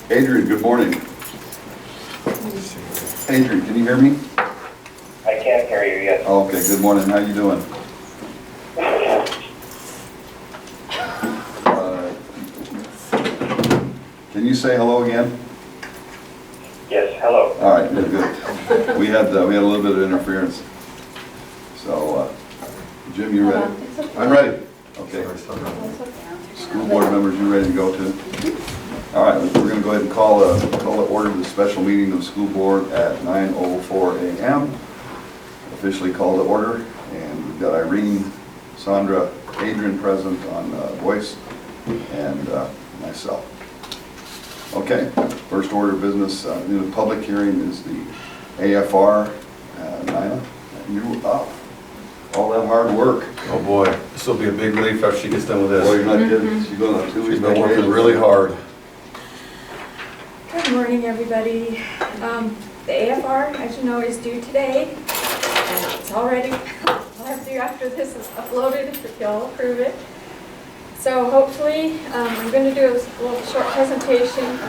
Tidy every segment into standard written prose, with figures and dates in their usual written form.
Adrian, good morning. Adrian, can you hear me? I can't hear you yet. Okay, good morning. How you doing? Can you say hello again? Yes, hello. All right, good. We had a little bit of interference. So, Jim, you ready? I'm ready. Okay. School board members, you ready to go too? All right, we're going to go ahead and call to order the special meeting of the school board at 9:04 a.m. Officially called to order, and we've got Irene, Sandra, Adrian present on voice, and myself. Okay, first order of business, the public hearing is the AFR. Nina, you up? All that hard work. Oh boy, this will be a big relief after she gets done with Boy, you're this. not kidding. She's going on 2 weeks She's been working vacation. really hard. Good morning, everybody. The AFR, as you know, is due today, and it's already due after this is uploaded, if you'll approve it. So hopefully, I'm going to do a little short presentation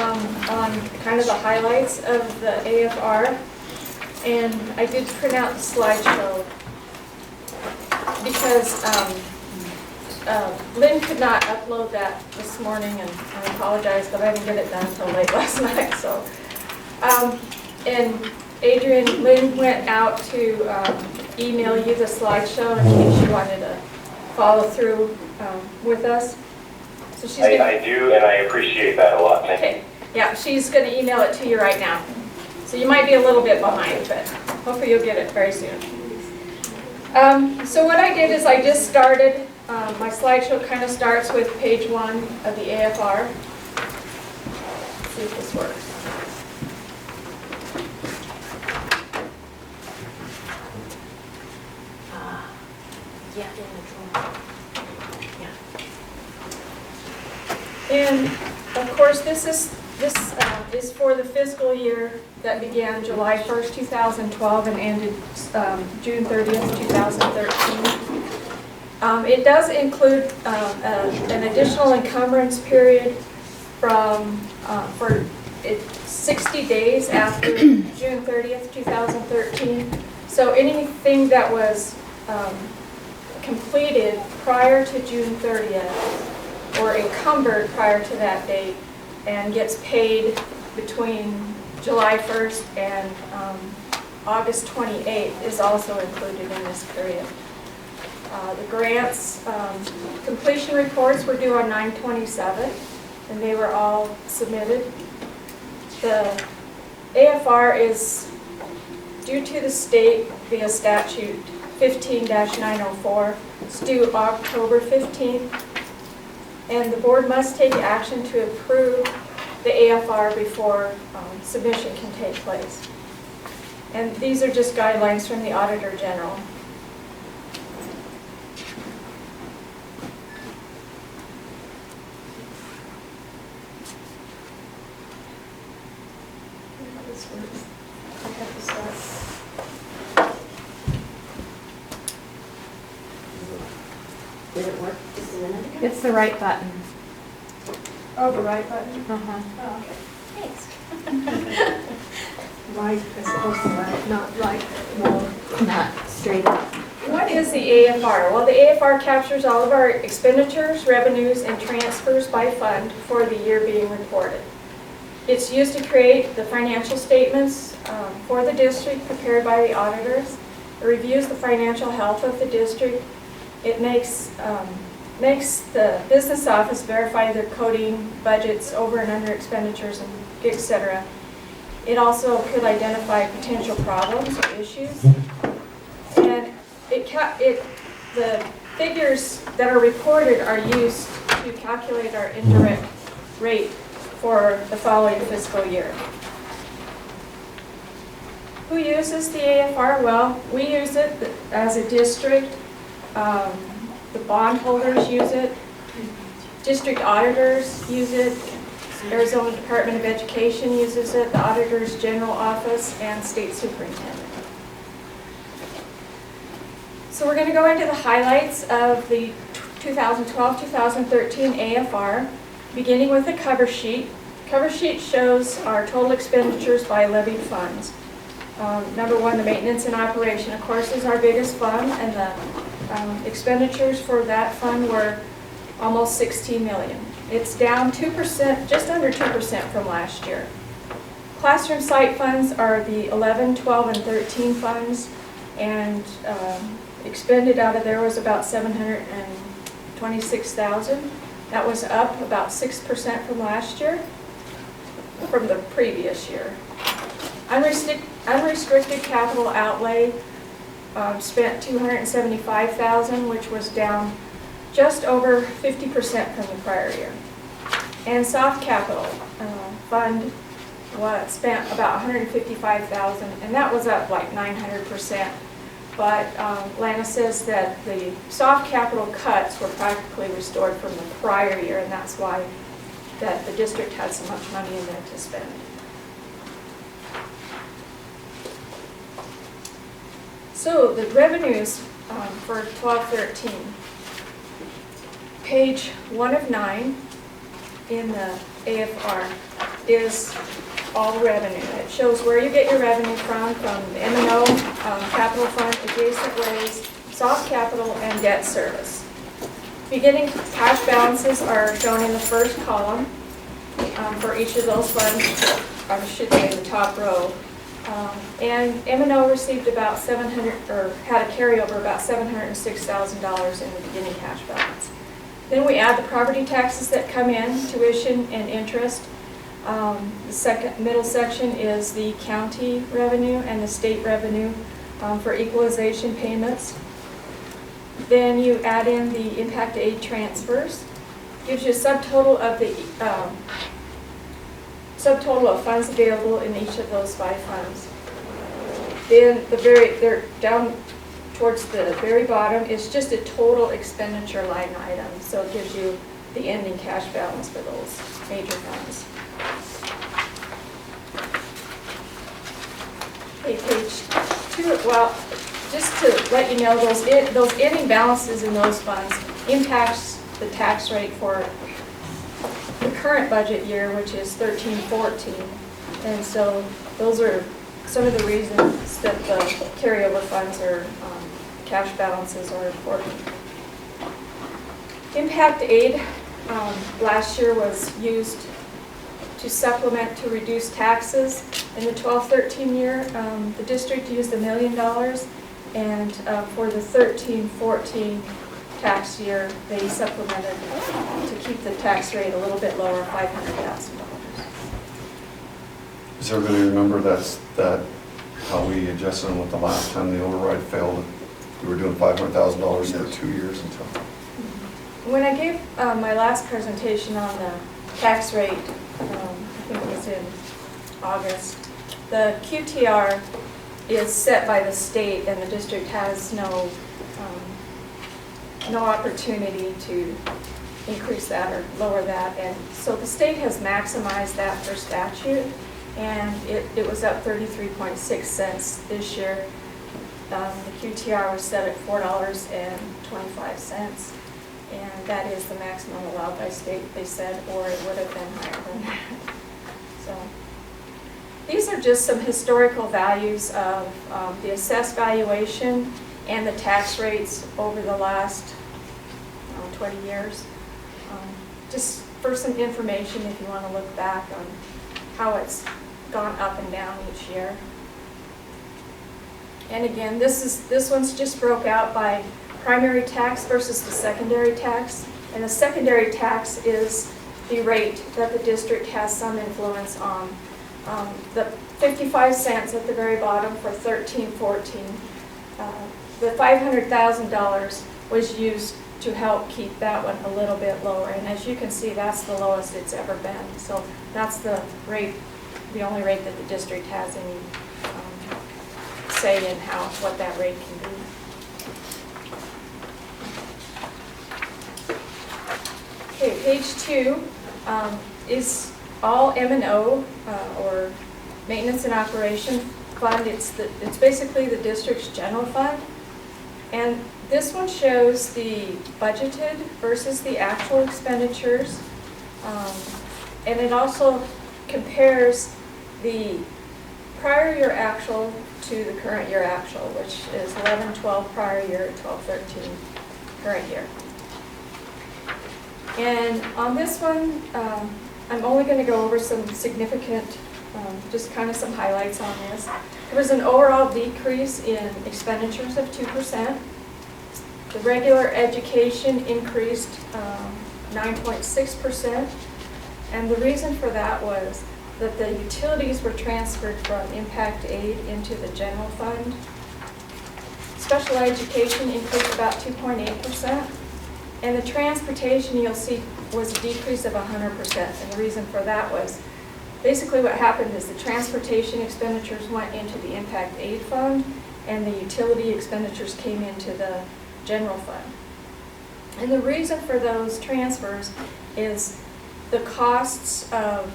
on kind of the highlights of the AFR, and I did print out the slideshow because Lynn could not upload that this morning, and I apologize, but I didn't get it done until late last night. So, and Adrian, Lynn went out to email you the slideshow in case you wanted to follow through with us. So she's I do, and I appreciate that a lot. Thank you. okay. Yeah, she's going to email it to you right now. So you might be a little bit behind, but hopefully you'll get it very soon. So what I did is I just started, my slideshow kind of starts with page 1 of the AFR. Let's see if this works. Yeah, in the drawer. Yeah. And of course, this is for the fiscal year that began July 1st, 2012 and ended June 30th, 2013. It does include an additional encumbrance period for 60 days after June 30th, 2013. So anything that was completed prior to June 30th or encumbered prior to that date and gets paid between July 1st and August 28th is also included in this period. The grants completion reports were due on 9/27, and they were all submitted. The AFR is due to the state via statute 15-904. It's due October 15th, and the board must take action to approve the AFR before submission can take place. And these are just guidelines from the Auditor General. This works. I have to start. Did it work just a minute ago? It's the right button. Oh, the right button? Uh-huh. Oh, okay. Thanks. Right as opposed to left, not right, well, not straight up. What is the AFR? Well, the AFR captures all of our expenditures, revenues, and transfers by fund for the year being reported. It's used to create the financial statements for the district prepared by the auditors. It reviews the financial health of the district. It makes the business office verify their coding, budgets, over and under expenditures, and etc. It also could identify potential problems or issues. And the figures that are reported are used to calculate our indirect rate for the following fiscal year. Who uses the AFR? Well, we use it as a district. The bondholders use it. District auditors use it. Arizona Department of Education uses it. The Auditor's General Office and State Superintendent. So we're going to go into the highlights of the 2012-2013 AFR, beginning with the cover sheet. Cover sheet shows our total expenditures by levied funds. Number one, the maintenance and operation, of course, is our biggest fund, and the expenditures for that fund were almost 16 million. It's down 2%, just under 2% from last year. Classroom site funds are the 11, 12, and 13 funds, and expended out of there was about 726,000. That was up about 6% from last year, from the previous year. Unrestricted capital outlay spent 275,000, which was down just over 50% from the prior year. And soft capital fund spent about 155,000, and that was up like 900%. But Lana says that the soft capital cuts were practically restored from the prior year, and that's why that the district had so much money in there to spend. So the revenues for 12-13, page 1 of 9 in the AFR is all revenue. It shows where you get your revenue from the M&O, capital fund, adjacent ways, soft capital, and debt service. Beginning cash balances are shown in the first column for each of those funds, I should say in the top row. And M&O received about 700, or had a carryover about $706,000 in the beginning cash balance. Then we add the property taxes that come in, tuition and interest. The middle section is the county revenue and the state revenue for equalization payments. Then you add in the impact aid transfers. Gives you a subtotal of the subtotal of funds available in each of those 5 funds. Then they're down towards the very bottom is just a total expenditure line item. So it gives you the ending cash balance for those major funds. Okay, page 2, well, just to let you know, those ending balances in those funds impacts the tax rate for the current budget year, which is 13-14. And so those are some of the reasons that the carryover funds or cash balances are important. Impact aid last year was used to supplement to reduce taxes. In the 12-13 year, the district used $1 million, and for the 13-14 tax year, they supplemented to keep the tax rate a little bit lower, $500,000. Does everybody remember how we adjusted them with the last time the override failed? We were doing $500,000 for 2 years until. When I gave my last presentation on the tax rate, I think it was in August, the QTR is set by the state, and the district has no opportunity to increase that or lower that. And so the state has maximized that for statute, and it was up 33.6 cents this year. The QTR was set at $4.25, and that is the maximum allowed by state, they said, or it would have been higher than that. So these are just some historical values of the assessed valuation and the tax rates over the last 20 years. Just for some information if you want to look back on how it's gone up and down each year. And again, this one's just broke out by primary tax versus the secondary tax. And the secondary tax is the rate that the district has some influence on. The 55 cents at the very bottom for 13-14. The $500,000 was used to help keep that one a little bit lower. And as you can see, that's the lowest it's ever been. So that's the rate, the only rate that the district has any say in what that rate can be. Okay, page 2 is all M&O or maintenance and operation fund. It's basically the district's general fund, and this one shows the budgeted versus the actual expenditures. And it also compares the prior year actual to the current year actual, which is 11-12 prior year, 12-13 current year. And on this one, I'm only going to go over some significant, just kind of some highlights on this. There was an overall decrease in expenditures of 2%. The regular education increased 9.6%. And the reason for that was that the utilities were transferred from impact aid into the general fund. Special education increased about 2.8%. And the transportation, you'll see, was a decrease of 100%. And the reason for that was, basically what happened is the transportation expenditures went into the impact aid fund, and the utility expenditures came into the general fund. And the reason for those transfers is the costs of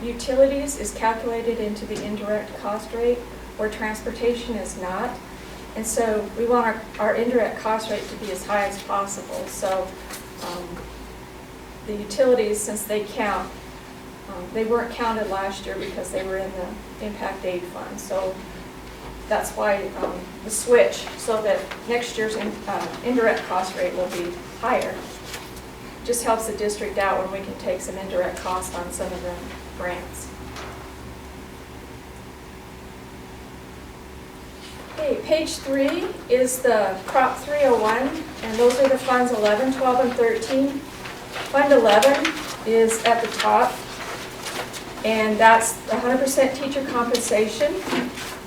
utilities is calculated into the indirect cost rate, where transportation is not. And so we want our indirect cost rate to be as high as possible. So the utilities, since they count, they weren't counted last year because they were in the impact aid fund. So that's why the switch, so that next year's indirect cost rate will be higher. Just helps the district out when we can take some indirect cost on some of the grants. Okay, page 3 is the Prop 301, and those are the funds 11, 12, and 13. Fund 11 is at the top, and that's 100% teacher compensation.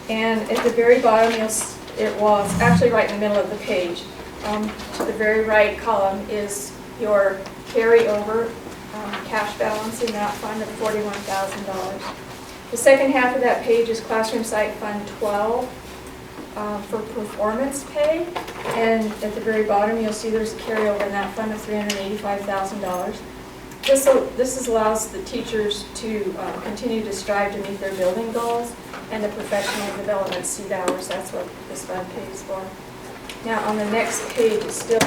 And at the very bottom, it was actually right in the middle of the page. To the very right column is your carryover cash balance in that fund of $41,000. The second half of that page is Classroom Site Fund 12 for performance pay. And at the very bottom, you'll see there's a carryover in that fund of $385,000. This allows the teachers to continue to strive to meet their building goals and the professional development seat hours. That's what this fund pays for. Now, on the next page, it's still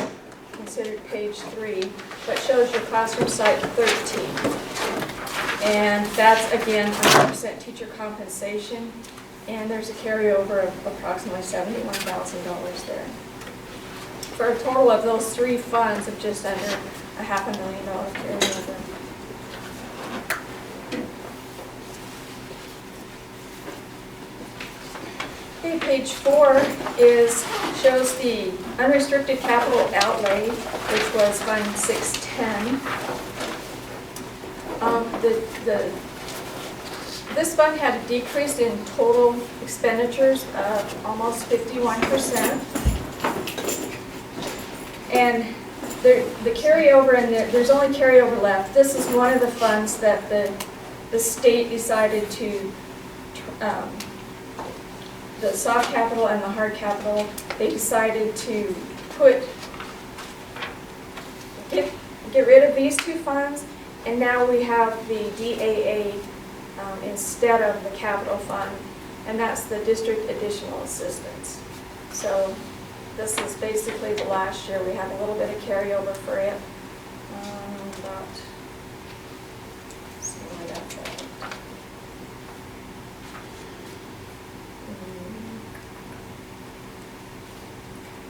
considered page 3, but shows your Classroom Site 13. And that's, again, 100% teacher compensation, and there's a carryover of approximately $71,000 there. For a total of those 3 funds of just under $500,000 carryover. Okay, page 4 shows the unrestricted capital outlay, which was Fund 610. This fund had a decrease in total expenditures of almost 51%. And the carryover, and there's only carryover left. This is one of the funds that the state decided to, the soft capital and the hard capital, they decided to get rid of these 2 funds, and now we have the DAA instead of the capital fund, and that's the district additional assistance. So this is basically the last year. We have a little bit of carryover for it.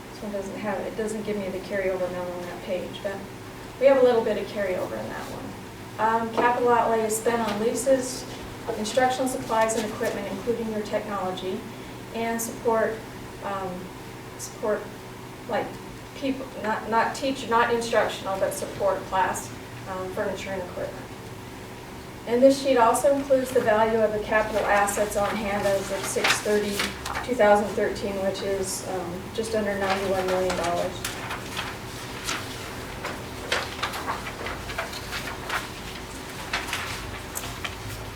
This one doesn't have it. It doesn't give me the carryover number on that page, but we have a little bit of carryover in that one. Capital outlay is spent on leases, instructional supplies and equipment, including your technology, and support like people, not teacher, not instructional, but support class, furniture and equipment. And this sheet also includes the value of the capital assets on hand as of 6/30/2013, which is just under $91 million.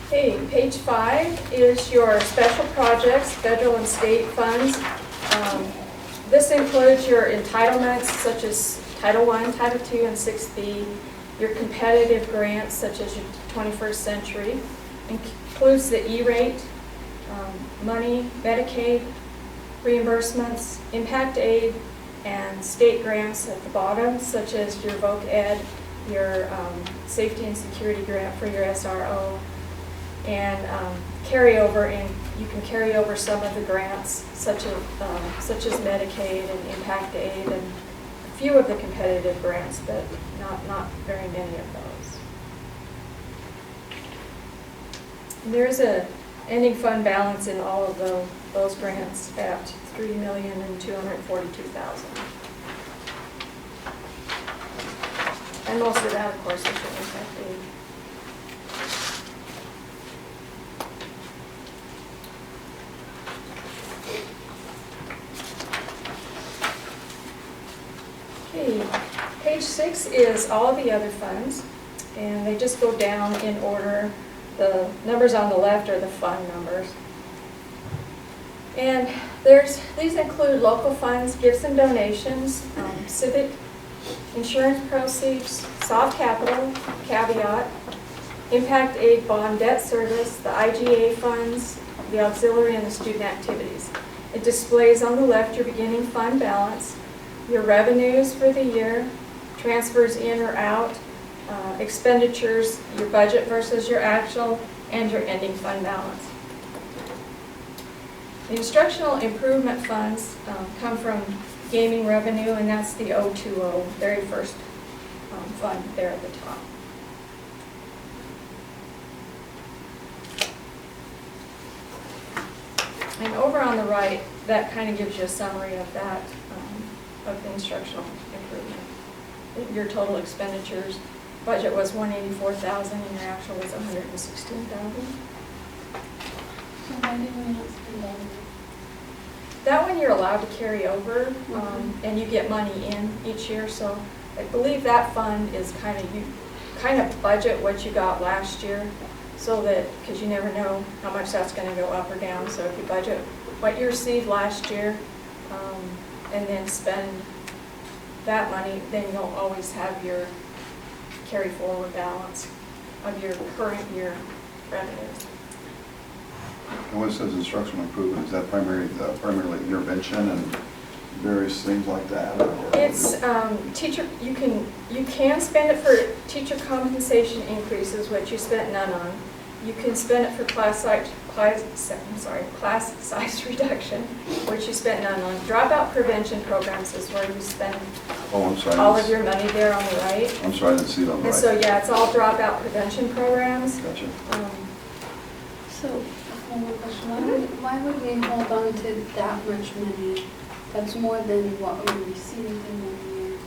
Okay, page 5 is your special projects, federal and state funds. This includes your entitlements such as Title I, Title II, and 6B, your competitive grants such as your 21st Century, includes the E-rate, money, Medicaid, reimbursements, impact aid, and state grants at the bottom, such as your Voc Ed your safety and security grant for your SRO, and carryover, and you can carry over some of the grants such as Medicaid and Impact Aid and a few of the competitive grants, but not very many of those. And there's a ending fund balance in all of those grants at $3,242,000. And most of that, of course, is your Impact Aid. Okay, page 6 is all the other funds, and they just go down in order. The numbers on the left are the fund numbers. And these include local funds, gifts and donations, civic insurance proceeds, soft capital, caveat, Impact Aid bond debt service, the IGA funds, the auxiliary, and the student activities. It displays on the left your beginning fund balance, your revenues for the year, transfers in or out, expenditures, your budget versus your actual, and your ending fund balance. The instructional improvement funds come from gaming revenue, and that's the 020, very first fund there at the top. And over on the right, that kind of gives you a summary of that, of the instructional improvement. Your total expenditures, budget was $184,000, and your actual was $116,000. So why did we not spend all of it? That one you're allowed to carry over, and you get money in each year. So I believe that fund is you kind of budget what you got last year, so that, because you never know how much that's going to go up or down. So if you budget what you received last year, and then spend that money, then you'll always have your carry forward balance of your current year revenues. And when it says instructional improvement, is that primarily intervention and various things like that? Or It's teacher. You can spend it for teacher compensation increases, which you spent none on. You can spend it for class size reduction, which you spent none on. Dropout prevention programs is where you spend Oh, I'm sorry. all of your money there on the right. I'm sorry, I didn't see it on the And right. so yeah, it's all dropout prevention programs. Gotcha. So, one more question. Why would we hold on to that much money? That's more than what we received in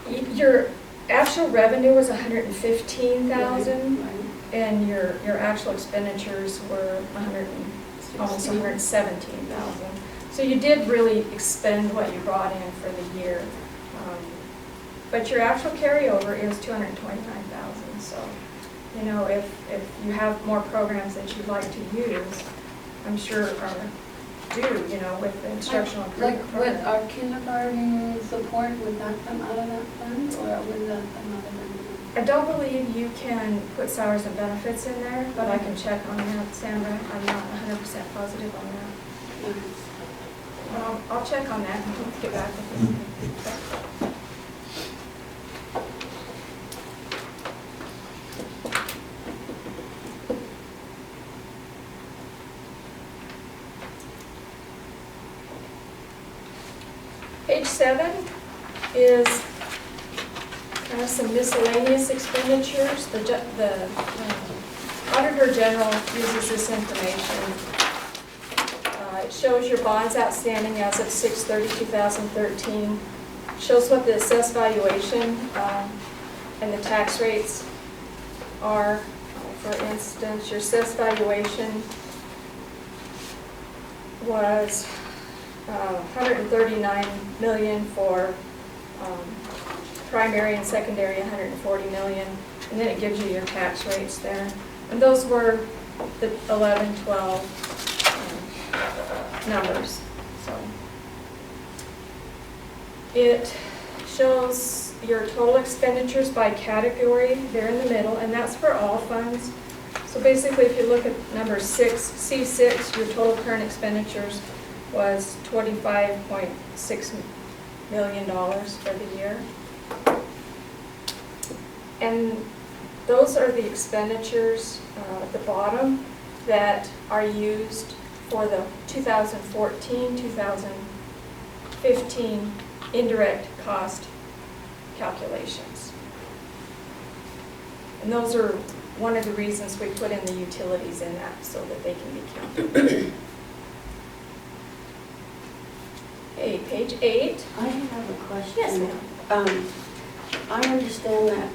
1 year. Your actual revenue was $115,000. Right. And your actual expenditures were almost $117,000. So you did really expend what you brought in for the year. But your actual carryover is $229,000. So, you know, if you have more programs that you'd like to use, I'm sure with the instructional Like improvement what program. our kindergarten support, would that come out of that fund, or would that come out of that? I don't believe you can put salaries and benefits in there, but I can check on that, Sandra. I'm not 100% positive on that. I'll check on that and get back with you. Page 7 is kind of some miscellaneous expenditures. The Auditor General uses this information. It shows your bonds outstanding as of 6/30/2013. Shows what the assessed valuation and the tax rates are. For instance, your assessed valuation was $139 million for primary and secondary, $140 million, and then it gives you your tax rates there. And those were the 11, 12 numbers. So it shows your total expenditures by category there in the middle, and that's for all funds. So basically, if you look at number 6, C6, your total current expenditures was $25.6 million for the year. And those are the expenditures at the bottom that are used for the 2014, 2015 indirect cost calculations. And those are one of the reasons we put in the utilities in that, so that they can be counted. Okay, page 8. I have a question. Yes, ma'am. I understand that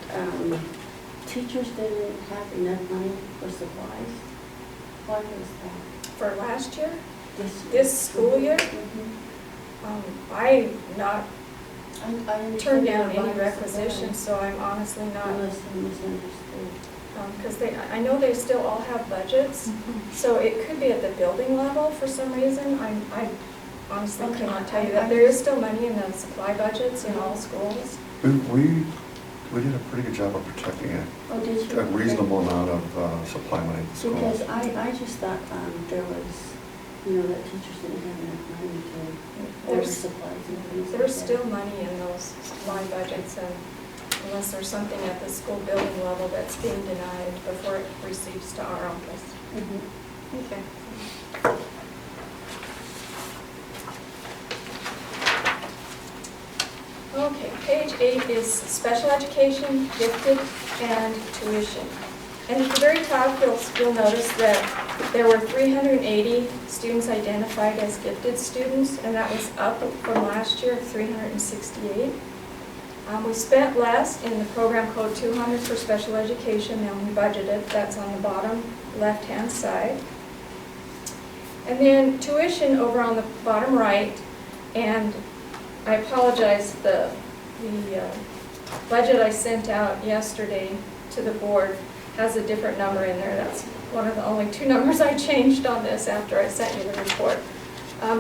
teachers didn't have enough money for supplies. Why was that? For last year, This year? this school year, Mhm. I not I understand turned down they were any buying requisitions, so I'm honestly supplies. not, Unless I misunderstood. because I know they still all have budgets, so it could be at the building level for some reason. I honestly Okay. cannot tell you that. There is still money in the supply budgets in all schools. We did a pretty good job of protecting Oh, did you? a reasonable amount of supply money at the school. Because I just thought there was, that teachers didn't have enough money to order There's- supplies and things like that. There's still money in those supply budgets, and unless there's something at the school building level that's being denied before it receives to our office. Mhm. Okay. Okay, page 8 is special education, gifted, and tuition. And at the very top, you'll notice that there were 380 students identified as gifted students, and that was up from last year, 368. We spent less in the program code 200 for special education than we budgeted. That's on the bottom left-hand side. And then tuition over on the bottom right, and I apologize, the budget I sent out yesterday to the board has a different number in there. That's one of the only 2 numbers I changed on this after I sent you the report.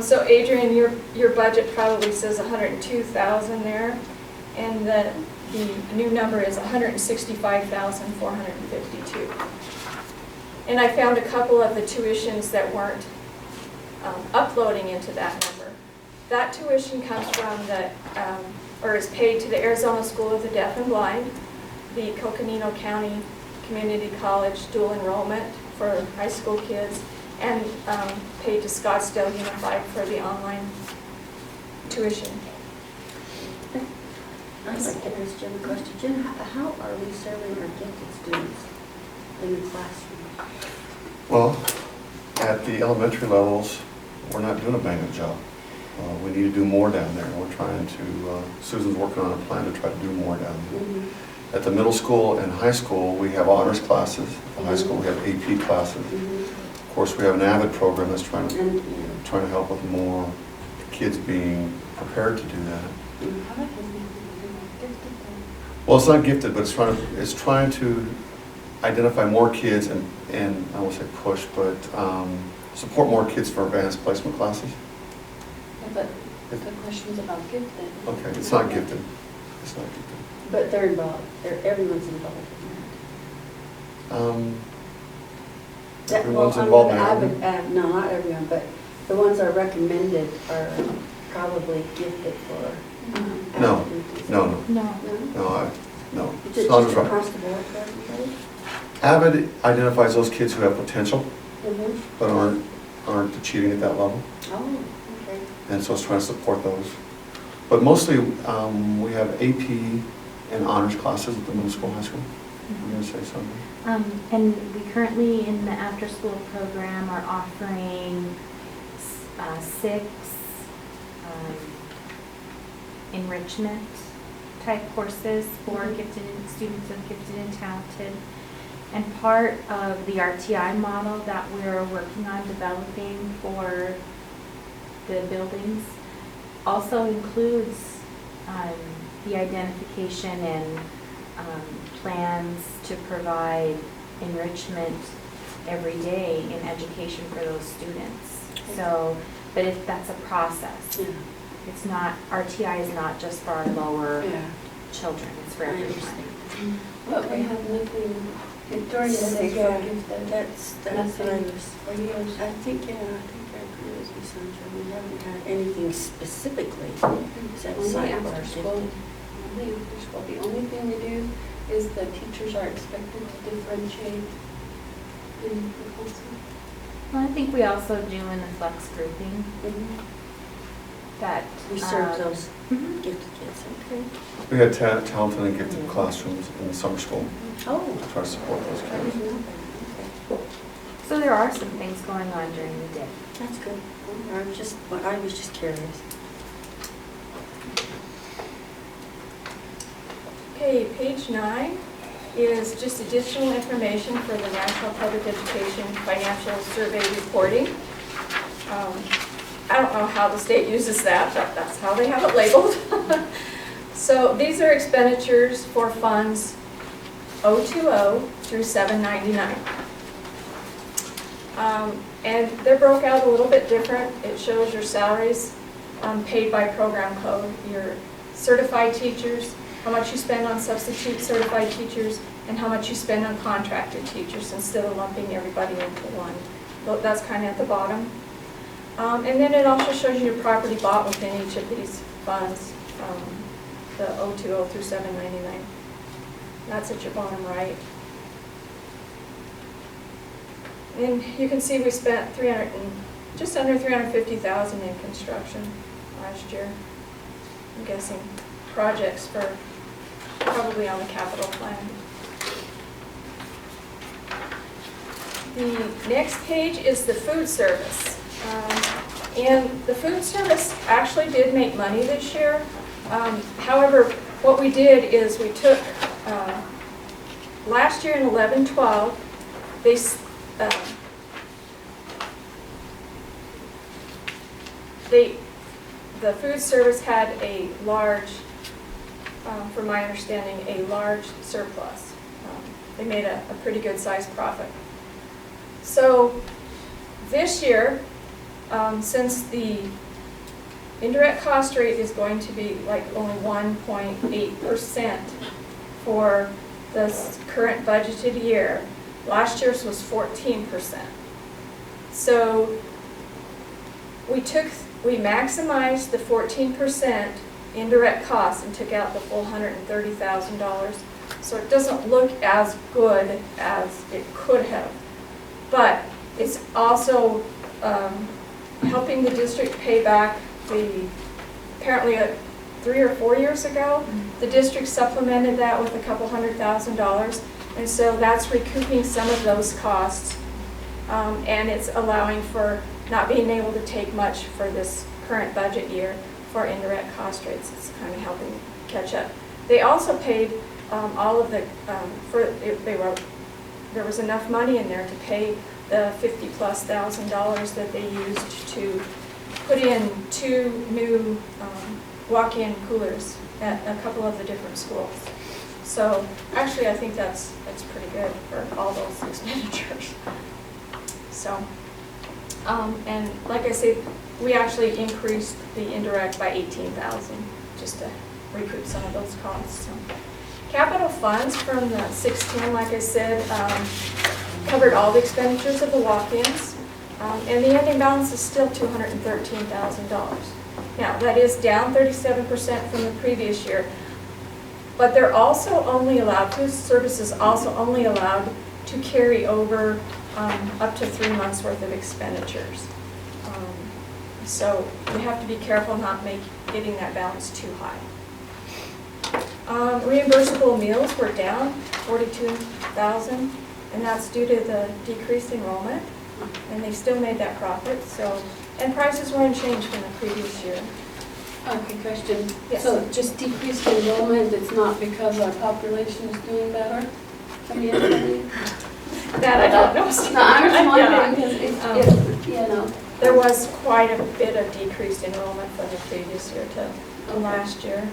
So Adrian, your budget probably says 102,000 there, and the new number is 165,452. And I found a couple of the tuitions that weren't uploading into that number. That tuition comes from or is paid to the Arizona School of the Deaf and Blind, the Coconino County Community College dual enrollment for high school kids, and paid to Scottsdale Unified for the online tuition. I'd like to ask Jim a question. Jim, how are we serving our gifted students in the classroom? Well, at the elementary levels, we're not doing a bang-up job. We need to do more down there. We're trying to, Susan's working on a plan to try to do more down there. Mhm. At the middle school and high school, we have honors classes. At the high school, we have AP classes. Mhm. Of course, we have an AVID program that's trying to And, help with more kids being prepared to do that. how about gifted? Well, it's not gifted, but it's trying to identify more kids and I won't say push, but support more kids for advanced placement classes. But the question's about gifted. Okay, it's not gifted. It's not gifted. But they're involved. Everyone's involved in that. Everyone's involved in that. No, not everyone, but the ones that are recommended are probably gifted for. No, activities. no, No. No? no. Is It's it not just as right. across the board for everybody? AVID identifies those kids who have potential Mhm. but aren't achieving at that level, Oh, okay. and so it's trying to support those. But mostly, we have AP and honors classes at the middle school, high school. You're gonna say something? And we currently in the after-school program are offering 6 enrichment type courses for gifted students of gifted and talented. And part of the RTI model that we're working on developing for the buildings also includes the identification and plans to provide enrichment every day in education for those students. So, but if that's a process, Yeah. it's not, RTI is not just for our lower Yeah. children, it's for I everyone. understand. But we have nothing. Victoria says Yeah, for gifted. that's what I Nothing was, for yours. I think I agree with you, Sandra. We haven't had anything specifically set Only aside for after our school. gifted. leave for school. The only thing we do is the teachers are expected to differentiate in the concept. Well, I think we also do in the flex grouping that. We serve those Mhm. gifted kids, okay. We had talented and gifted classrooms in the summer school, Oh. to try to support those I kids. didn't know that. Okay. So there are some things going on during the day. That's good. I was just curious. Okay, page 9 is just additional information for the National Public Education Financial Survey reporting. I don't know how the state uses that, but that's how they have it labeled. So these are expenditures for funds 020 through 799. And they're broke out a little bit different. It shows your salaries paid by program code, your certified teachers, how much you spend on substitute certified teachers, and how much you spend on contracted teachers instead of lumping everybody into one. That's kind of at the bottom. And then it also shows you your property bought within each of these funds, the 020 through 799. That's at your bottom right. And you can see we spent just under $350,000 in construction last year. I'm guessing projects for probably on the capital plan. The next page is the food service. And the food service actually did make money this year. However, what we did is we took, last year in 11-12, the food service had a large, from my understanding, a large surplus. They made a pretty good sized profit. So this year, since the indirect cost rate is going to be like only 1.8% for this current budgeted year, last year's was 14%. So we maximized the 14% indirect cost and took out the full $130,000. So it doesn't look as good as it could have. But it's also helping the district pay back apparently 3 or 4 years ago, the district supplemented that with a couple $100,000. And so that's recouping some of those costs. And it's allowing for not being able to take much for this current budget year for indirect cost rates. It's kind of helping catch up. They also paid all of the, there was enough money in there to pay the $50,000+ that they used to put in 2 new walk-in coolers at a couple of the different schools. So actually I think that's pretty good for all those expenditures. So, and like I said, we actually increased the indirect by $18,000 just to recoup some of those costs. So, capital funds from the 16, like I said, covered all the expenditures of the walk-ins, and the ending balance is still $213,000. Now, that is down 37% from the previous year, but they're also only allowed, food services also only allowed to carry over up to 3 months worth of expenditures. So you have to be careful not getting that balance too high. Reimbursable meals were down 42,000, and that's due to the decreased enrollment, and they still made that profit. So, and prices were unchanged from the previous year. Okay, question. Yes. So just decreased enrollment, it's not because our population is doing better? I mean, That I don't know. no, I'm just wondering Yeah. because if, you know. There was quite a bit of decreased enrollment from the previous year to last year.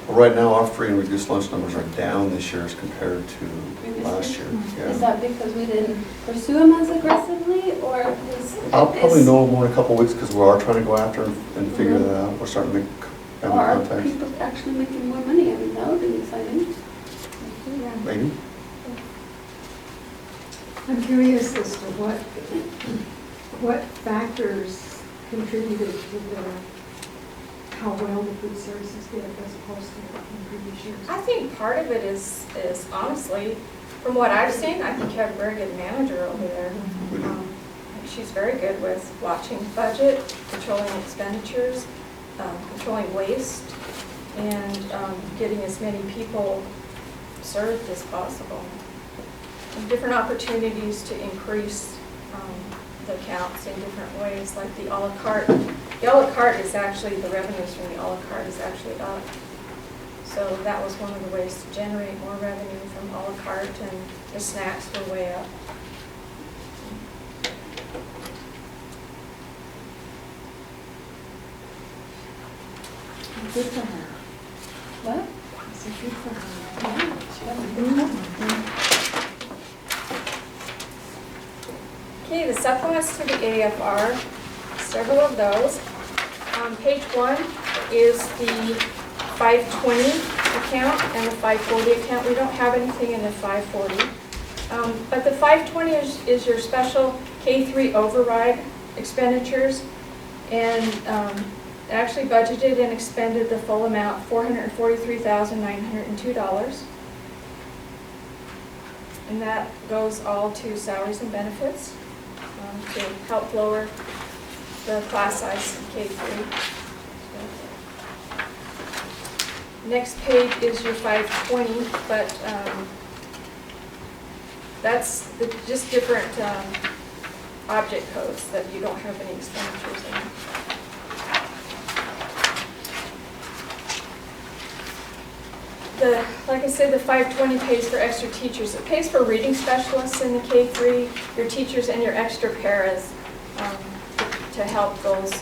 Right now, our free and reduced lunch numbers are down this year as compared to last year. Is Yeah. that because we didn't pursue them as aggressively, or is? I'll probably know more in a couple of weeks because we are trying to go after and figure that out. We're starting to make Or are contact. people actually making more money? I mean, that would be exciting. Maybe. I'm curious as to what factors contributed to the how well the food services did as opposed to in previous years? I think part of it is honestly, from what I've seen, I think you have a very good manager over there. We do. She's very good with watching budget, controlling expenditures, controlling waste, and getting as many people served as possible. And different opportunities to increase the counts in different ways, like the a la carte. The a la carte is actually, the revenues from the a la carte is actually up. So that was one of the ways to generate more revenue from a la carte, and the snacks were way up. Good for her. What? I said good for her. Yeah, she has a good Okay, the supplements to the AFR, several of those. Page 1 is the 520 account and the 540 account. We don't have anything in the 540. But the 520 is your special K-3 override expenditures, and actually budgeted and expended the full amount, $443,902. And that goes all to salaries and benefits to help lower the class size in K-3. Next page is your 520, but that's just different object codes that you don't have any expenditures in. Like I said, the 520 pays for extra teachers. It pays for reading specialists in the K-3, your teachers and your extra paras to help those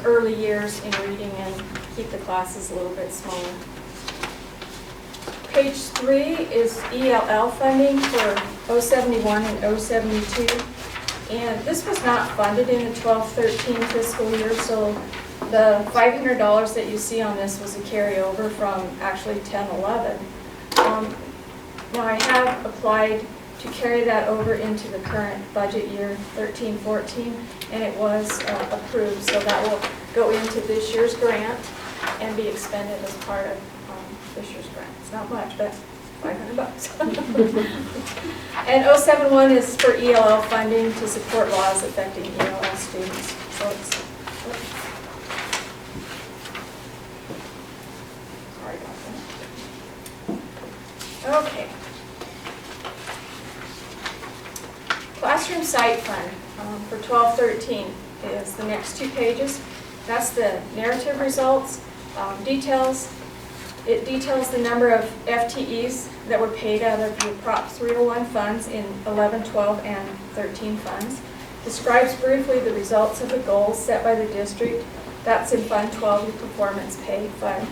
early years in reading and keep the classes a little bit smaller. Page 3 is ELL funding for 071 and 072. And this was not funded in the 12-13 fiscal year, so the $500 that you see on this was a carryover from actually 10-11. Now I have applied to carry that over into the current budget year 13-14, and it was approved, so that will go into this year's grant and be expended as part of this year's grant. It's not much, but $500. And 071 is for ELL funding to support laws affecting ELL students. So it's sorry about that. Okay. Classroom site fund for 12-13 is the next 2 pages. That's the narrative results, details. It details the number of FTEs that were paid out of the Prop 301 funds in 11, 12, and 13 funds. Describes briefly the results of the goals set by the district. That's in Fund 12, your performance pay fund.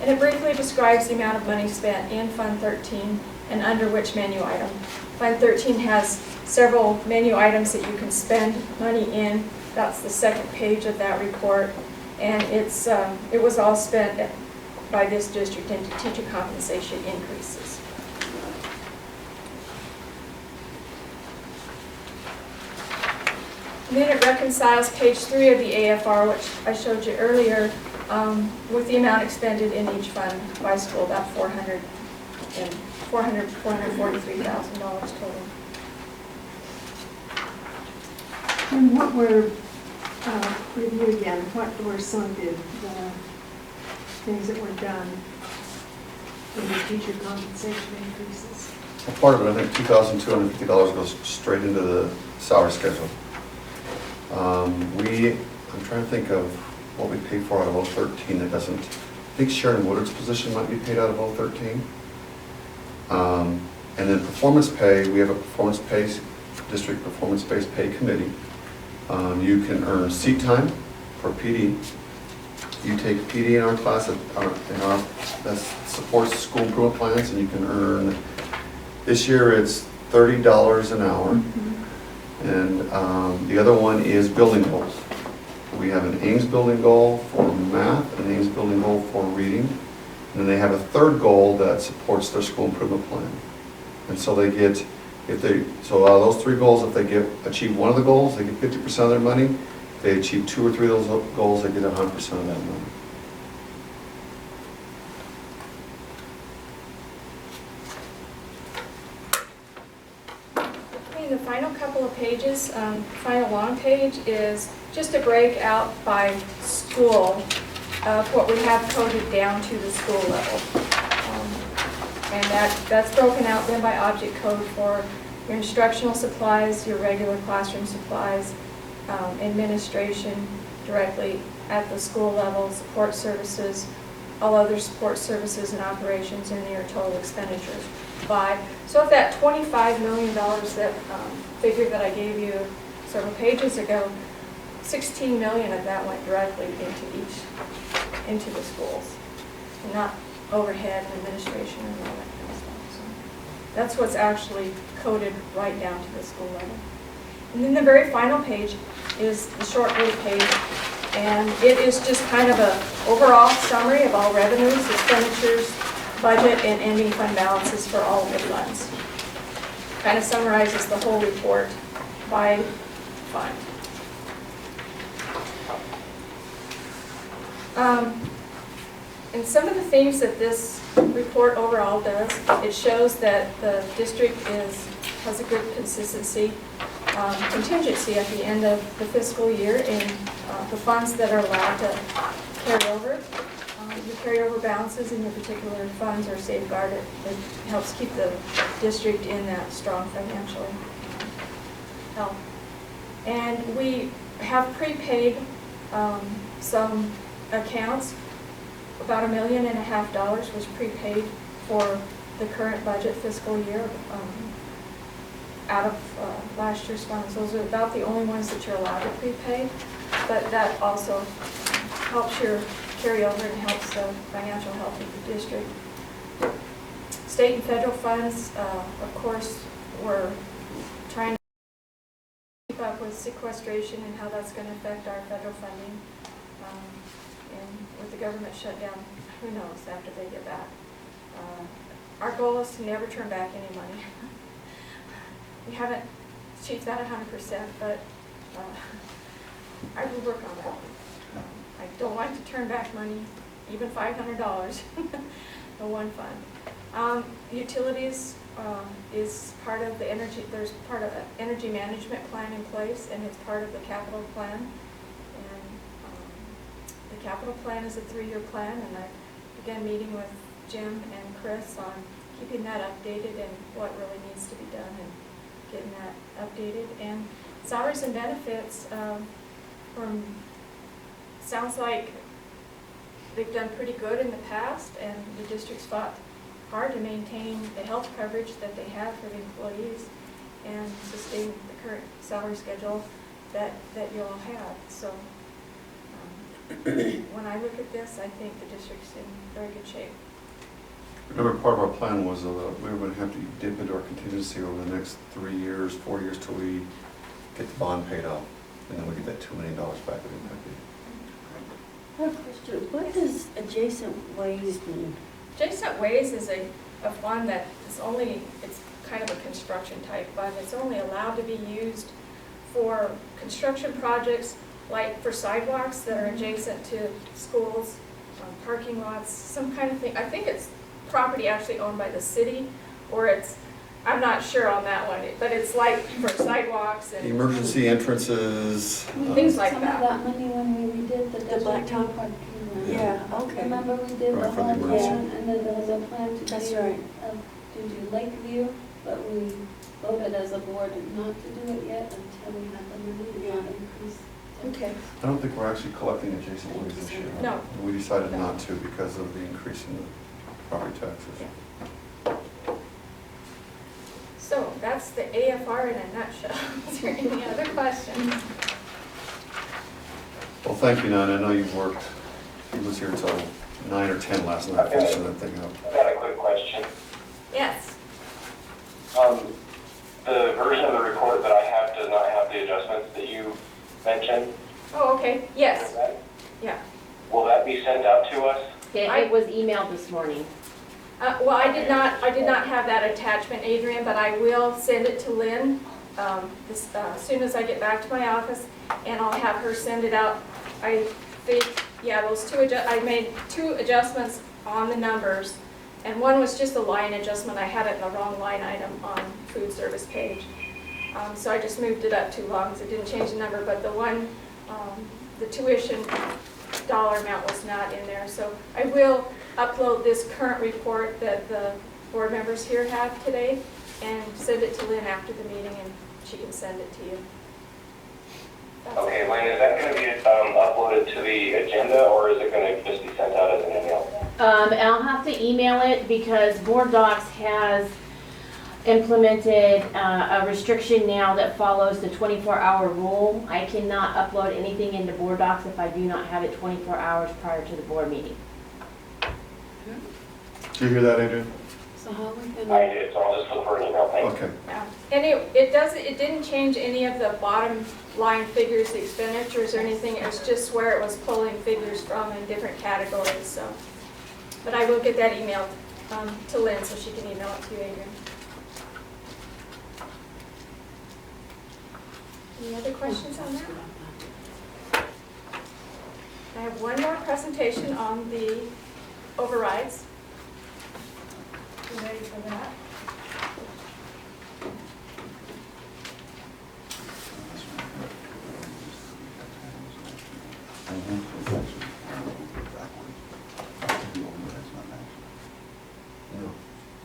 And it briefly describes the amount of money spent in Fund 13 and under which menu item. Fund 13 has several menu items that you can spend money in. That's the second page of that report. And it was all spent by this district into teacher compensation increases. And then it reconciles page 3 of the AFR, which I showed you earlier, with the amount expended in each fund by school, about $443,000 total. And what were, review again, what were some of the things that were done in the teacher compensation increases? A part of it, I think $2,250 goes straight into the salary schedule. I'm trying to think of what we pay for out of 013 that doesn't, I think Sharon Woodard's position might be paid out of 013. And then performance pay, we have a district performance-based pay committee. You can earn seat time for PD. You take PD in our class that supports school improvement plans, and you can earn, this year it's $30 an hour. And the other one is building goals. We have an Ames building goal for math, an Ames building goal for reading, and then they have a third goal that supports their school improvement plan. And so they get, so out of those 3 goals, if they achieve one of the goals, they get 50% of their money. If they achieve 2 or 3 of those goals, they get 100% of that money. Okay, the final couple of pages, final long page is just a breakout by school of what we have coded down to the school level. And that's broken out then by object code for your instructional supplies, your regular classroom supplies, administration directly at the school level, support services, all other support services and operations, and your total expenditures by. So of that $25 million that figure that I gave you several pages ago, 16 million of that went directly into the schools, and not overhead and administration and all that kind of stuff. So that's what's actually coded right down to the school level. And then the very final page is the short little page, and it is just kind of a overall summary of all revenues, expenditures, budget, and ending fund balances for all of the funds. Kind of summarizes the whole report by fund. And some of the things that this report overall does, it shows that the district has a good consistency, contingency at the end of the fiscal year in the funds that are allowed to carry over. The carryover balances in your particular funds are safeguarded. It helps keep the district in that strong financial health. And we have prepaid some accounts. About $1.5 million was prepaid for the current budget fiscal year out of last year's funds. Those are about the only ones that you're allowed to prepay, but that also helps your carryover and helps the financial health of the district. State and federal funds, of course, we're trying to keep up with sequestration and how that's going to affect our federal funding. And with the government shutdown, who knows after they get back. Our goal is to never turn back any money. We haven't achieved that 100%, but I will work on that. I don't like to turn back money, even $500, the one fund. Utilities is part of the energy, there's part of an energy management plan in place, and it's part of the capital plan. The capital plan is a 3-year plan, and I began meeting with Jim and Chris on keeping that updated and what really needs to be done and getting that updated. And salaries and benefits, sounds like they've done pretty good in the past, and the district's fought hard to maintain the health coverage that they have for the employees and sustain the current salary schedule that you all have. So when I look at this, I think the district's in very good shape. Remember, part of our plan was we were going to have to dip into our contingency over the next 3 years, 4 years till we get the bond paid off, and then we get that $2 million back at Impact. I have a question. What does adjacent ways mean? Adjacent Ways is a fund that is it's kind of a construction type fund. It's only allowed to be used for construction projects like for sidewalks that are adjacent to schools, parking lots, some kind of thing. I think it's property actually owned by the city, or I'm not sure on that one, but it's like for sidewalks and Emergency entrances. things like Some that. of that money when we redid the blacktop? parking lot. Yeah, okay. Remember we did Right, the for the whole emergency. plan, and then there was a plan to That's do, right. to do Lakeview, but we voted as a board not to do it yet until we had the money to increase. Okay. I don't think we're actually collecting adjacent ways this year. No. We decided not to because of the increase in the property taxes. So that's the AFR in a nutshell. Is there any other questions? Well, thank you, Nana. I know you've worked, you was here till 9 or 10 last night finishing that thing up. I've got a quick question. Yes. The version of the report that I have does not have the adjustments that you mentioned. Oh, okay. Yes. Yeah. Will that be sent out to us? It was emailed this morning. Well, I did not have that attachment, Adrian, but I will send it to Lynn as soon as I get back to my office, and I'll have her send it out. I think, yeah, I made 2 adjustments on the numbers, and one was just a line adjustment. I had it in the wrong line item on food service page. So I just moved it up too long, so it didn't change the number, but the tuition dollar amount was not in there. So I will upload this current report that the board members here have today and send it to Lynn after the meeting, and she can send it to you. That's Okay, it. Lynn, is that going to be uploaded to the agenda, or is it going to just be sent out as an email? I'll have to email it because Board Docs has implemented a restriction now that follows the 24-hour rule. I cannot upload anything into Board Docs if I do not have it 24 hours prior to the board meeting. Did you hear that, Adrian? So how are we I gonna, did, so I'll just look for an email, thank you. Okay. Yeah. And it didn't change any of the bottom line figures, the expenditures or anything. It was just where it was pulling figures from in different categories, so. But I will get that emailed to Lynn so she can email it to you, Adrian. Any other questions on that? I have one more presentation on the overrides. You ready for that?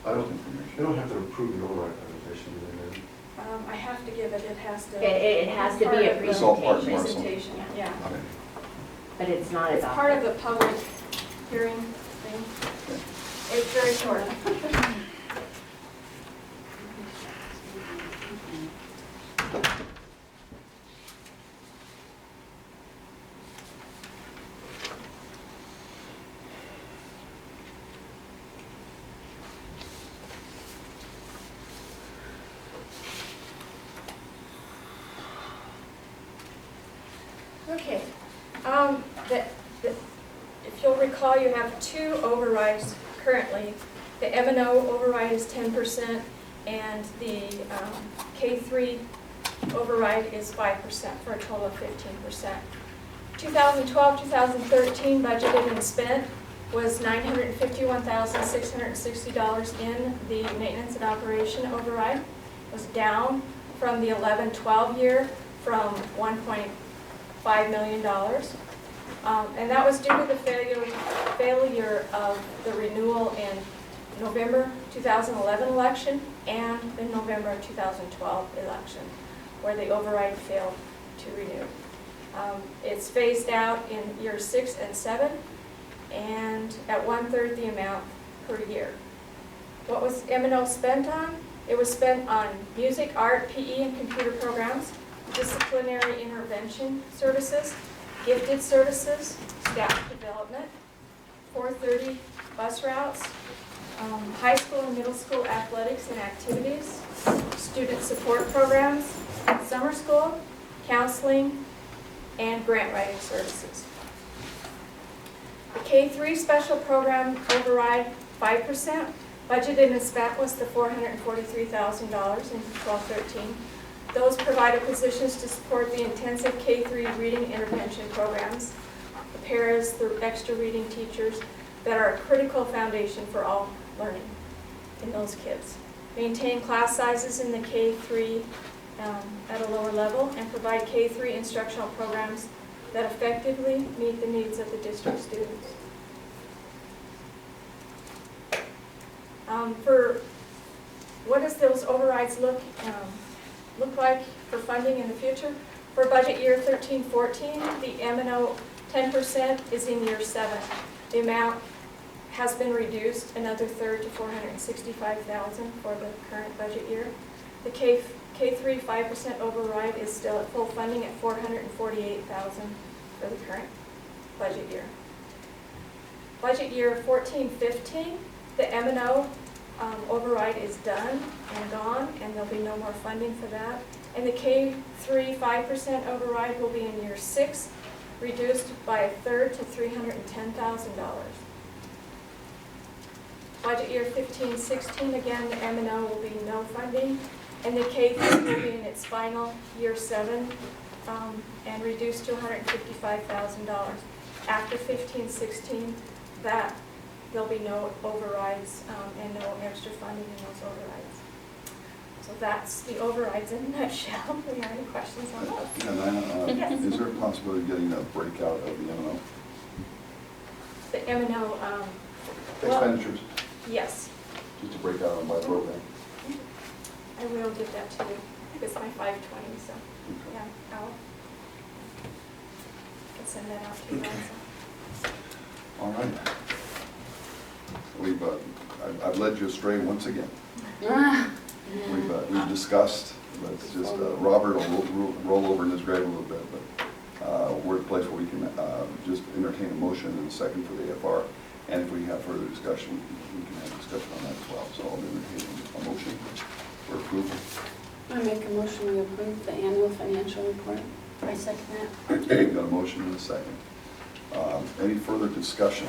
I don't think you don't have to approve the override presentation, do they? I have to give it, it has to. It has to be a It's all part and presentation, parcel. Presentation, yeah. Okay. but it's not It's part of adopted. the public hearing thing. It's very short. Okay, if you'll recall, you have 2 overrides currently. The M&O override is 10%, and the K3 override is 5%, for a total of 15%. 2012-2013 budgeted and spent was $951,660 in the maintenance and operation override. It was down from the 11-12 year from $1.5 million. And that was due to the failure of the renewal in November 2011 election and the November 2012 election, where the override failed to renew. It's phased out in years 6 and 7, and at 1/3 the amount per year. What was M&O spent on? It was spent on music, art, PE, and computer programs, disciplinary intervention services, gifted services, staff development, 430 bus routes, high school and middle school athletics and activities, student support programs, summer school, counseling, and grant writing services. The K3 special program override 5%, budgeted and spent was the $443,000 in 12-13. Those provided positions to support the intensive K3 reading intervention programs, the paras, the extra reading teachers that are a critical foundation for all learning in those kids. Maintain class sizes in the K3 at a lower level, and provide K3 instructional programs that effectively meet the needs of the district students. For what does those overrides look like for funding in the future? For budget year 13-14, the M&O 10% is in year 7. The amount has been reduced another third to $465,000 for the current budget year. The K3 5% override is still at full funding at $448,000 for the current budget year. Budget year 14-15, the M&O override is done and gone, and there'll be no more funding for that. And the K3 5% override will be in year 6, reduced by 1/3 to $310,000. Budget year 15-16, again, the M&O will be no funding, And the K-3 will be in its final year 7, and reduced to $155,000. After 15-16, that, there'll be no overrides and no extra funding in those overrides. So that's the overrides in a nutshell. Do you have any questions on those? And is there a possibility of getting a breakout of the M&O The M&O, well, expenditures? yes, Just to break out on by program? I will give that to you. It's my 520, so, yeah, I'll can send that out to you also. All right. I've led you astray once again. We've discussed, let's just, Robert will roll over in his grave a little bit, but we're at a place where we can just entertain a motion and a second for the AFR, and if we have further discussion, we can have discussion on that as well. So I'll entertain a motion for approval. I make a motion to approve the annual financial report. I second that. Okay, got a motion and a second. Any further discussion?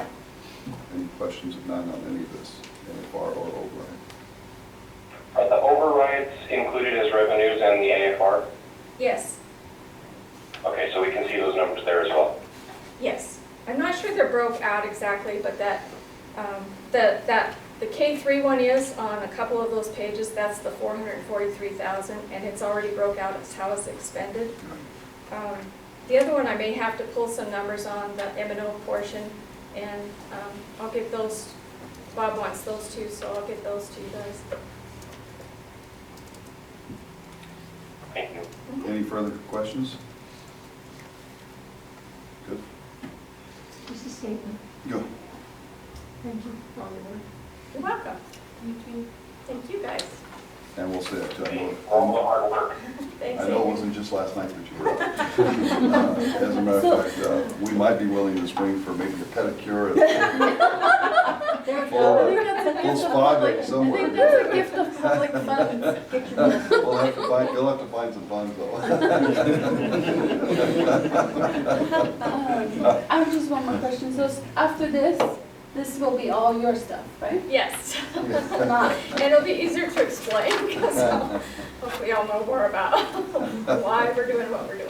Any questions, if none, on any of this, AFR or override? Are the overrides included as revenues in the AFR? Yes, Okay, so we can see those numbers there as well. yes. I'm not sure they're broke out exactly, but that, the K-3 one is on a couple of those pages. That's the 443,000, and it's already broke out as how it's expended. The other one, I may have to pull some numbers on the M&O portion, and I'll get those, Bob wants those too, so I'll get those to you guys. Thank you. Any further questions? Good. Just a statement. Go. Thank you for all your work. You're welcome. Thank you guys. And we'll say it, All the hard work. Thanks. I know it wasn't just last night that you were up. As a matter of fact, we might be willing this spring for maybe a pedicure and full spa day somewhere. I think that's a gift of public funds. You'll have to find some funds though. I have just one more question. So after this will be all your stuff, right? Yes. Not. And it'll be easier to explain because hopefully y'all know more about why we're doing what we're doing.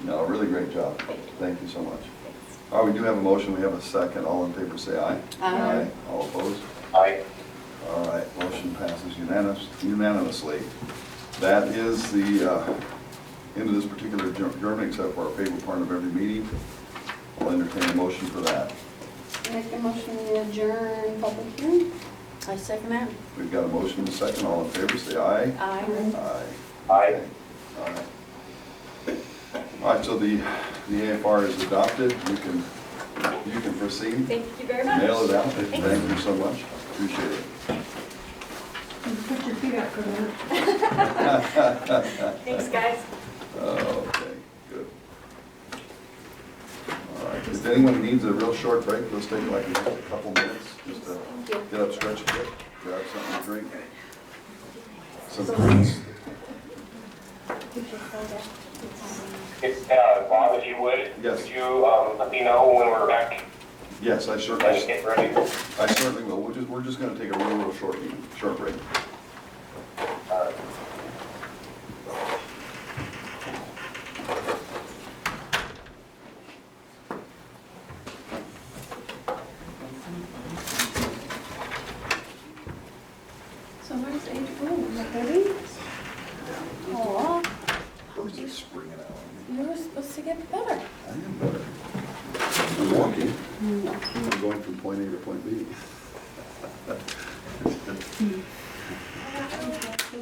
No, really great job. Thank you. Thank you so much. Thanks. All right, we do have a motion, we have a second. All in favor, say aye. Aye. All opposed? Aye. All right, motion passes unanimously. That is the end of this particular adjournment, except for our favorite part of every meeting. I'll entertain a motion for that. Make a motion to adjourn public hearing. I second that. We've got a motion and a second. All in favor, say aye. Aye. Aye. Aye. All right. All right, so the AFR is adopted. You can proceed. Thank you very much. Mail it out. Thank you so much. Appreciate it. Put your feet up for a minute. Thanks, guys. Okay, good. All right, if anyone needs a real short break, let's take like a couple minutes, just to get up, stretch a bit, grab something to drink. Some drinks. Bob, if you would, Yes. would you let me know when we're back? Yes, I Let's certainly get ready. will. We're just gonna take a real short break. So where's April? Is it ready? Oh, We're just springing out. you were supposed to get better. I am better. I'm walking. I'm going from point A to point B. So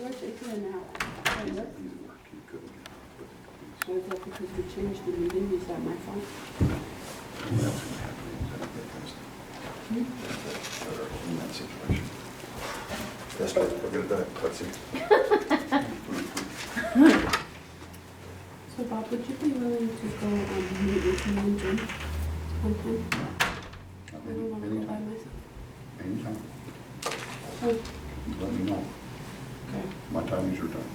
where's April now? Easy work. You couldn't get out. Was that because we changed the meeting? Is that my fault? That's what happened. Better in that situation. Yes, we're gonna do it. Let's see. So Bob, would you be willing to go and meet with me and Jim sometime? I don't want to go by myself. Anytime. Oh, Let me know. okay, My time is your time.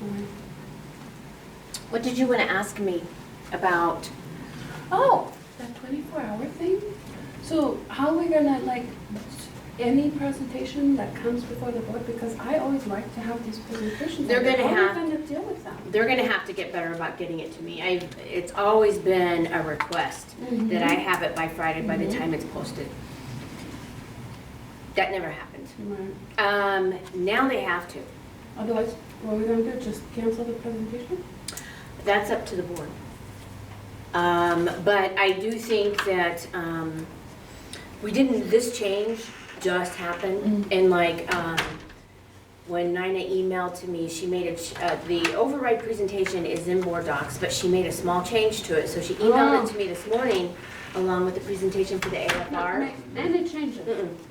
all right. What did you want to ask me about? Oh, that 24-hour thing? So how are we gonna, like, any presentation that comes before the board? Because I always like to have these presentations. They're gonna How have- are you gonna deal with them? They're gonna have to get better about getting it to me. It's always been a request that I have it by Friday by the time it's posted. That never happened. Right. Now they have to. Otherwise, what are we gonna do? Just cancel the presentation? That's up to the board. But I do think that, this change just happened. And like, when Nina emailed to me, she made the override presentation is in board docs, but she made a small change to it. So she emailed it to me this morning along with the presentation for the AFR. And it changes.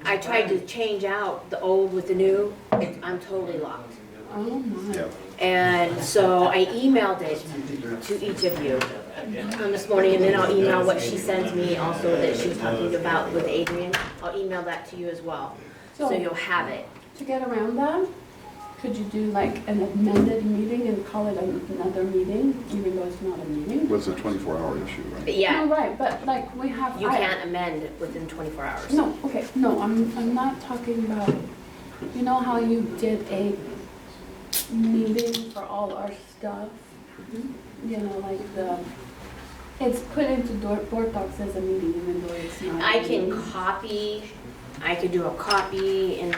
I tried to change out the old with the new. I'm totally locked. Oh my. Yeah. And so I emailed it to each of you this morning, and then I'll email what she sends me also that she was talking about with Adrian. I'll email that to you as well, so you'll have it. To get around that, could you do like an amended meeting and call it another meeting, even though it's not a meeting? What's a 24-hour issue, right? But yeah, No, right, but like we have. you can't amend within 24 hours. No, okay, no, I'm not talking about, you know how you did a meeting for all our stuff? You know, like it's put into board docs as a meeting, even though it's not. I a can meeting. copy, I could do a copy,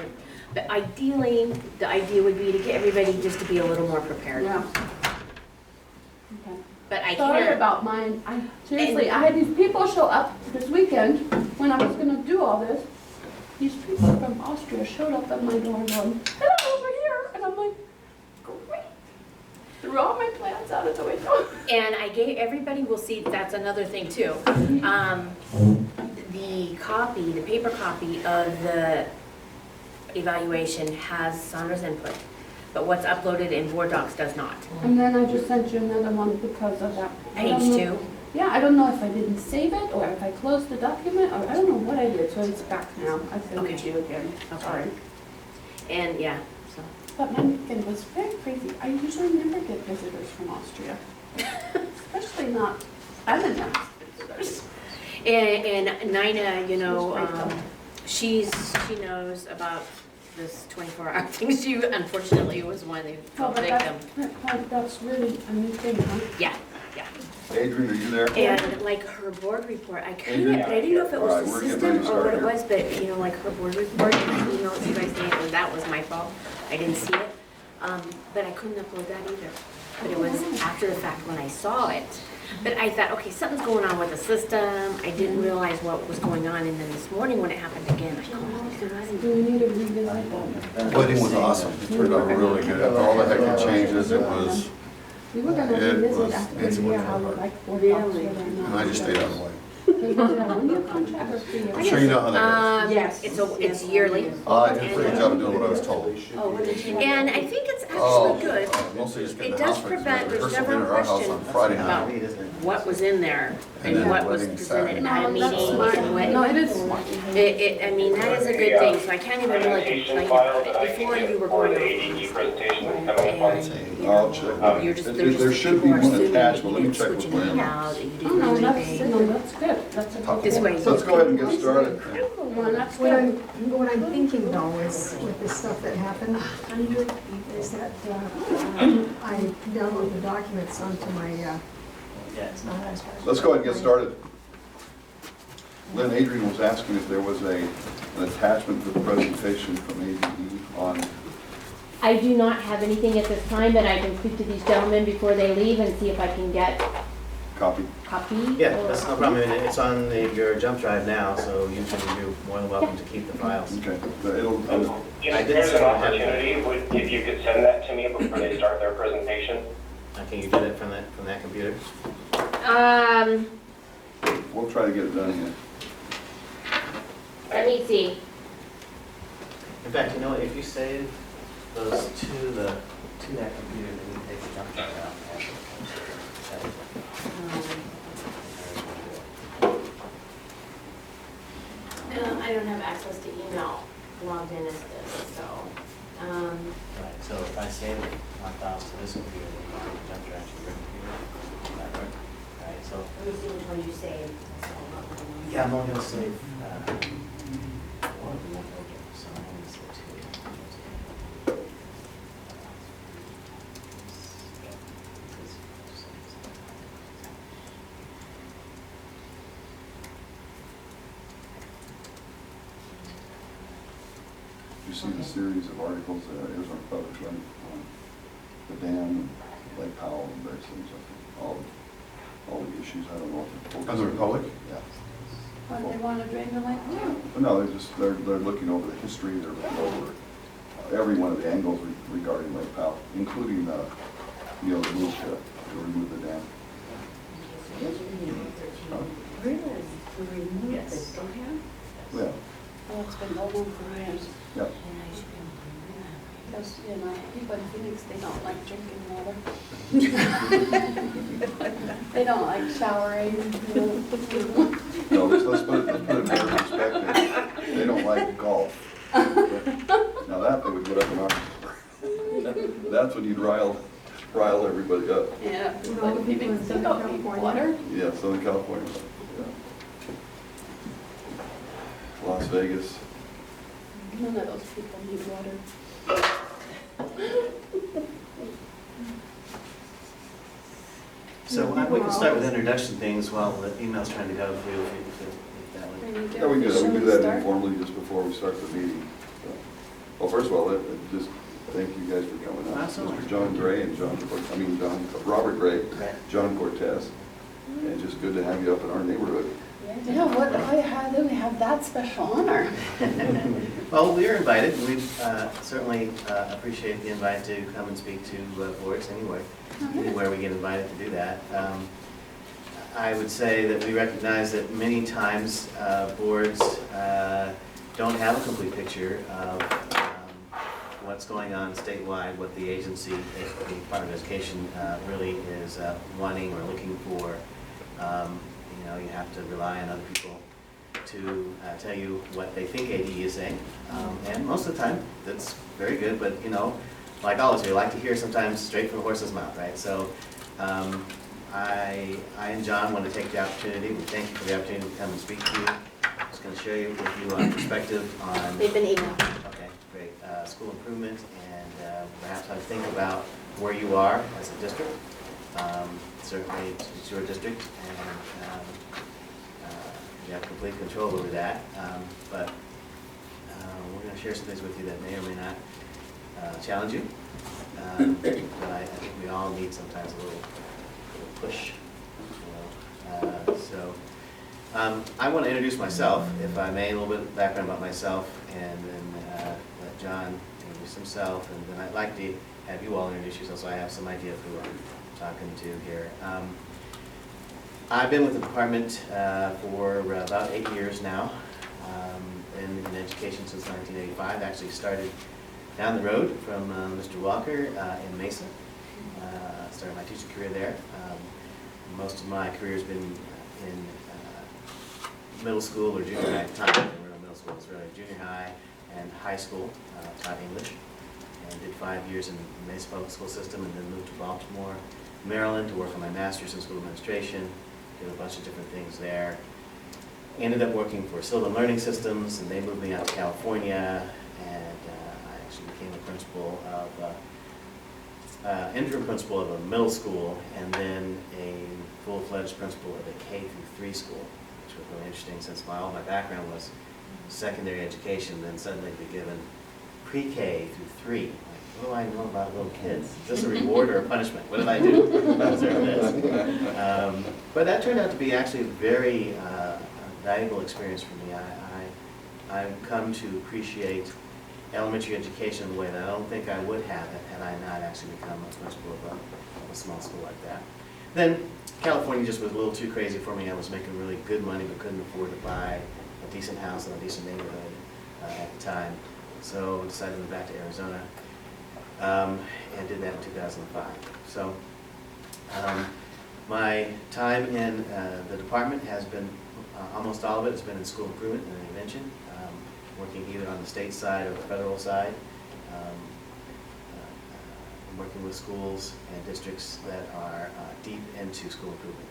but ideally, the idea would be to get everybody just to be a little more prepared. Yeah. Okay. But I Sorry can't. about mine. Seriously, I had these people show up this weekend when I was gonna do all this. These people from Austria showed up at my door going, hello, over here. And I'm like, great. Threw all my plans out of the window. And everybody will see, that's another thing too. The paper copy of the evaluation has Sandra's input, but what's uploaded in board docs does not. And then I just sent you another one because of that. I don't Page know- 2. Yeah, I don't know if I didn't save it or if I closed the document or I don't know what I did, so it's back now. I sent it to you again. Sorry. And yeah, so. But my weekend was very crazy. I usually never get visitors from Austria. Especially not unannounced visitors. And Nina, you know, She's great, she knows about this 24-hour thing. She unfortunately was one of the Oh, but victim. that's really a new thing, huh? Yeah, yeah. Adrian, are you there? And like her board report, I Adrian? didn't know if it All right, was we're the getting ready system to or what start it here. was, but you know, like her board report, and I emailed it to you guys saying that was my fault. I didn't see it, but I couldn't upload that either. But it was after the fact when I saw it. But I thought, okay, something's going on with the system. I didn't realize what was going on, and then this morning when it happened again, I called. Do we need to revisit that? Wedding was awesome. It turned out really good. After all the hectic changes, it was, We were gonna It revisit was- after it's a year much how we better. like board docs whether or and not. I just stayed out of the way. Is it a one-year contract or 3 years? I'm sure you know how that Yes. It's yearly. is. I did a pretty good job of doing what I was told. Oh, what did you? And I think it's Oh, actually good. mostly just getting It the does house ready. prevent, there's Rehearsal never dinner a at our house question on Friday about night. what was in there And and then what was wedding presented Saturday. at a No, that's meeting smart. and what. No, it is smart. I mean, that is a good thing, so I can't even really complain about it. Before you were Or going the over ADE presentation coming up and, I'll check. you're just, There- they're just. there should be people are one assuming that attached, but you let me didn't check with switch anything Lynn. out, that you Oh, didn't no, do that's, anything. no, that's good. That's a good This thing. way. Let's go ahead and get started. Well, that's What good. I'm thinking though is with the stuff that happened, is that I download the documents onto my, Let's go ahead and get started. Lynn, Adrian was asking if there was an attachment to the presentation from ADE on, I do not have anything at this time, but I can speak to these gentlemen before they leave and see if I can get copy. copy. Yeah, or- that's no problem. I mean, it's on your jump drive now, so you're more than welcome to keep the files. Okay, but it'll, If there's an opportunity, if you could send that to me before they start their presentation. Can you get it from that computer? we'll try to get it done here. Let me see. In fact, you know what, if you save those to that computer, then you take the jump drive out. I don't have access to email logged in as this, so. Right, so if I save my files to this computer, then you can jump drive to your computer. That work? Right, so, Let me see which one you saved. yeah, I'm only gonna save, You see the series of articles that Arizona Public's running on the dam, and Lake Powell, and various things, I think, all the issues, I don't know if they're. On the Republic? Yeah. But they want to drain the lake too. But no, they're looking over the history, they're looking over every one of the angles regarding Lake Powell, including the move to remove the dam. Really? To remove the dam? Yeah, Oh, it's been going on for years. yeah. Because, people in Phoenix, they don't like drinking water. They don't like showering. No, let's put it in perspective. They don't like golf. Now that they would get up in arms. That's when you'd rile everybody up. Yeah. All the people in They Southern don't need California. water. Yeah, Southern California. Yeah. Las Vegas. None of those people need water. So we can start with introduction things while the email's trying to go through, if that would. Yeah, we do that informally just before we start the meeting. So, well, first of all, just thank you guys for coming out. Absolutely. Mr. John Gray and Robert Gray, Okay. John Cortez, and just good to have you up in our neighborhood. Yeah, how do we have that special honor? Well, we are invited. We certainly appreciate the invite to come and speak to boards anywhere we get invited to do that. I would say that we recognize that many times boards don't have a complete picture of what's going on statewide, what the agency, the Department of Education really is wanting or looking for. You have to rely on other people to tell you what they think AD is saying. And most of the time, that's very good, but like all of us, we like to hear sometimes straight from the horse's mouth, right? So I and John want to take the opportunity, we thank you for the opportunity to come and speak to you. I'm just going to share with you our perspective on, They've been emailed. okay, great, school improvement and perhaps how to think about where you are as a district. Certainly, it's your district, and you have complete control over that. But we're going to share some things with you that may or may not challenge you. But I think we all need sometimes a little push. I want to introduce myself, if I may, a little bit of background about myself, and then let John introduce himself, and then I'd like to have you all introduce yourselves so I have some idea of who I'm talking to here. I've been with the department for about 8 years now, been in education since 1985. Actually started down the road from Mr. Walker in Mesa. Started my teaching career there. Most of my career has been in middle school or junior high at the time. There were no middle school, it was really junior high and high school, taught English, and did 5 years in the Mesa Public School System, and then moved to Baltimore, Maryland to work on my master's in school administration, did a bunch of different things there. Ended up working for Sylvan Learning Systems, and they moved me out to California, and I actually became a principal of, interim principal of a middle school, and then a full-fledged principal of a K through 3 school, which was really interesting since all my background was secondary education, then suddenly be given pre-K through 3. What do I know about little kids? Is this a reward or a punishment? What did I do to deserve this? But that turned out to be actually a very valuable experience for me. I've come to appreciate elementary education in a way that I don't think I would have had I not actually become a principal of a small school like that. Then California just was a little too crazy for me. I was making really good money but couldn't afford to buy a decent house in a decent neighborhood at the time. So I decided to move back to Arizona. And did that in 2005. So my time in the department has been, almost all of it has been in school improvement and intervention, working either on the state side or the federal side, working with schools and districts that are deep into school improvement,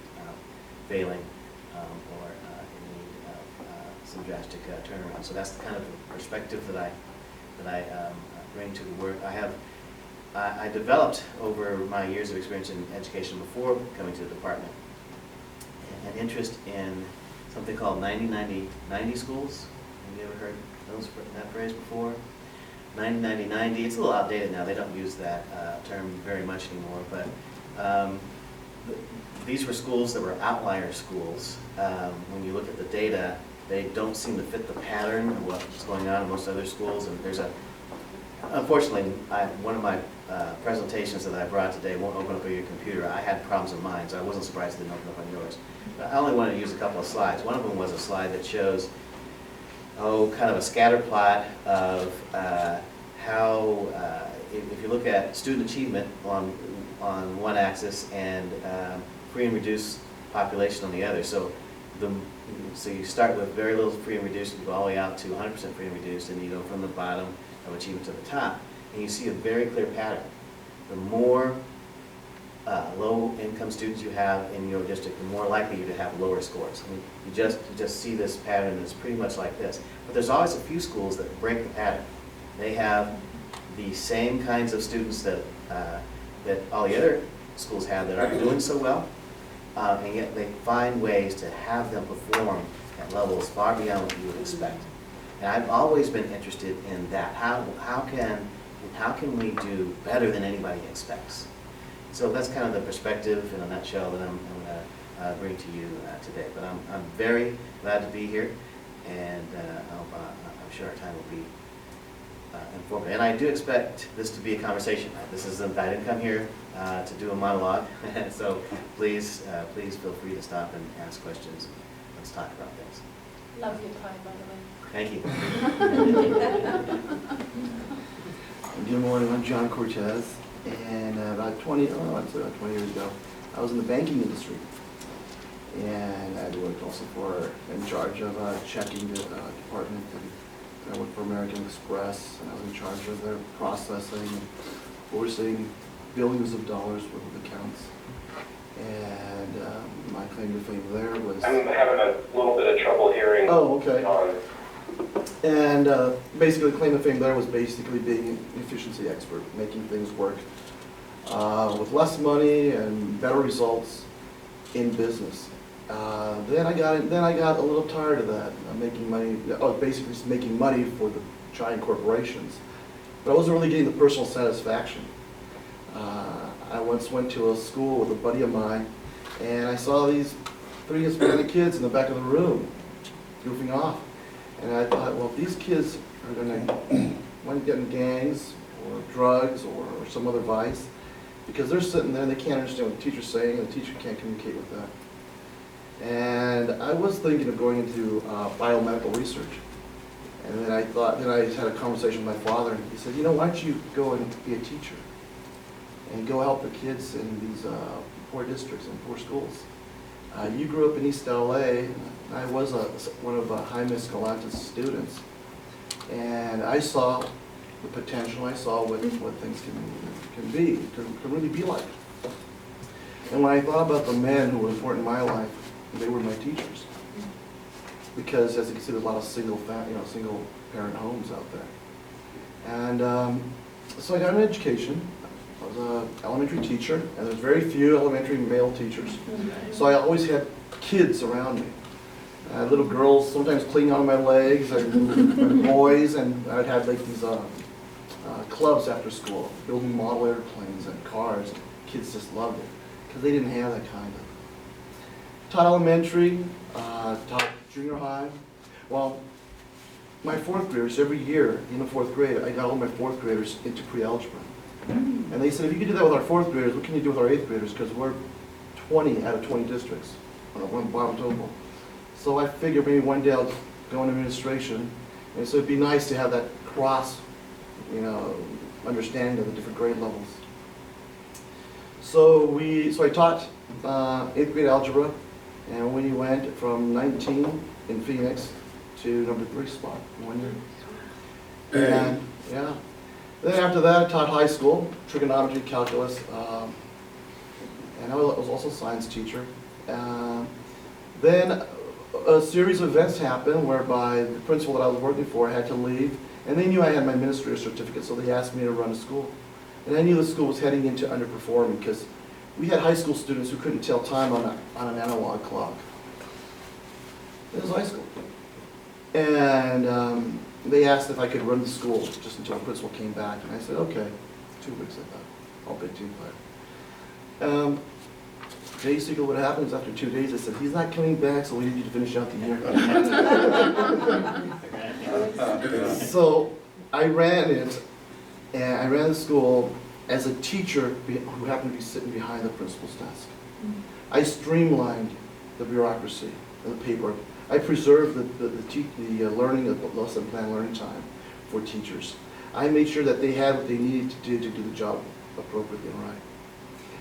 failing or in need of some drastic turnaround. So that's the kind of perspective that I that I bring to the work. I developed over my years of experience in education before coming to the department an interest in something called 90-90-90 schools. Have you ever heard that phrase before? 90-90-90, it's a little outdated now, they don't use that term very much anymore, but these were schools that were outlier schools. When you look at the data, they don't seem to fit the pattern of what's going on in most other schools, and unfortunately, one of my presentations that I brought today won't open up on your computer. I had problems with mine, so I wasn't surprised it didn't open up on yours. But I only wanted to use a couple of slides. One of them was a slide that shows, kind of a scatter plot of how, if you look at student achievement on one axis and free and reduced population on the other. So you start with very little free and reduced, you go all the way out to 100% free and reduced, and you go from the bottom of achievement to the top. And you see a very clear pattern. The more low-income students you have in your district, the more likely you to have lower scores. I mean, you just see this pattern that's pretty much like this. But there's always a few schools that break the pattern. They have the same kinds of students that all the other schools have that aren't doing so well, and yet they find ways to have them perform at levels far beyond what you would expect. And I've always been interested in that. How can we do better than anybody expects? So that's kind of the perspective in a nutshell that I'm going to bring to you today. But I'm very glad to be here, and I'm sure our time will be informative. And I do expect this to be a conversation. I didn't come here to do a monologue, so please feel free to stop and ask questions. Let's talk about things. Love your time, by the way. Thank you. Good morning, I'm John Cortez, and about 20 years ago, I was in the banking industry. And I worked also in charge of checking department, and I worked for American Express, and I was in charge of their processing, and overseeing billions of dollars worth of accounts. And my claim to fame there was... I'm having a little bit of trouble hearing. Oh, okay. And basically, the claim to fame there was basically being an efficiency expert, making things work with less money and better results in business. Then I got a little tired of that, making money. Basically just making money for the giant corporations, but I wasn't really getting the personal satisfaction. I once went to a school with a buddy of mine, and I saw these 3 Hispanic kids in the back of the room goofing off. And I thought, well, if these kids are going to get in gangs or drugs or some other vice, because they're sitting there and they can't understand what the teacher's saying, and the teacher can't communicate with them. And I was thinking of going into biomedical research. And then I had a conversation with my father, and he said, why don't you go and be a teacher and go help the kids in these poor districts and poor schools. You grew up in East LA. I was one of Jaime Escalante's students, and I saw the potential. I saw what things can really be like. And when I thought about the men who were important in my life, they were my teachers, because as you can see, there's a lot of single parent homes out there. And so I got an education. I was an elementary teacher, and there's very few elementary male teachers. So I always had kids around me. Little girls sometimes clinging on my legs, and boys, and I'd have like these clubs after school, building model airplanes and cars. Kids just loved it, because they didn't have that kind of. Taught elementary, taught junior high. Well, my 4th graders, every year in the 4th grade, I got all my 4th graders into pre-algebra. And they said, if you can do that with our 4th graders, what can you do with our 8th graders? Because we're 20 out of 20 districts on one bottom total. So I figured maybe one day I'll go into administration, and so it'd be nice to have that cross, understanding of the different grade levels. So I taught 8th grade algebra, and we went from 19 in Phoenix to number 3 spot in 1 year. And yeah. Then after that, I taught high school, trigonometry, calculus, and I was also a science teacher. Then a series of events happened whereby the principal that I was working for had to leave, And they knew I had my administrator certificate, so they asked me to run a school. And I knew the school was heading into underperforming because we had high school students who couldn't tell time on an analog clock. It was high school. And they asked if I could run the school just until the principal came back. And I said, okay, 2 weeks, I thought. I'll big team player. Basically what happens after 2 days, I said, he's not coming back, so we need you to finish out the year. So I ran it, and I ran the school as a teacher who happened to be sitting behind the principal's desk. I streamlined the bureaucracy and the paperwork. I preserved the learning, the lesson plan learning time for teachers. I made sure that they had what they needed to do the job appropriately and right.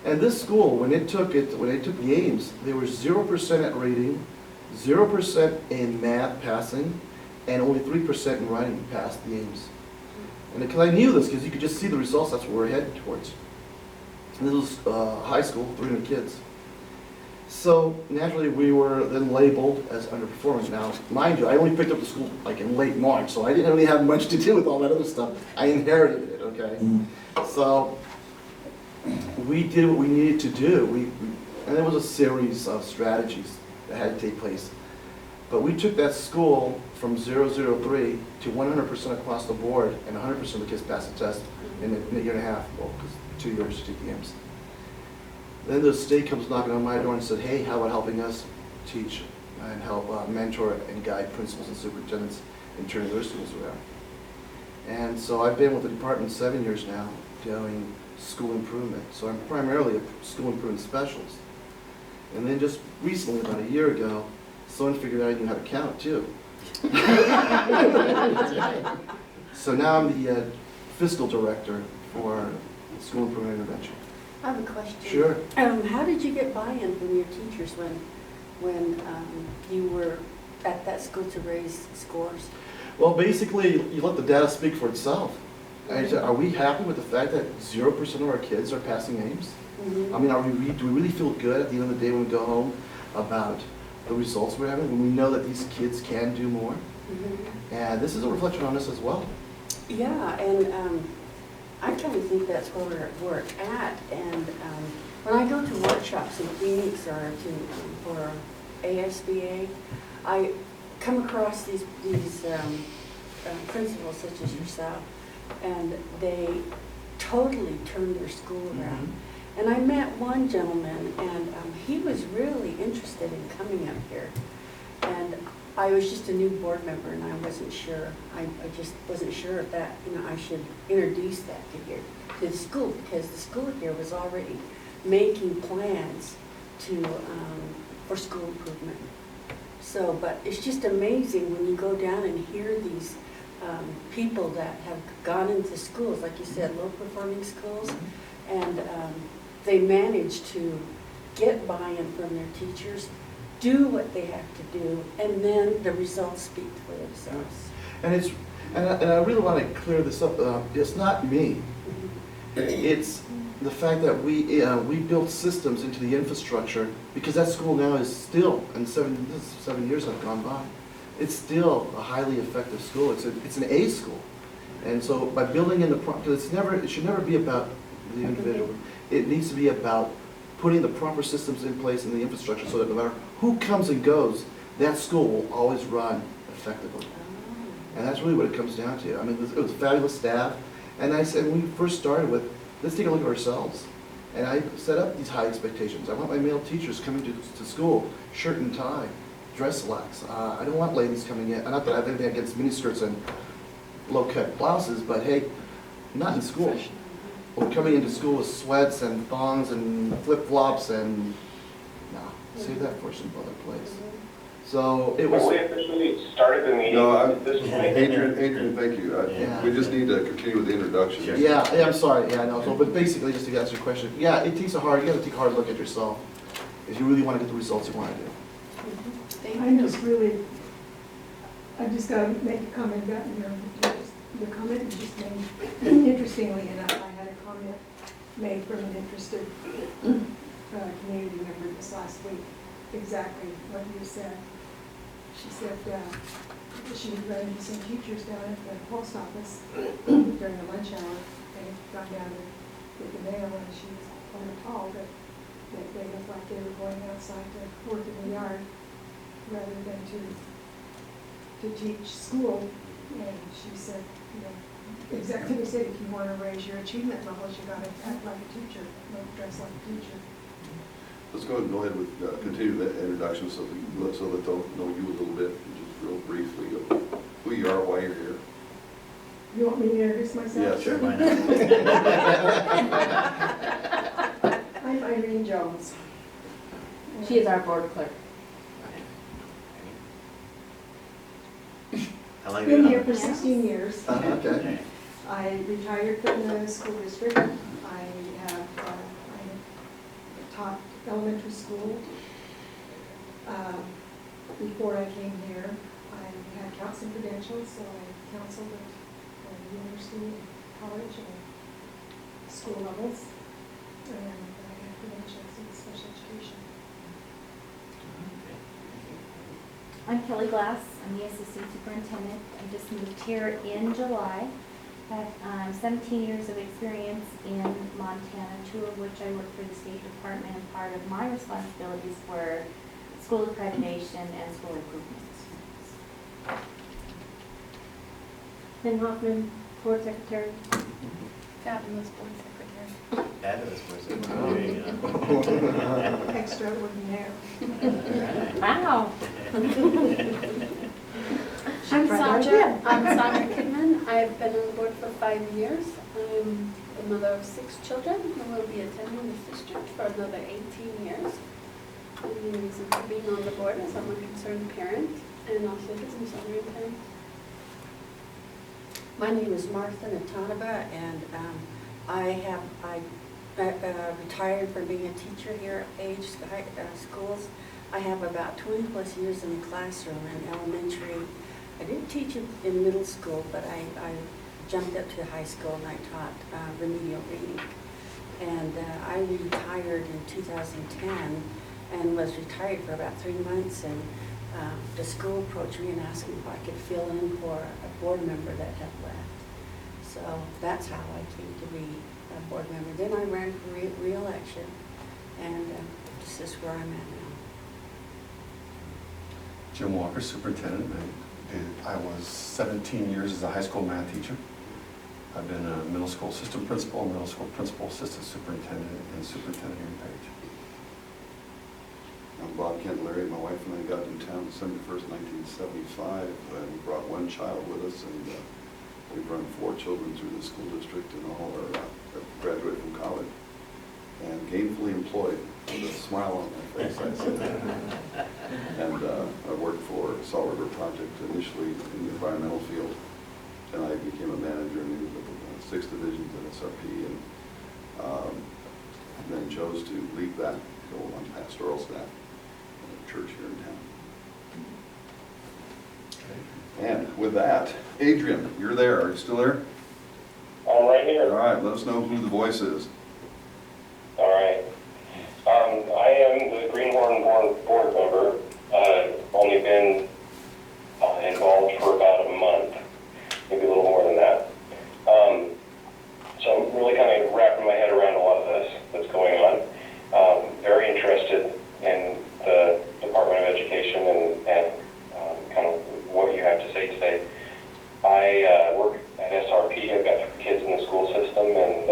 And this school, when they took the Ames, they were 0% at reading, 0% in math passing, and only 3% in writing passed the Ames. And because I knew this, because you could just see the results, that's what we're heading towards. And this was high school, 300 kids. So naturally, we were then labeled as underperforming. Now, mind you, I only picked up the school like in late March, so I didn't really have much to do with all that other stuff. I inherited it, okay? So we did what we needed to do. And there was a series of strategies that had to take place. But we took that school from 003 to 100% across the board, and 100% of the kids passed the test in a year and a half, well, because 2 years to take the Ames. Then the state comes knocking on my door and said, hey, how about helping us teach and help mentor and guide principals and superintendents in turning their schools around. And so I've been with the department 7 years now doing school improvement. So I'm primarily a school improvement specialist. And then just recently, about a year ago, someone figured out I knew how to count too. So now I'm the fiscal director for school improvement intervention. I have a question. Sure. How did you get buy-in from your teachers when you were at that school to raise scores? Well, basically, you let the data speak for itself. I said, are we happy with the fact that 0% of our kids are passing Ames? Mm-hmm. I mean, do we really feel good at the end of the day when we go home about the results we're having, when we know that these kids can do more? Mm-hmm. And this is a reflection on us as well. Yeah, and I kind of think that's where we're at. And when I go to workshops in Phoenix or for ASBA, I come across these principals such as yourself, and they totally turned their school around. Mm-hmm. And I met one gentleman, and he was really interested in coming up here. And I was just a new board member, and I wasn't sure. I just wasn't sure if that, I should introduce that to the school, because the school here was already making plans for school improvement. So, but it's just amazing when you go down and hear these people that have gone into schools, like you said, low-performing schools, and they manage to get buy-in from their teachers, do what they have to do, and then the results speak for themselves. And I really want to clear this up. It's not me. It's the fact that we built systems into the infrastructure, because that school now is still, and 7 years have gone by, it's still a highly effective school. It's an A school. And so by building in because it should never be about the individual. It needs to be about putting the proper systems in place in the infrastructure so that no matter who comes and goes, that school will always run effectively. And that's really what it comes down to. I mean, it was a fabulous staff. And I said, when we first started with, let's take a look at ourselves. And I set up these high expectations. I want my male teachers coming to school, shirt and tie, dress slacks. I don't want ladies coming in. Not that I have anything against miniskirts and low-cut blouses, but hey, not in school. Or coming into school with sweats and thongs and flip-flops and, no, save that for some other place. So it was. We officially started the meeting. No, This Adrian, thank you. Yeah. We just need to continue with the introduction. Yeah, I'm sorry, yeah, no, so, but basically, just to answer your question, yeah, it takes you gotta take a hard look at yourself if you really want to get the results you want to do. I just got to make a comment about the comment you just made. Interestingly enough, I had a comment made from an interested community member this last week, exactly what you said. she said she had run into some teachers down at the post office during the lunch hour. They had gone down to get the mail, and she was on the call that they looked like they were going outside to work in the yard rather than to teach school. And she said, you know, exactly what you said, if you want to raise your achievement levels, you got to act like a teacher, not dress like a teacher. Let's go ahead with, continue the introduction so that they'll know you a little bit, just real briefly, of who you are, why you're here. You want me to introduce myself? Yeah, sure. Why not? I'm Irene Jones. She is our board clerk. How long have you Been been here on? for 16 years. Okay. I retired from the school district. I taught elementary school. Before I came here, I had counseling credentials, so I counseled at university, college, and school levels. And I have credentials in special education. I'm Kelly Glass. I'm the assistant superintendent. I just moved here in July. I have 17 years of experience in Montana, 2 of which I work for the State Department, and part of my responsibilities were school accreditation and school improvements. Lynn Hoffman, board secretary. Fabulous board secretary. Fabulous person. There you go. Extraordinaire. Wow. I'm Sandra Kidman. I've been on the board for 5 years. I'm the mother of 6 children who will be attending this district for another 18 years. And the reason for being on the board is I'm a concerned parent and also business owner in town. My name is Martha Natanaba, and I retired from being a teacher here at Page Schools. I have about 20 plus years in the classroom in elementary. I didn't teach in middle school, but I jumped up to high school and I taught remedial reading. And I retired in 2010 and was retired for about 3 months, and the school approached me and asked me if I could fill in for a board member that had left. So that's how I came to be a board member. Then I ran for re-election, and this is where I'm at now. Jim Walker, superintendent. I was 17 years as a high school math teacher. I've been a middle school assistant principal, middle school principal, assistant superintendent, and superintendent here in Page. I'm Bob Candelaria. My wife and I got in town December 1st, 1975, and we brought 1 child with us, and we've run 4 children through the school district, and all are graduated from college and gainfully employed. With a smile on my face, I say that. And I worked for Salt River Project initially in the environmental field, and I became a manager in the 6 divisions at SRP, and then chose to leave that, go on pastoral staff at a church here in town. And with that, Adrian, you're there. Are you still there? I'm right here. All right, let us know who the voice is. All right. I am the Greenhorn board member. Only been involved for about a month, maybe a little more than that. So I'm really kind of wrapping my head around a lot of this that's going on. Very interested in the Department of Education and kind of what you have to say today. I work at SRP. I've got 3 kids in the school system, and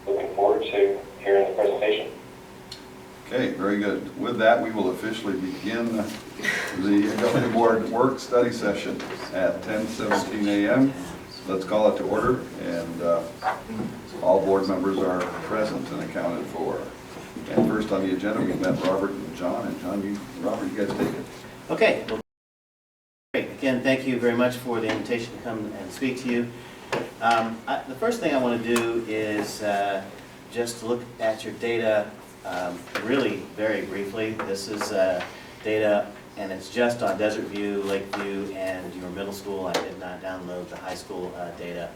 looking forward to hearing the presentation. Okay, very good. With that, we will officially begin the governing board work study session at 10:17 a.m. Let's call it to order, and all board members are present and accounted for. And first on the agenda, we've met Robert and John. And John, Robert, you guys take it. Okay. Well, great. Again, thank you very much for the invitation to come and speak to you. The first thing I want to do is just look at your data really very briefly. This is data, and it's just on Desert View, Lakeview, and your middle school. I did not download the high school data.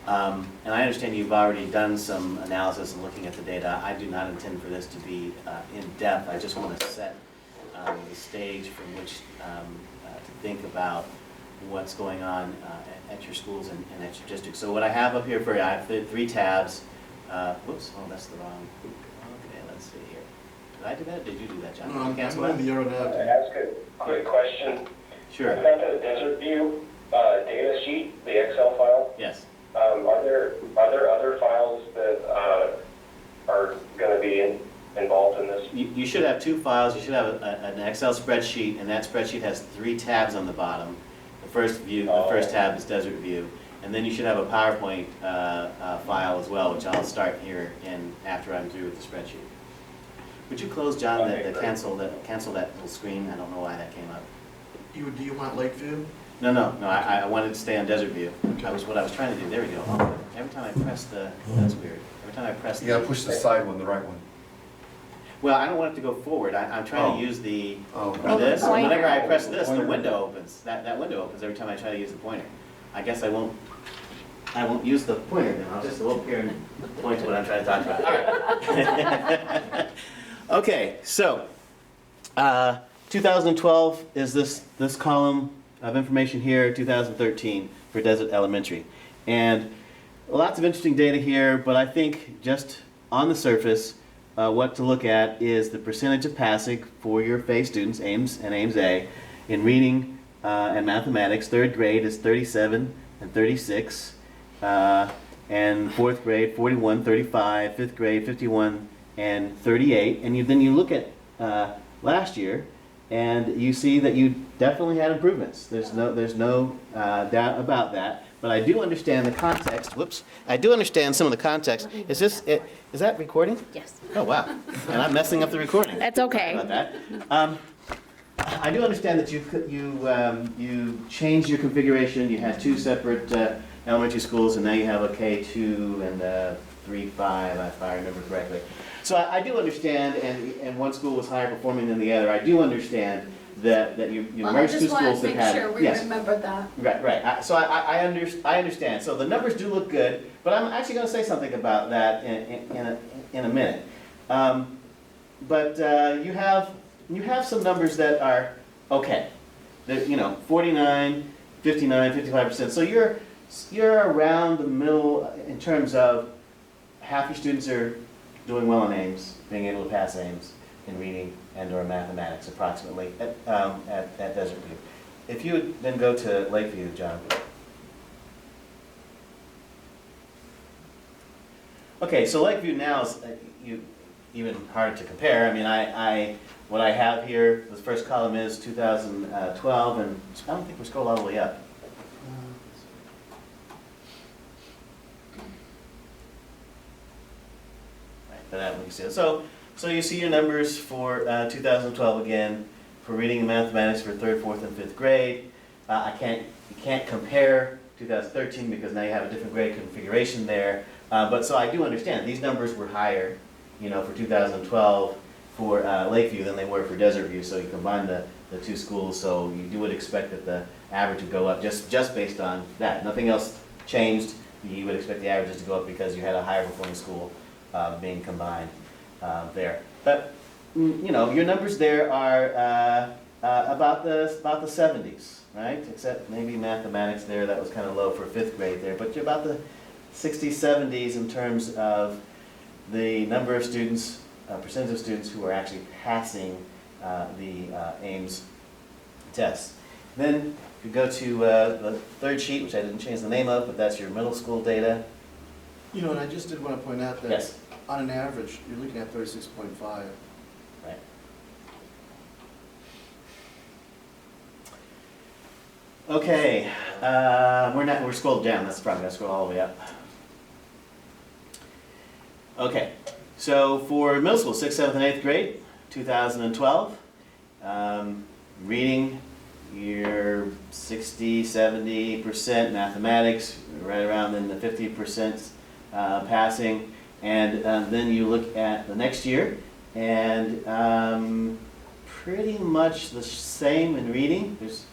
And I understand you've already done some analysis and looking at the data. I do not intend for this to be in depth. I just want to set the stage from which to think about what's going on at your schools and at your district. So what I have up here for you, I have 3 tabs. Whoops, oh, that's the wrong. Okay, let's see here. Did I do that? Did you do that, John? No, I'm Cancel on that? the arrow Can I now. ask a quick question? Sure. About the Desert View data sheet, the Excel file, Yes. are there other files that are going to be involved in this? You should have 2 files. You should have an Excel spreadsheet, and that spreadsheet has 3 tabs on the bottom. The first tab is Desert View, and then you should have a PowerPoint file as well, which I'll start here after I'm through with the spreadsheet. Would you close, John, Okay, great. cancel that little screen? I don't know why that came up. Do you want Lakeview? No, I wanted to stay on Desert View. That was what I was trying to do. There we go. Oh, every time I press that's weird. Every time I press You gotta push the side one, the right one. Well, I don't want it to go forward. I'm trying to use the, Oh. this. the pointer. Whenever I press this, the Pointer. window opens. That window opens every time I try to use the pointer. I guess I won't use the pointer then. I'll just go up here and point to what I'm trying to talk about. All right. Okay, so 2012 is this column of information here, 2013 for Desert Elementary. And lots of interesting data here, but I think just on the surface, what to look at is the percentage of passing for your FACE students, Ames and Ames A, in reading and mathematics. 3rd grade is 37 and 36, and 4th grade 41, 35, 5th grade 51 and 38. And then you look at last year, and you see that you definitely had improvements. There's no doubt about that. But I do understand the context. Whoops. I do understand some of the context. Is that recording? Yes. Oh, wow. And I'm messing up the recording. That's okay. About that. I do understand that you changed your configuration. You had 2 separate elementary schools, and now you have a K2 and a 3-5, if I remember correctly. So I do understand, and one school was higher performing than the other. I do understand that you Well, I merged 2 just want schools to that make had. sure we Yes. remember that. Right. So I understand. So the numbers do look good, but I'm actually going to say something about that in a minute. But you have some numbers that are okay. They're, 49, 59, 55%. So you're around the middle in terms of half your students are doing well in Ames, being able to pass Ames in reading and/or mathematics, approximately at Desert View. If you would then go to Lakeview, John. Okay, so Lakeview now is even harder to compare. I mean, what I have here, the first column is 2012, and I don't think we scroll all the way up. Right, but that we can see it. So you see your numbers for 2012 again, for reading and mathematics for 3rd, 4th, and 5th grade. You can't compare 2013 because now you have a different grade configuration there. But so I do understand, these numbers were higher, for 2012 for Lakeview than they were for Desert View. So you combine the 2 schools, so you would expect that the average would go up just based on that. Nothing else changed. You would expect the averages to go up because you had a higher performing school being combined there. But your numbers there are about the 70s, right? Except maybe mathematics there, that was kind of low for 5th grade there. But you're about the 60s, 70s in terms of the number of students, percentage of students who are actually passing the Ames test. Then if you go to the 3rd sheet, which I didn't change the name of, but that's your middle school data. And I just did want to point out that Yes. on an average, you're looking at 36.5. Right. Okay, we're scrolled down, that's the problem, gotta scroll all the way up. Okay, so for middle school, 6th, 7th, and 8th grade, 2012, reading, you're 60, 70%, mathematics, right around in the 50% passing, and then you look at the next year, and pretty much the same in reading. There's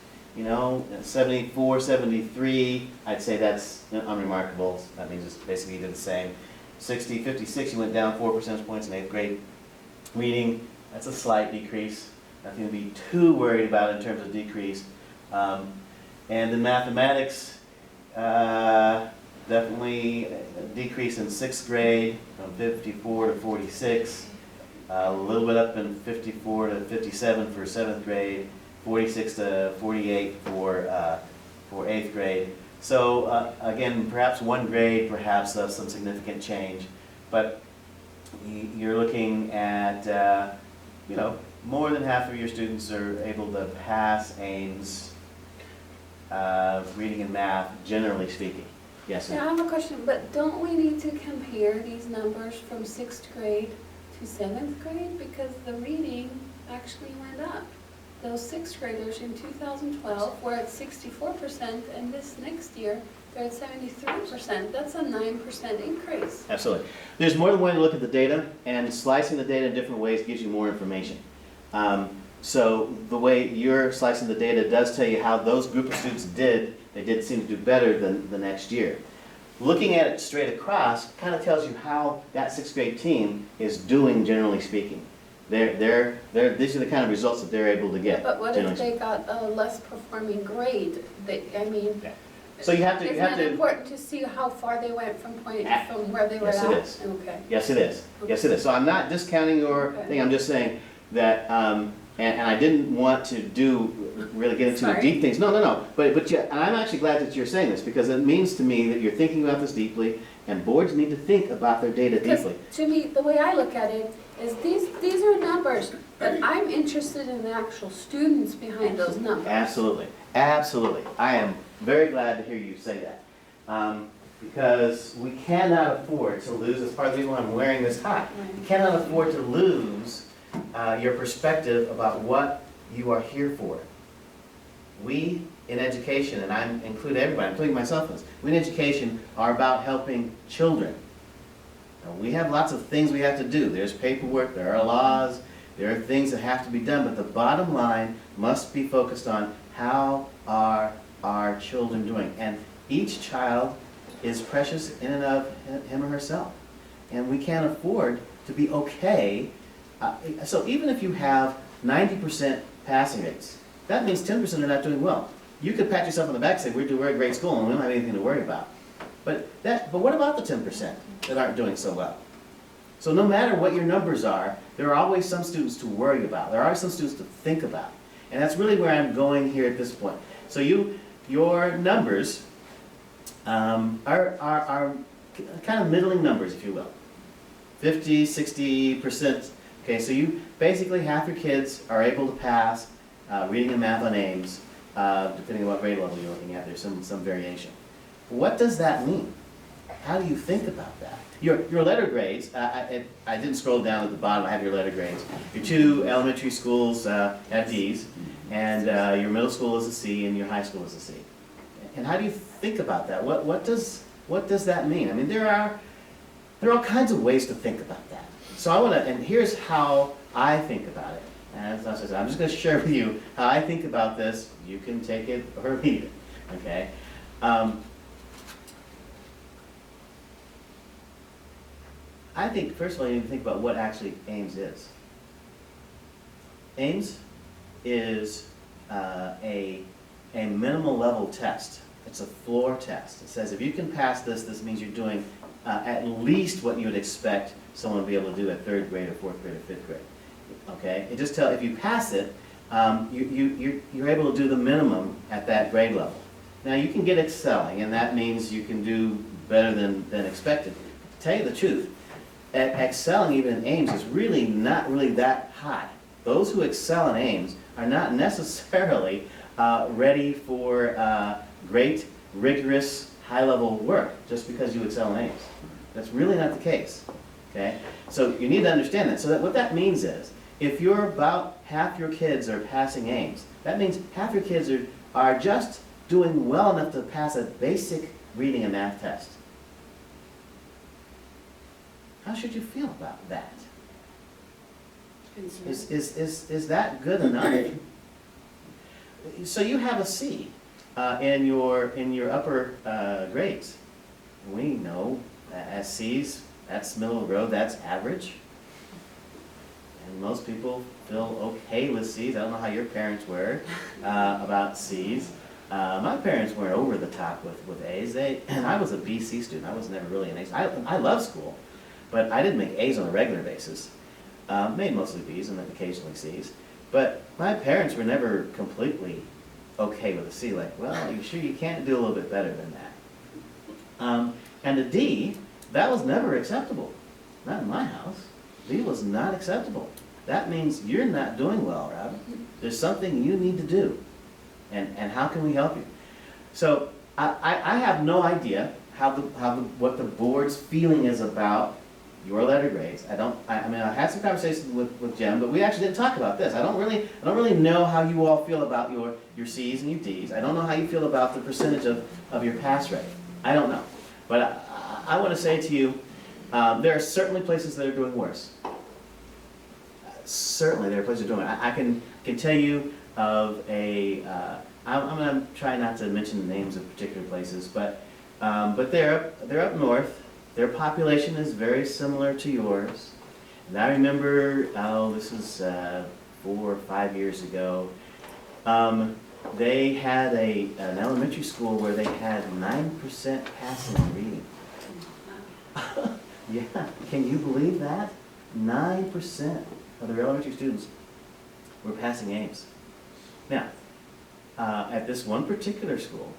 74, 73, I'd say that's unremarkable. That means it's basically you did the same. 60, 56, you went down 4 percentage points in 8th grade. Reading, that's a slight decrease. nothing to be too worried about in terms of decrease. And in mathematics, definitely a decrease in 6th grade from 54 to 46, a little bit up in 54 to 57 for 7th grade, 46 to 48 for 8th grade. So again, perhaps 1 grade, perhaps some significant change, but you're looking at, you know, more than half of your students are able to pass Ames reading and math, generally speaking. Yes, Yeah, I sir. have a question, but don't we need to compare these numbers from 6th grade to 7th grade? Because the reading actually went up. Those 6th graders in 2012 were at 64%, and this next year, they're at 73%. That's a 9% increase. Absolutely. There's more than one way to look at the data, and slicing the data in different ways gives you more information. So the way you're slicing the data does tell you how those group of students did. They did seem to do better than the next year. Looking at it straight across kind of tells you how that 6th grade team is doing, generally speaking. These are the kind of results that they're able to get. But what generally if they got a less performing grade? I mean, Yeah. So you have to, isn't it important to see how far they went from where they were at? Yes, it is. Okay. Yes, it is. Yes, it is. So I'm not discounting your Okay. thing. I'm just saying that, and I didn't want to really get into the Sorry. deep things. No. But yeah, and I'm actually glad that you're saying this because it means to me that you're thinking about this deeply, and boards need to think about their data Because deeply. to me, the way I look at it is these are numbers, but I'm interested in the actual students behind those numbers. Absolutely, absolutely. I am very glad to hear you say that. Because we cannot afford to lose, as part of the reason why I'm wearing this tie, you cannot afford to lose your perspective about what you are here for. We in education, and I include everybody, including myself in this, we in education are about helping children. Now, we have lots of things we have to do. There's paperwork, there are laws, there are things that have to be done, but the bottom line must be focused on how are our children doing. And each child is precious in and of him or herself. And we can't afford to be okay. So even if you have 90% passing rates, that means 10% are not doing well. You could pat yourself on the back and say, we're a great school and we don't have anything to worry about. But what about the 10% that aren't doing so well? So no matter what your numbers are, there are always some students to worry about. There are some students to think about. And that's really where I'm going here at this point. So your numbers are kind of middling numbers, if you will. 50, 60%. Okay, so you basically half your kids are able to pass reading and math on Ames, depending on what grade level you're looking at. There's some variation. What does that mean? How do you think about that? Your letter grades, I didn't scroll down at the bottom, I have your letter grades. Your 2 elementary schools have Ds, and your middle school is a C, and your high school is a C. And how do you think about that? What does that mean? I mean, there are all kinds of ways to think about that. So and here's how I think about it. And as I said, I'm just going to share with you how I think about this. You can take it or leave it, okay? I think, first of all, you need to think about what actually Ames is. Ames is a minimal level test. It's a floor test. It says if you can pass this, this means you're doing at least what you would expect someone to be able to do at 3rd grade or 4th grade or 5th grade. Okay? It just tells, if you pass it, you're able to do the minimum at that grade level. Now you can get excelling, and that means you can do better than expected. To tell you the truth, excelling even in Ames is really not really that high. Those who excel in Ames are not necessarily ready for great, rigorous, high-level work just because you excel in Ames. That's really not the case. Okay? So you need to understand that. So that what that means is, if you're about half your kids are passing Ames, that means half your kids are just doing well enough to pass a basic reading and math test. How should you feel about that? Is that good enough? So you have a C in your upper grades. We know as C's, that's middle of the road, that's average. and most people feel okay with C's. I don't know how your parents were about C's. My parents weren't over the top with A's. And I was a BC student. I was never really an A. I love school, but I didn't make A's on a regular basis. Made mostly B's and then occasionally C's. But my parents were never completely okay with a C. Like, well, are you sure you can't do a little bit better than that? And a D, that was never acceptable. Not in my house. D was not acceptable. That means you're not doing well, Robin. There's something you need to do. And how can we help you? So I have no idea what the board's feeling is about your letter grades. I mean, I had some conversations with Jim, but we actually didn't talk about this. I don't really know how you all feel about your C's and your D's. I don't know how you feel about the percentage of your pass rate. I don't know. But I want to say to you, there are certainly places that are doing worse. Certainly there are places that are doing worse. I can tell you of I'm going to try not to mention the names of particular places, but they're up north. Their population is very similar to yours. And I remember, this was 4 or 5 years ago, they had an elementary school where they had 9% passing in reading. Yeah, can you believe that? 9% of their elementary students were passing Ames. Now, at this one particular school,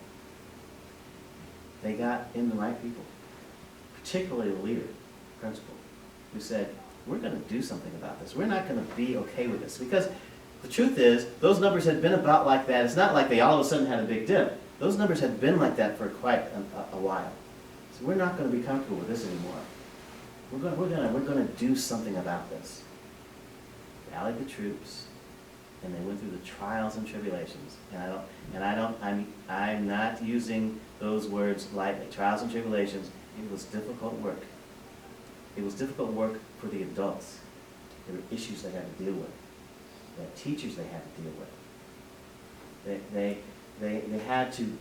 they got in the right people, particularly the leader, principal, who said, we're going to do something about this. We're not going to be okay with this. Because the truth is, those numbers had been about like that. It's not like they all of a sudden had a big dip. Those numbers had been like that for quite a while. So we're not going to be comfortable with this anymore. We're going to do something about this. Rallied the troops, and they went through the trials and tribulations. I'm not using those words lightly. Trials and tribulations. It was difficult work. It was difficult work for the adults. There were issues they had to deal with. There were teachers they had to deal with. They had to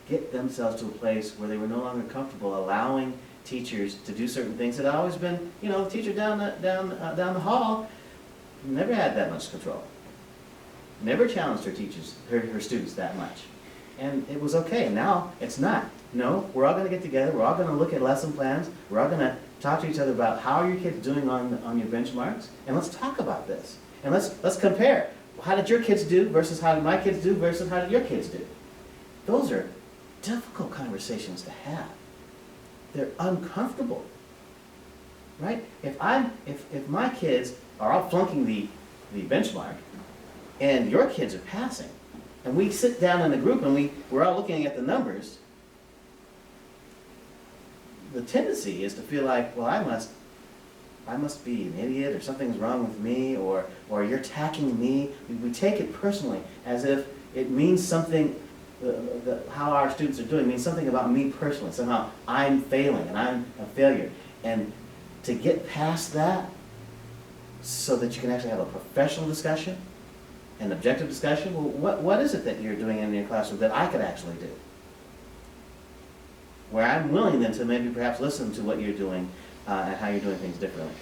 get themselves to a place where they were no longer comfortable allowing teachers to do certain things that had always been, the teacher down the hall never had that much control. Never challenged her students that much. And it was okay. Now it's not. No, we're all going to get together. We're all going to look at lesson plans. We're all going to talk to each other about how are your kids doing on your benchmarks, and let's talk about this. And let's compare. How did your kids do versus how did my kids do versus how did your kids do? Those are difficult conversations to have. They're uncomfortable, right? If my kids are all flunking the benchmark, and your kids are passing, and we sit down in a group and we're all looking at the numbers, the tendency is to feel like, well, I must be an idiot, or something's wrong with me, or you're attacking me. We take it personally, as if it means something, how our students are doing means something about me personally. Somehow I'm failing and I'm a failure. And to get past that so that you can actually have a professional discussion, an objective discussion, well, what is it that you're doing in your classroom that I could actually do? Where I'm willing then to maybe perhaps listen to what you're doing and how you're doing things differently.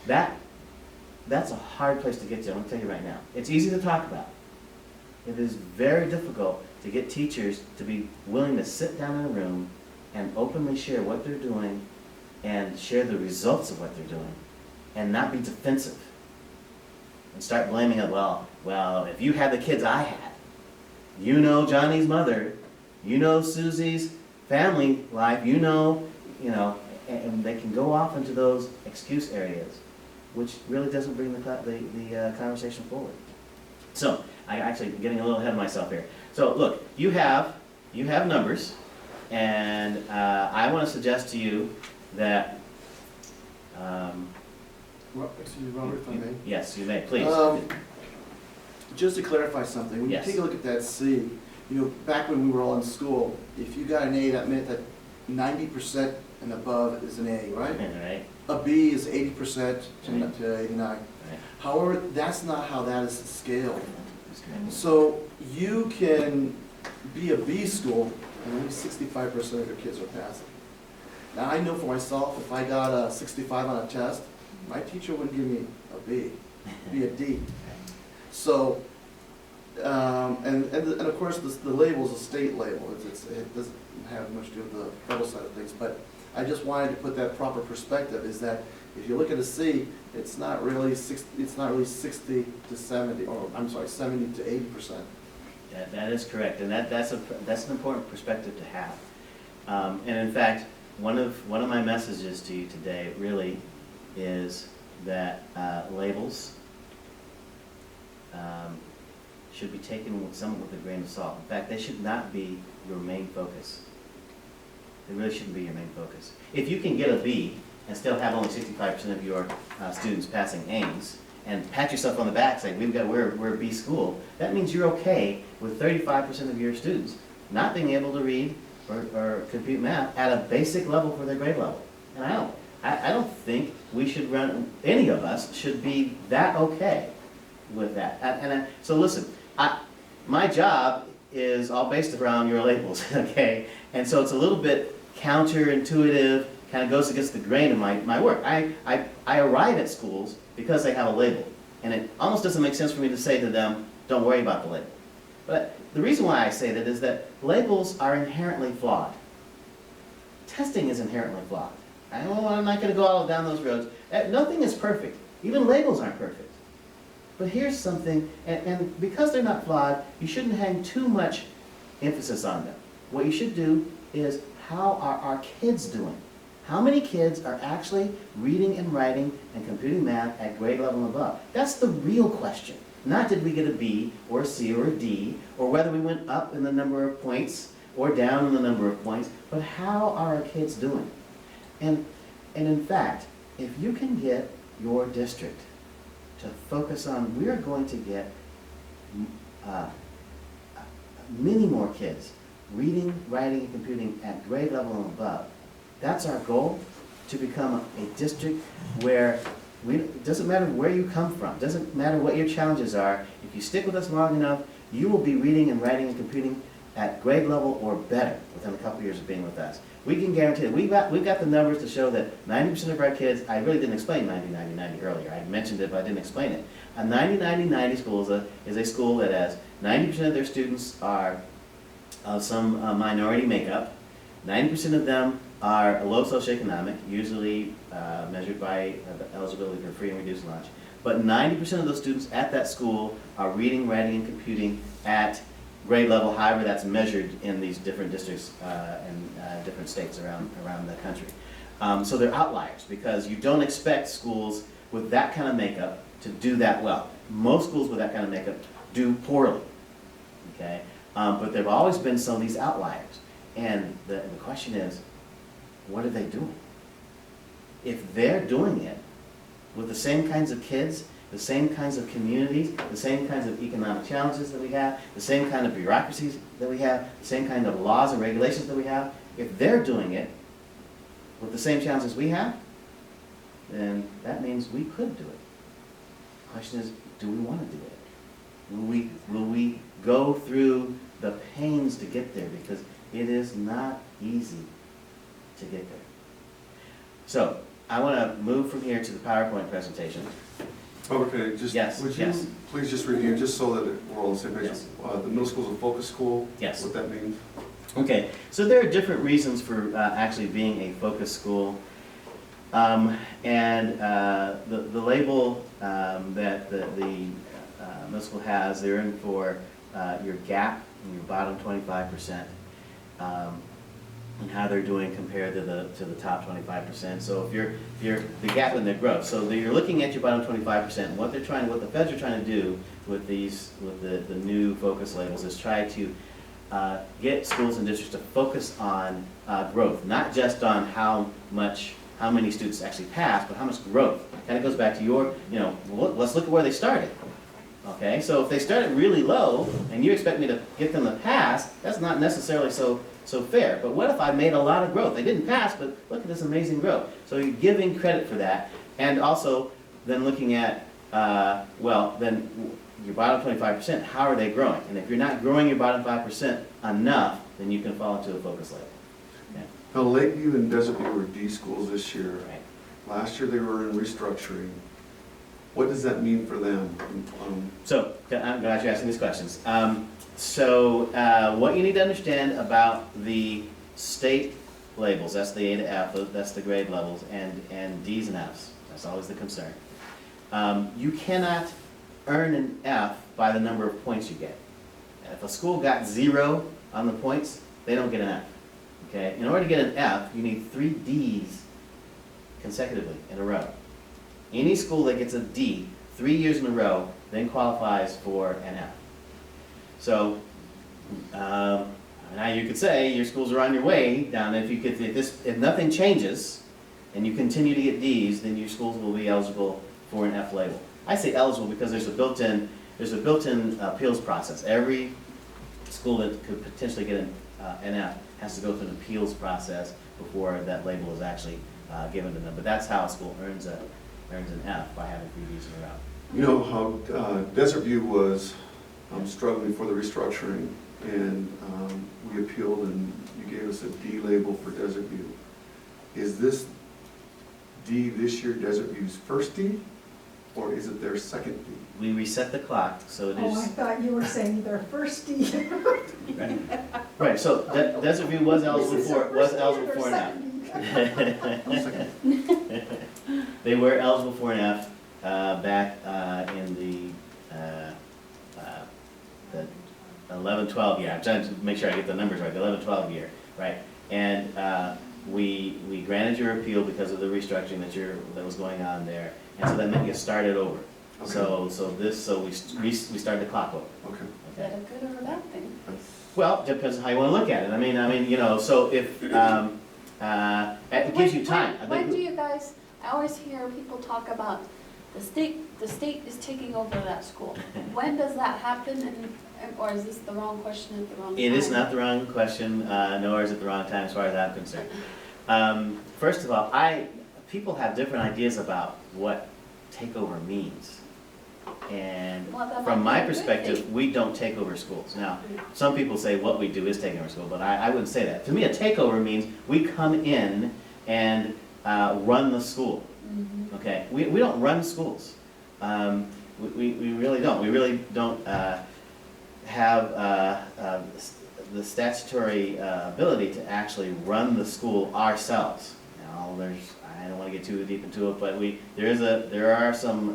That's a hard place to get to, I'm going to tell you right now. It's easy to talk about. It is very difficult to get teachers to be willing to sit down in a room and openly share what they're doing and share the results of what they're doing and not be defensive and start blaming it, well, if you had the kids I had, you know Johnny's mother, you know Susie's family life, and they can go off into those excuse areas, which really doesn't bring the conversation forward. So, I'm actually getting a little ahead of myself here. So, look, you have numbers, and I want to suggest to you that. Excuse me, Robert, if I may. Yes, you may, please. Just to clarify something, when you take a look at that C, back when we were all in school, if you got an A, that meant that 90% and above is an A, right? Right. A B is 80% to 89. Right. However, that's not how that is scaled. So you can be a B school and only 65% of your kids are passing. Now I know for myself, if I got a 65 on a test, my teacher wouldn't give me a B. be a D. So, and of course, the label is a state label. It doesn't have much to do with the federal side of things, but I just wanted to put that proper perspective, is that if you look at a C, it's not really 60 to 70, or I'm sorry, 70 to 80%. That is correct, and that's an important perspective to have. And in fact, one of my messages to you today really is that labels should be taken with a grain of salt. In fact, they should not be your main focus. They really shouldn't be your main focus. If you can get a B and still have only 65% of your students passing Ames, and pat yourself on the back saying, we're a B school, that means you're okay with 35% of your students not being able to read or compute math at a basic level for their grade level. And I don't think we should any of us should be that okay with that. So listen, my job is all based around your labels, okay? And so it's a little bit counterintuitive, kind of goes against the grain of my work. I arrive at schools because they have a label. And it almost doesn't make sense for me to say to them, don't worry about the label. But the reason why I say that is that labels are inherently flawed. Testing is inherently flawed. I'm not going to go all down those roads. Nothing is perfect. Even labels aren't perfect. But here's something, and because they're not flawed, you shouldn't hang too much emphasis on them. What you should do is, how are our kids doing? How many kids are actually reading and writing and computing math at grade level and above? That's the real question. Not did we get a B or a C or a D, or whether we went up in the number of points or down in the number of points, but how are our kids doing? And in fact, if you can get your district to focus on, we're going to get many more kids reading, writing, and computing at grade level and above. That's our goal, to become a district where it doesn't matter where you come from, doesn't matter what your challenges are, if you stick with us long enough, you will be reading and writing and computing at grade level or better within a couple years of being with us. We can guarantee it. We've got the numbers to show that 90% of our kids, I really didn't explain 90-90-90 earlier. I mentioned it, but I didn't explain it. A 90-90-90 school is a school that has 90% of their students are of some minority makeup, 90% of them are low socioeconomic, usually measured by eligibility for free and reduced lunch. But 90% of those students at that school are reading, writing, and computing at grade level, however that's measured in these different districts and different states around the country. So they're outliers, because you don't expect schools with that kind of makeup to do that well. Most schools with that kind of makeup do poorly, okay? But there have always been some of these outliers. And the question is, what are they doing? If they're doing it with the same kinds of kids, the same kinds of communities, the same kinds of economic challenges that we have, the same kind of bureaucracies that we have, the same kind of laws and regulations that we have, if they're doing it with the same challenges we have, then that means we could do it. The question is, do we want to do it? Will we go through the pains to get there? Because it is not easy to get there. So, I want to move from here to the PowerPoint presentation. Okay, just, Yes, would you yes. please just review, just so that we're all on the same page? Yes. The middle school's a focus school? Yes. What that means? Okay, so there are different reasons for actually being a focus school. The label that the middle school has, they're in for your gap and your bottom 25%, and how they're doing compared to the top 25%. So if you're the gap in their growth, so you're looking at your bottom 25%. And what the feds are trying to do with the new focus labels is try to get schools and districts to focus on growth, not just on how many students actually pass, but how much growth. Kind of goes back to your, let's look at where they started. Okay, so if they started really low and you expect me to get them to pass, that's not necessarily so fair. But what if I made a lot of growth? They didn't pass, but look at this amazing growth. So you're giving credit for that, and also then looking at, then your bottom 25%, how are they growing? And if you're not growing your bottom 5% enough, then you can fall into a focus label. Okay? Now, Lakeview and Desert View were D schools this year. Right. Last year they were in restructuring. What does that mean for them? So, I'm glad you're asking these questions. What you need to understand about the state labels, that's the A to F, that's the grade levels, and Ds and Fs, that's always the concern. You cannot earn an F by the number of points you get. If a school got 0 on the points, they don't get an F. Okay? In order to get an F, you need 3 Ds consecutively in a row. Any school that gets a D 3 years in a row then qualifies for an F. So, now you could say your schools are on your way down. If nothing changes and you continue to get Ds, then your schools will be eligible for an F label. I say eligible because there's a built-in appeals process. Every school that could potentially get an F has to go through an appeals process before that label is actually given to them. But that's how a school earns an F, by having 3 Ds in a row. You know how Desert View was struggling for the restructuring, and we appealed, and you gave us a D label for Desert View. Is this D this year Desert View's first D, or is it their second D? We reset the clock, so it is. Oh, I thought you were saying their first D. Right, so Desert View was eligible for an F. They were eligible for an F back in the 11-12 year. I'm trying to make sure I get the numbers right, the 11-12 year, right? And we granted your appeal because of the restructuring that was going on there, and so that meant you started over. Okay. So we started the clock over. Okay. Is that a good or a bad thing? Well, depends on how you want to look at it. I mean, you know, so if it gives you time. When do you guys, I always hear people talk about the state is taking over that school. When does that happen, or is this the wrong question at the wrong time? It is not the wrong question, nor is it the wrong time as far as I'm concerned. First of all, people have different ideas about what takeover means. And Well, that from might my be a good perspective, thing. we don't take over schools. Now, some people say what we do is taking over school, but I wouldn't say that. To me, a takeover means we come in and run the school. Okay? We don't run schools. We really don't. We really don't have the statutory ability to actually run the school ourselves. Now, I don't want to get too deep into it, but there are some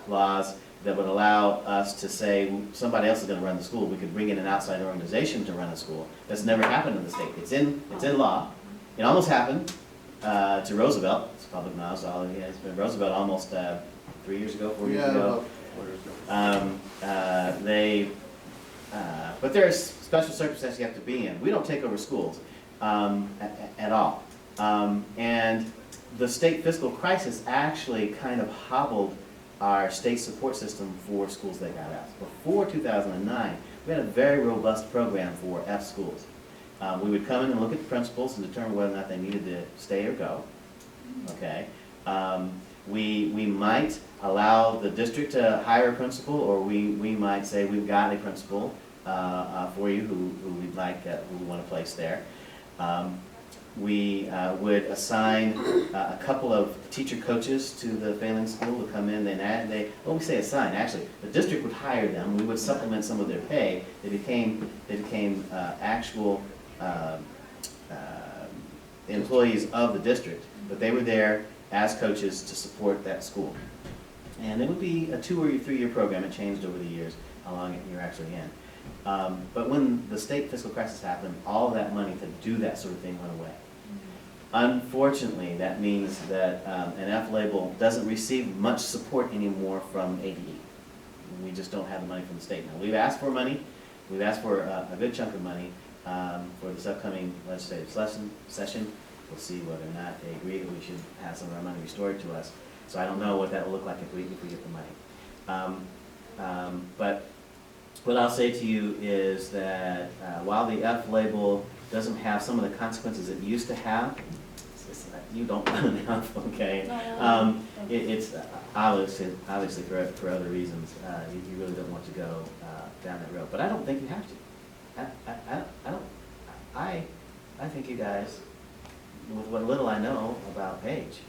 laws that would allow us to say somebody else is going to run the school. We could bring in an outside organization to run a school. That's never happened in the state. It's in law. It almost happened to Roosevelt. It's public knowledge. It's been Roosevelt almost 3 years ago, 4 years ago. But there's special circumstances you have to be in. We don't take over schools at all. And the state fiscal crisis actually kind of hobbled our state support system for schools that got Fs. Before 2009, we had a very robust program for F schools. We would come in and look at the principals and determine whether or not they needed to stay or go. Okay. We might allow the district to hire a principal, or we might say we've got a principal for you who we'd like, who we want to place there. We would assign a couple of teacher coaches to the failing school to come in. We say assign, actually, the district would hire them. We would supplement some of their pay. They became actual employees of the district, but they were there as coaches to support that school. And it would be a 2 or 3 year program. It changed over the years how long you're actually in. But when the state fiscal crisis happened, all of that money to do that sort of thing went away. Unfortunately, that means that an F label doesn't receive much support anymore from ADE. We just don't have the money from the state. Now, we've asked for money. We've asked for a good chunk of money for this upcoming legislative session. We'll see whether or not they agree that we should have some of our money restored to us. So I don't know what that will look like if we get the money. But what I'll say to you is that while the F label doesn't have some of the consequences it used to have, you don't run an F, okay? It's obviously for other reasons. You really don't want to go down that road, but I don't think you have to. I think you guys, with what little I know about Paige,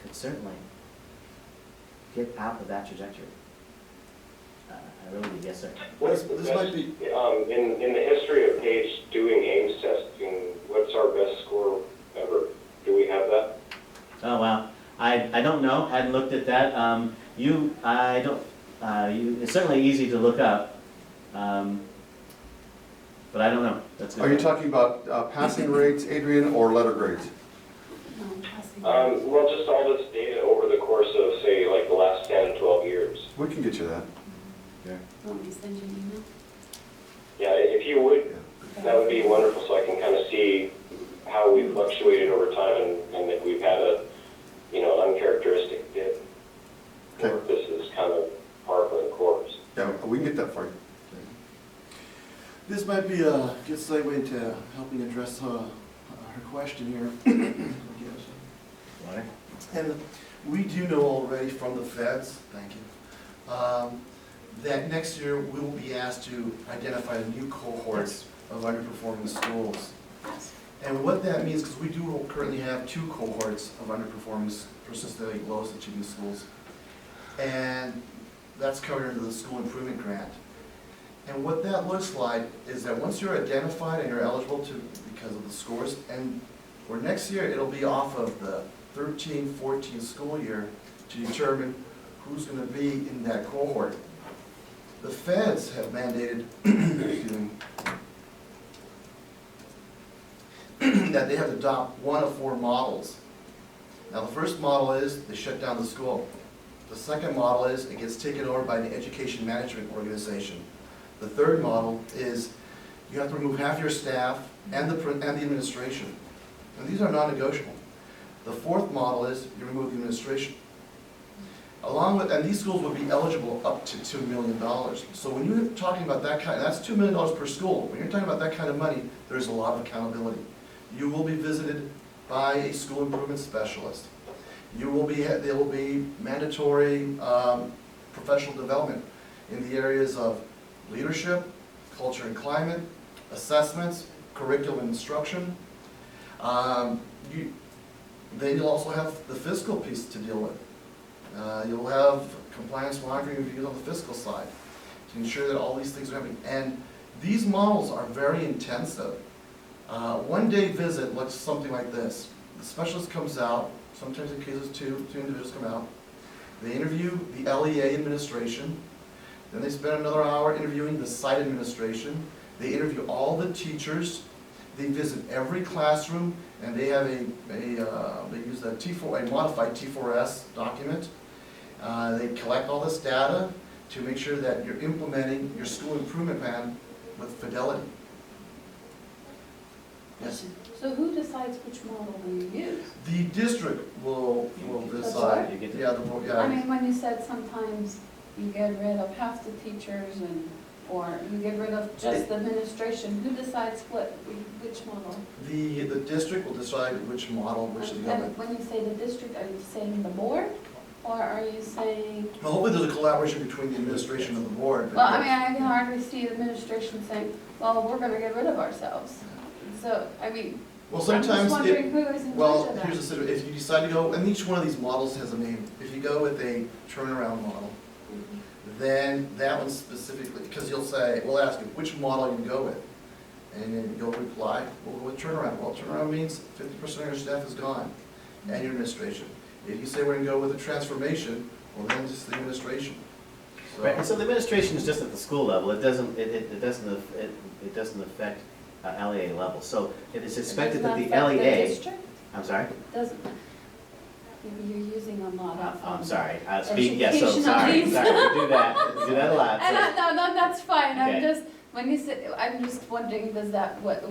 could certainly get out of that trajectory. I really do, yes, sir. This might be, In the history of Page doing Ames testing, what's our best score ever? Do we have that? Oh, wow. I don't know, hadn't looked at that. It's certainly easy to look up, but I don't know. That's good. Are you talking about passing rates, Adrian, or letter grades? Well, just all this data over the course of, say, like the last 10, 12 years. We can get you that. Want me to send you an email? Yeah, if you would, that would be wonderful, so I can kind of see how we fluctuated over time and if we've had a, uncharacteristic dip. Okay. Or if this is kind of par for the course. Yeah, we can get that for you. this might be a good segue into helping address her question here. Water? And we do know already from the feds, thank you, that next year we will be asked to identify new cohorts of underperforming schools. And what that means, because we do currently have 2 cohorts of underperforming, persistently lowest achieving schools. And that's covered under the school improvement grant. And what that looks like is that once you're identified and you're eligible to, because of the scores, and for next year, it'll be off of the 13-14 school year to determine who's going to be in that cohort. The feds have mandated excuse me, that they have to adopt 1 of 4 models. Now, the first model is they shut down the school. The second model is it gets taken over by the education management organization. The third model is you have to remove half your staff and the administration. And these are non-negotiable. The fourth model is you remove the administration. Along with, and these schools will be eligible up to $2 million. So when you're talking about that kind, that's $2 million per school. When you're talking about that kind of money, there's a lot of accountability. You will be visited by a school improvement specialist. You will be, there will be mandatory professional development in the areas of leadership, culture and climate, assessments, curriculum and instruction. Then you'll also have the fiscal piece to deal with. You'll have compliance monitoring reviews on the fiscal side to ensure that all these things are happening. And these models are very intensive. One-day visit looks something like this. The specialist comes out, sometimes in cases two individuals come out. They interview the LEA administration. Then they spend another hour interviewing the site administration. They interview all the teachers. They visit every classroom, and they have they use a modified T4S document. They collect all this data to make sure that you're implementing your school improvement plan with fidelity. Yes? So who decides which model we use? The district will decide. You get to- Yeah, the board, I yeah. mean, when you said sometimes you get rid of half the teachers or you get rid of just the administration, who decides which model? The district will decide which model, which the government. And when you say the district, are you saying the board? Or are you saying, Well, hopefully there's a collaboration between the administration and the board. but well, I mean, I can hardly see the administration saying, well, we're gonna get rid of ourselves. So, I mean, Well, I'm just sometimes, wondering who is in charge well, of that. here's the situation, if you decide to go, and each one of these models has a name. If you go with a turnaround model, then that one specifically, because you'll say, we'll ask you, which model you go with? And then you'll reply, we'll go with turnaround. Well, turnaround means 50% of your staff is gone, and your administration. If you say we're gonna go with a transformation, well, then it's the administration. So- Right, and so the administration is just at the school level, it doesn't affect LEA level. So it is expected that the Does not affect LEA, district? I'm sorry? Doesn't, you're using a lot of. I'm sorry, speak, yes, so educational sorry, needs. sorry, we do that a lot. And so- no, that's fine, Okay. I'm just, when you say, I'm just wondering, does that, what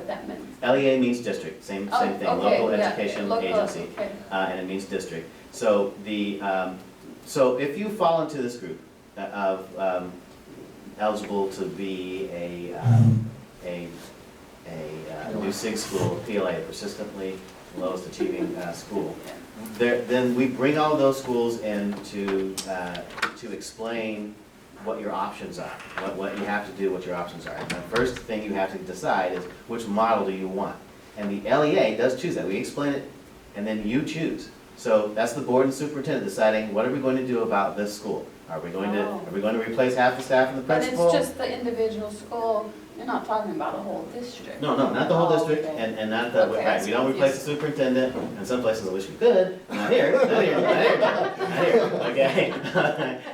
that means? LEA means district, same Oh, thing, okay, local yeah, education local, agency, okay. and it means district. So so if you fall into this group of eligible to be a new SIG school, PLA, persistently lowest achieving school, then we bring all those schools in to explain what your options are, what you have to do, what your options are. And the first thing you have to decide is which model do you want. And the LEA does choose that. We explain it, and then you choose. So that's the board and superintendent deciding, what are we going to do about this school? Are we going to replace half the staff and the But principal? it's just the individual school, you're not talking about a whole district. No, not the whole Oh, district, okay. and not the, Okay, right, we don't replace the superintendent, and some places I wish we could, not here, not here, okay?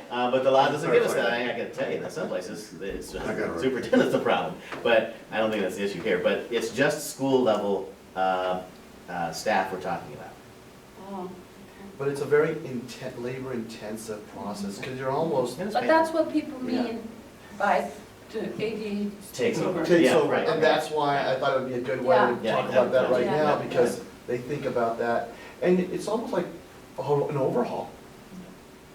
But the law doesn't give us that, I gotta tell you, that some places, it's, I got it. superintendent's the problem, but I don't think that's the issue here, but it's just school level, staff we're talking about. Oh, okay. But it's a very labor-intensive process, because you're almost, But that's what people mean by the AD. Takes over. takes Yeah, over, right. and that's why I thought it would be a good way to Yeah. talk about that right Yeah. now, because they think about that, and it's almost like an overhaul.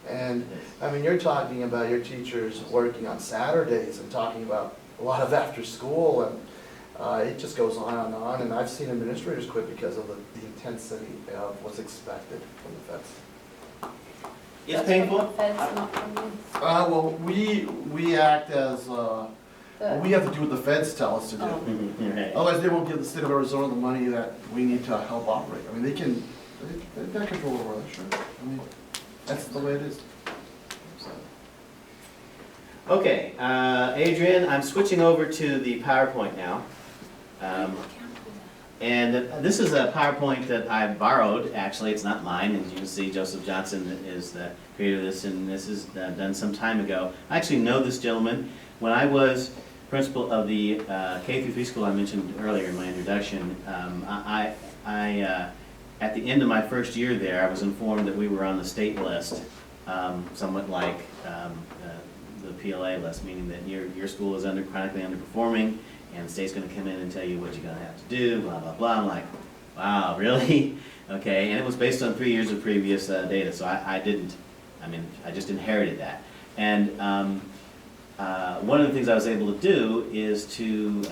And, I mean, you're talking about your teachers working on Saturdays and talking about a lot of after-school, and it just goes on, and I've seen administrators quit because of the intensity of what's expected from the vets. It's painful. Feds, not from you. Well, we act as, The- we have to do what the feds tell us to do. Oh. Right. Otherwise, they won't give the state of Arizona the money that we need to help operate. I mean, they've got control over that, sure. I mean, that's the way it is. So. Okay, Adrian, I'm switching over to the PowerPoint now. And this is a PowerPoint that I borrowed, actually, it's not mine, as you can see, Joseph Johnson is the creator of this, and this is done some time ago. I actually know this gentleman. When I was principal of the K-3 school I mentioned earlier in my introduction, at the end of my first year there, I was informed that we were on the state list, somewhat like the PLA list, meaning that your school is chronically underperforming, and the state's gonna come in and tell you what you're gonna have to do, blah, blah, blah. I'm like, wow, really? Okay, and it was based on 3 years of previous data, so I just inherited that. And one of the things I was able to do is to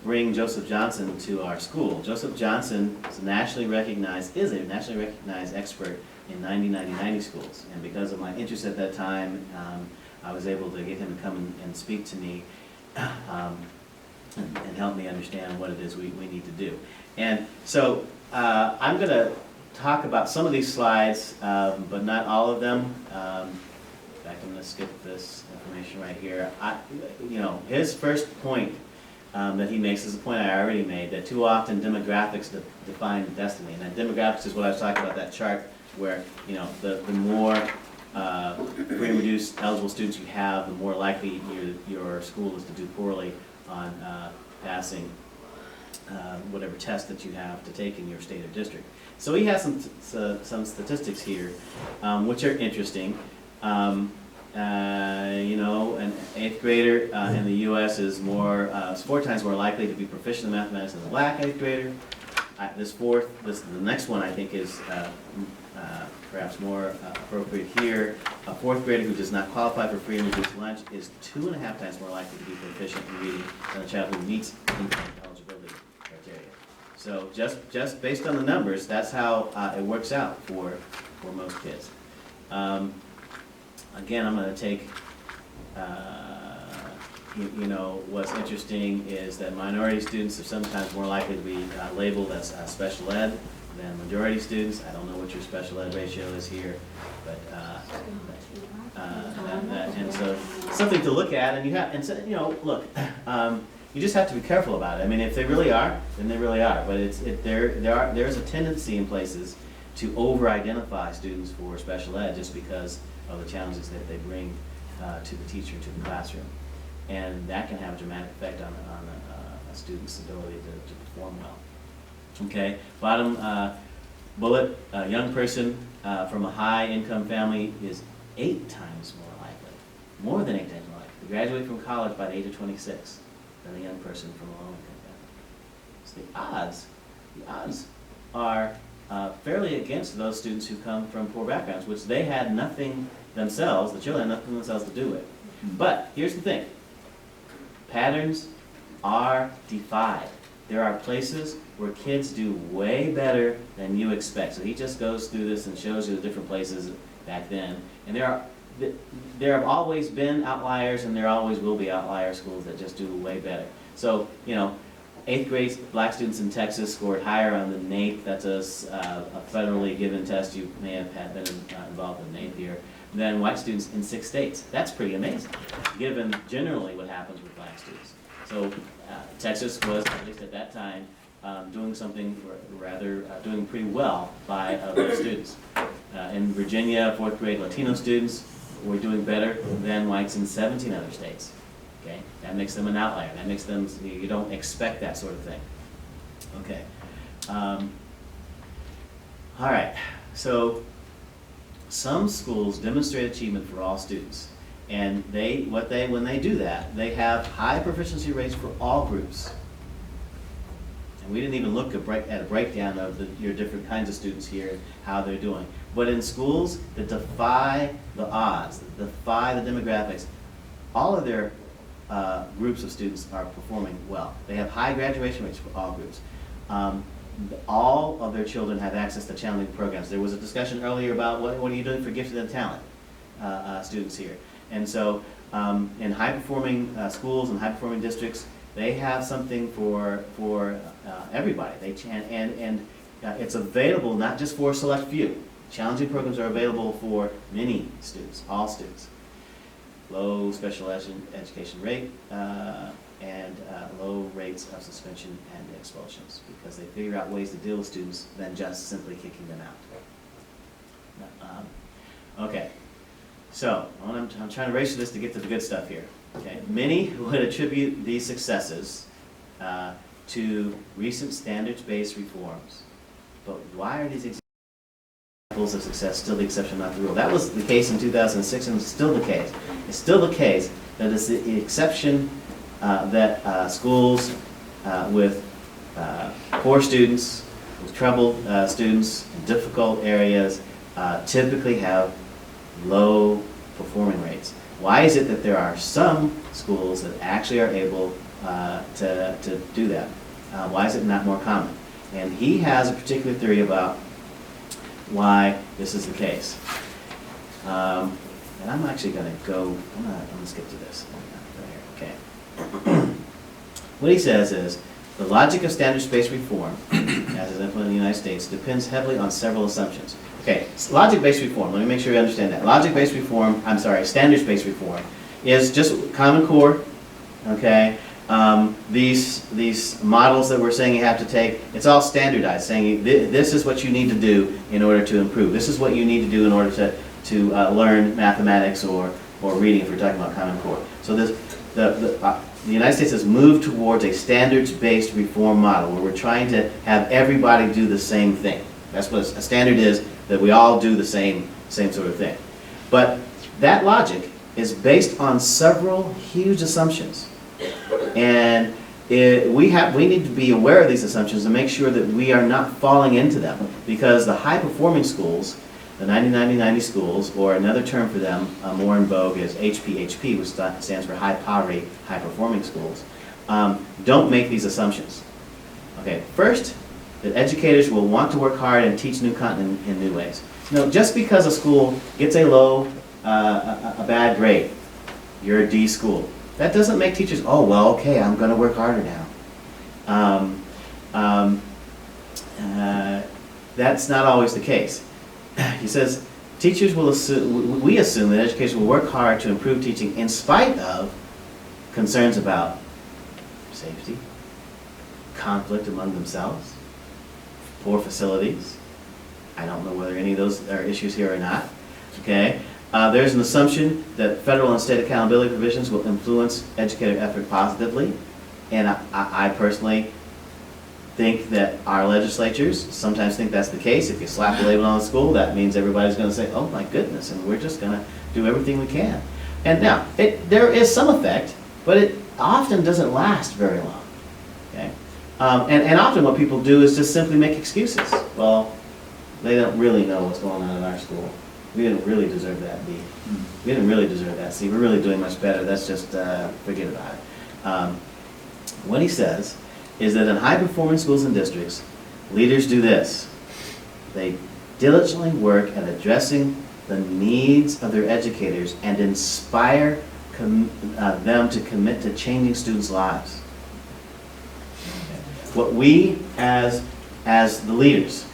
bring Joseph Johnson to our school. Joseph Johnson is a nationally recognized expert in 90-90-90 schools. And because of my interest at that time, I was able to get him to come and speak to me and help me understand what it is we need to do. And so I'm going to talk about some of these slides, but not all of them. In fact, I'm going to skip this information right here. His first point that he makes is a point I already made, that too often demographics define destiny. And that demographics is what I was talking about, that chart where, the more free and reduced eligible students you have, the more likely your school is to do poorly on passing whatever test that you have to take in your state or district. So he has some statistics here, which are interesting. An 8th grader in the U.S. is 4 times more likely to be proficient in mathematics than a black 8th grader. The next one I think is perhaps more appropriate here. A 4th grader who does not qualify for free and reduced lunch is 2.5 times more likely to be proficient in reading than a child who meets income eligibility criteria. So just based on the numbers, that's how it works out for most kids. Again, I'm going to take, what's interesting is that minority students are sometimes more likely to be labeled as special ed than majority students. I don't know what your special ed ratio is here, but, and so something to look at, you just have to be careful about it. I mean, if they really are, then they really are, but there's a tendency in places to over-identify students for special ed just because of the challenges that they bring to the teacher, to the classroom. And that can have a dramatic effect on a student's ability to perform well. Okay, bottom bullet, a young person from a high-income family is 8 times more than 8 times more likely to graduate from college by the age of 26 than a young person from a low-income family. So the odds are fairly against those students who come from poor backgrounds, which they had nothing themselves, the children had nothing themselves to do with. But here's the thing, patterns are defied. There are places where kids do way better than you expect. So he just goes through this and shows you the different places back then. And there have always been outliers, and there always will be outlier schools that just do way better. So, 8th grade black students in Texas scored higher on the NAEP. That's a federally given test. You may have been involved in NAEP here, than white students in 6 states. That's pretty amazing, given generally what happens with black students. So Texas was, at least at that time, doing something rather, doing pretty well by black students. In Virginia, 4th grade Latino students were doing better than whites in 17 other states. Okay, that makes them an outlier. That makes them, you don't expect that sort of thing. Okay. All right, so some schools demonstrate achievement for all students. And when they do that, they have high proficiency rates for all groups. And we didn't even look at a breakdown of your different kinds of students here and how they're doing. But in schools that defy the odds, that defy the demographics, all of their groups of students are performing well. They have high graduation rates for all groups. All of their children have access to challenging programs. There was a discussion earlier about what are you doing for gifted and talent students here. And so in high-performing schools and high-performing districts, they have something for everybody. It's available not just for a select few. Challenging programs are available for many students, all students. Low special education rate and low rates of suspension and expulsions, because they figure out ways to deal with students than just simply kicking them out. Okay, so I'm trying to race through this to get to the good stuff here. Okay, many would attribute these successes to recent standards-based reforms, but why are these examples of success still the exception, not the rule? That was the case in 2006, and it's still the case. It's still the case that it's the exception that schools with poor students, with troubled students, in difficult areas, typically have low performing rates. Why is it that there are some schools that actually are able to do that? Why is it not more common? And he has a particular theory about why this is the case. And I'm actually going to go, I'm going to skip to this. Okay. What he says is, the logic of standards-based reform, as is implemented in the United States, depends heavily on several assumptions. Okay, logic-based reform, let me make sure you understand that. Logic-based reform, standards-based reform, is just Common Core, okay? These models that we're saying you have to take, it's all standardized, saying this is what you need to do in order to improve. This is what you need to do in order to learn mathematics or reading, if we're talking about Common Core. So the United States has moved towards a standards-based reform model where we're trying to have everybody do the same thing. That's what a standard is, that we all do the same sort of thing. But that logic is based on several huge assumptions. And we need to be aware of these assumptions and make sure that we are not falling into them, because the high-performing schools, the 90-90-90 schools, or another term for them, more in vogue, is HPHP, which stands for high poverty, high performing schools, don't make these assumptions. Okay, first, that educators will want to work hard and teach new content in new ways. No, just because a school gets a bad grade, you're a D school, that doesn't make teachers, oh, well, okay, I'm going to work harder now. That's not always the case. He says, teachers will assume, we assume that educators will work hard to improve teaching in spite of concerns about safety, conflict among themselves, poor facilities. I don't know whether any of those are issues here or not. Okay, there's an assumption that federal and state accountability provisions will influence educator effort positively, and I personally think that our legislatures sometimes think that's the case. If you slap a label on a school, that means everybody's going to say, oh my goodness, and we're just going to do everything we can. And now, there is some effect, but it often doesn't last very long. Okay? And often what people do is just simply make excuses. Well, they don't really know what's going on in our school. We didn't really deserve that B. We didn't really deserve that C. We're really doing much better. That's just, forget about it. What he says is that in high-performing schools and districts, leaders do this. They diligently work at addressing the needs of their educators and inspire them to commit to changing students' lives. Okay. what we as the leaders,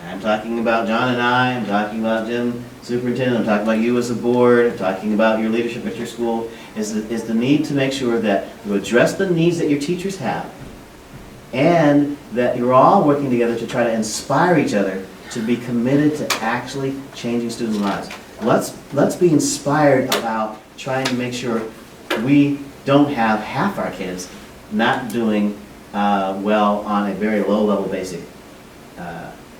I'm talking about John and I'm talking about Jim, superintendent, I'm talking about you as a board, I'm talking about your leadership at your school, is the need to make sure that you address the needs that your teachers have, and that you're all working together to try to inspire each other to be committed to actually changing student lives. Let's be inspired about trying to make sure we don't have half our kids not doing well on a very low-level basic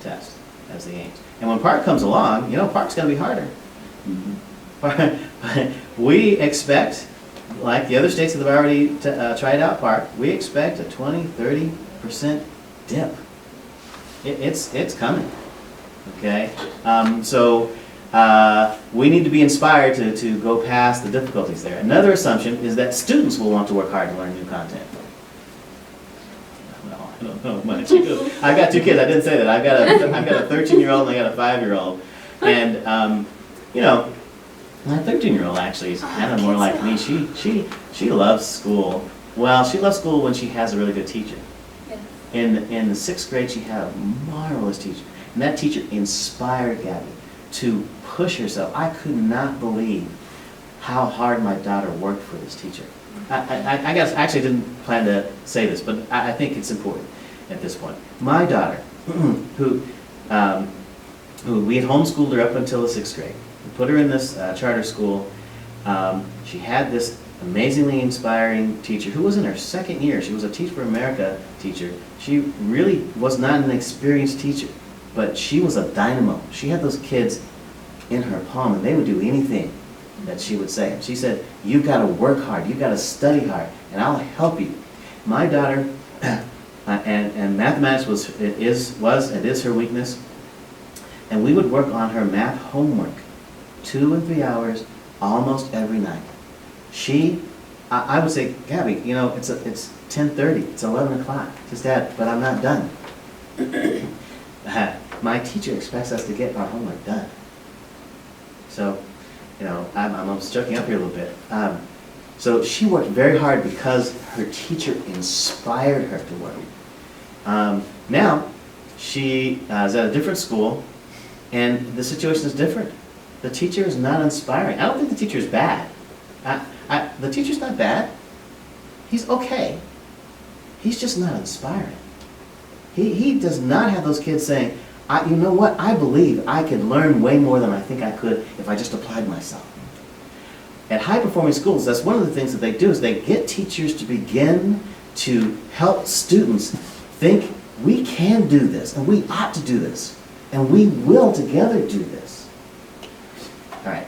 test as the aims. And when Park comes along, you know, Park's going to be harder. But we expect, like the other states that have already tried out Park, we expect a 20-30% dip. It's coming. Okay? So we need to be inspired to go past the difficulties there. Another assumption is that students will want to work hard to learn new content. Well, I don't know much. I've got two kids. I didn't say that. I've got a 13-year-old and I got a 5-year-old. And you know, my 13-year-old actually is kind of more like me. She loves school. Well, she loves school when she has a really good teacher. In the 6th grade, she had a marvelous teacher. And that teacher inspired Gabby to push herself. I could not believe how hard my daughter worked for this teacher. I guess I actually didn't plan to say this, but I think it's important at this point. My daughter, who we had homeschooled her up until the 6th grade. We put her in this charter school. She had this amazingly inspiring teacher who was in her 2nd year. She was a Teach for America teacher. She really was not an experienced teacher, but she was a dynamo. She had those kids in her palm, and they would do anything that she would say. And she said, you've got to work hard, you've got to study hard, and I'll help you. My daughter, and mathematics was and is her weakness, and we would work on her math homework 2 and 3 hours almost every night. I would say, Gabby, you know, it's 10:30, it's 11 o'clock. She says, Dad, but I'm not done. My teacher expects us to get our homework done. So, you know, I'm joking up here a little bit. So she worked very hard because her teacher inspired her to work. Now, she is at a different school, and the situation is different. The teacher is not inspiring. I don't think the teacher is bad. The teacher's not bad. He's okay. He's just not inspiring. He does not have those kids saying, you know what, I believe I could learn way more than I think I could if I just applied myself. At high-performing schools, that's one of the things that they do, is they get teachers to begin to help students think, we can do this, and we ought to do this, and we will together do this. All right.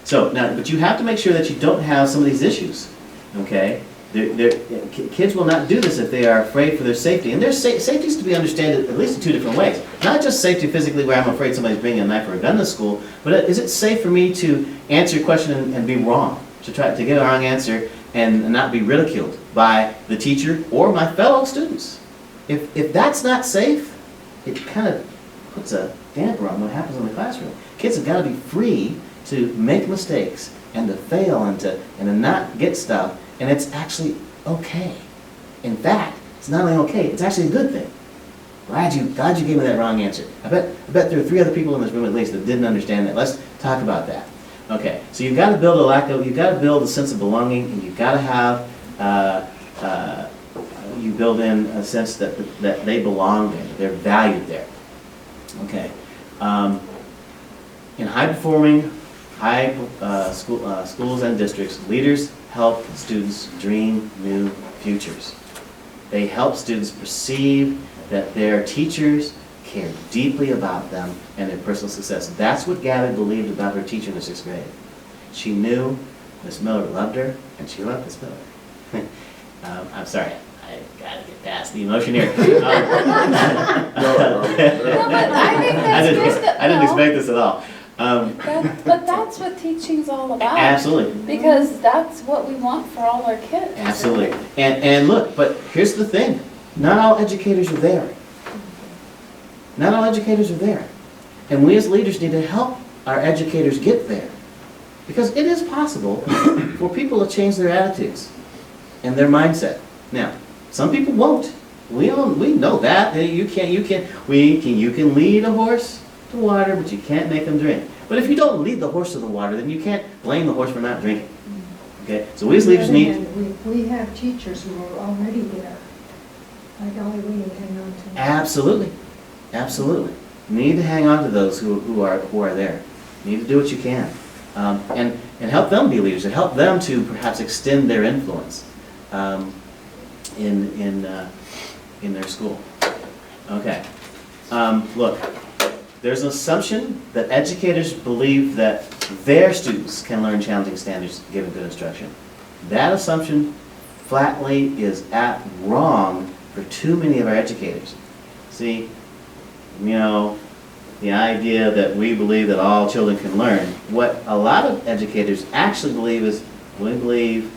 So now, but you have to make sure that you don't have some of these issues, okay? Kids will not do this if they are afraid for their safety. And their safety is to be understood at least in 2 different ways. Not just safety physically, where I'm afraid somebody's bringing a knife or a gun to school, but is it safe for me to answer a question and be wrong, to try to get a wrong answer and not be ridiculed by the teacher or my fellow students? If that's not safe, it kind of puts a damper on what happens in the classroom. Kids have got to be free to make mistakes and to fail and to not get stuff. And it's actually okay. In fact, it's not only okay, it's actually a good thing. Glad you gave me that wrong answer. I bet there are 3 other people in this room at least that didn't understand that. Let's talk about that. Okay, so you've got to build you've got to build a sense of belonging, and you've got to have, you build in a sense that they belong there, that they're valued there. Okay. In high-performing, schools and districts, leaders help students dream new futures. They help students perceive that their teachers care deeply about them and their personal success. That's what Gabby believed about her teacher in the 6th grade. She knew Miss Miller loved her, and she loved Miss Miller. I'm sorry, I gotta get past the emotion here. No, but I think that's I didn't expect this at all. But that's what teaching's all about. Absolutely. Because that's what we want for all our kids. Absolutely. And look, but here's the thing. Not all educators are there. Not all educators are there. And we as leaders need to help our educators get there. Because it is possible for people to change their attitudes and their mindset. Now, Some people won't. We know that. You can lead a horse to water, but you can't make them drink. But if you don't lead the horse to the water, then you can't blame the horse for not drinking. Okay? So we as leaders need. And we have teachers who are already there. By golly, we need to hang on to them. Absolutely. Absolutely. You need to hang on to those who are there. You need to do what you can. And help them be leaders, and help them to perhaps extend their influence in their school. Okay. Look, there's an assumption that educators believe that their students can learn challenging standards given good instruction. That assumption flatly is wrong for too many of our educators. See, the idea that we believe that all children can learn, what a lot of educators actually believe is, we believe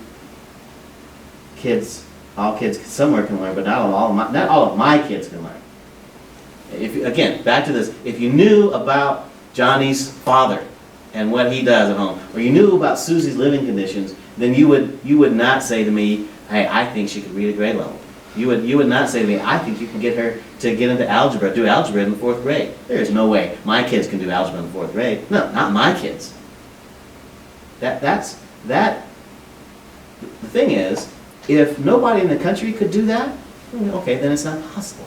all kids somewhere can learn, but not all of my kids can learn. Again, back to this, if you knew about Johnny's father and what he does at home, or you knew about Susie's living conditions, then you would not say to me, hey, I think she could read at grade level. You would not say to me, I think you can get her to get into do algebra in the 4th grade. There is no way my kids can do algebra in the 4th grade. No, not my kids. The thing is, if nobody in the country could do that, okay, then it's not possible.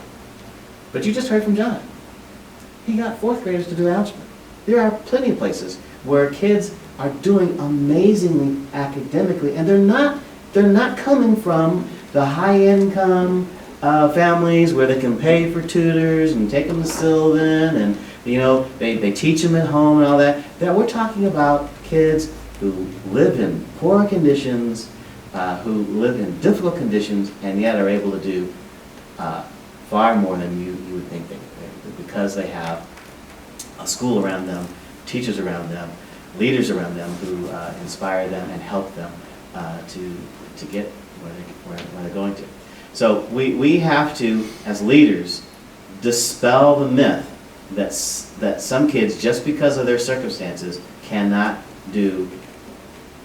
But you just heard from John. He got 4th graders to do algebra. There are plenty of places where kids are doing amazingly academically, and they're not coming from the high-income families where they can pay for tutors and take them to Sylvan, and they teach them at home and all that. We're talking about kids who live in poor conditions, who live in difficult conditions, and yet are able to do far more than you would think they could, because they have a school around them, teachers around them, leaders around them who inspire them and help them to get where they're going to. So we have to, as leaders, dispel the myth that some kids, just because of their circumstances, cannot do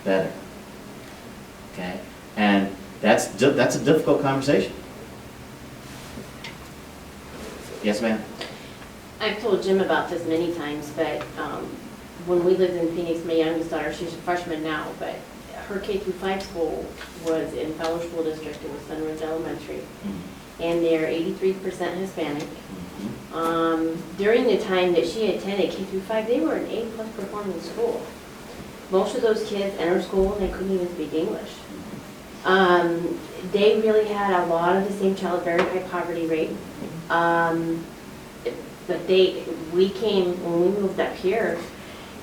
better. Okay? And that's a difficult conversation. Yes, ma'am? I've told Jim about this many times, but when we lived in Phoenix, my youngest daughter, she's a freshman now, but her K-5 school was in Fowler School District. It was Sunridge Elementary. Mm-hmm. And they're 83% Hispanic. Mm-hmm. During the time that she attended K-5, they were an A+ performing school. Most of those kids entered school and they couldn't even speak English. They really had a lot of the same very high poverty rate. But when we moved up here,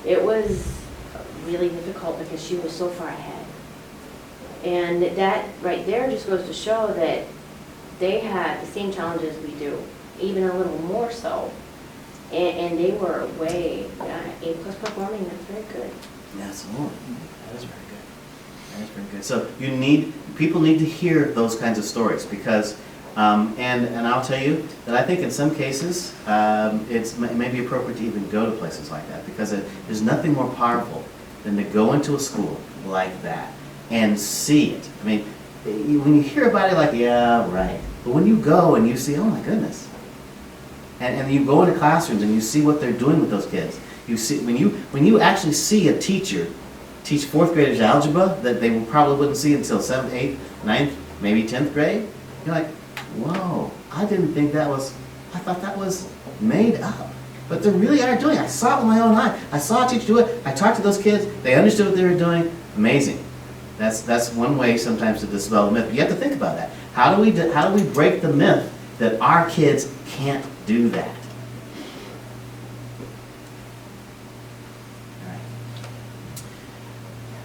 it was really difficult because she was so far ahead. And that right there just goes to show that they had the same challenges we do, even a little more so. And they were way A+ performing. That's very good. Absolutely. That is very good. That is very good. So people need to hear those kinds of stories, because and I'll tell you that I think in some cases it may be appropriate to even go to places like that, because there's nothing more powerful than to go into a school like that and see it. I mean, when you hear about it, like, yeah, right. But when you go and you see, oh my goodness, and you go into classrooms and you see what they're doing with those kids. You see, when you actually see a teacher teach 4th graders algebra that they probably wouldn't see until 7th, 8th, 9th, maybe 10th grade, you're like, whoa, I thought that was made up. But they really are doing it. I saw it with my own eye. I saw a teacher do it. I talked to those kids. They understood what they were doing. Amazing. That's one way sometimes to dispel the myth. But you have to think about that. How do we break the myth that our kids can't do that? All right.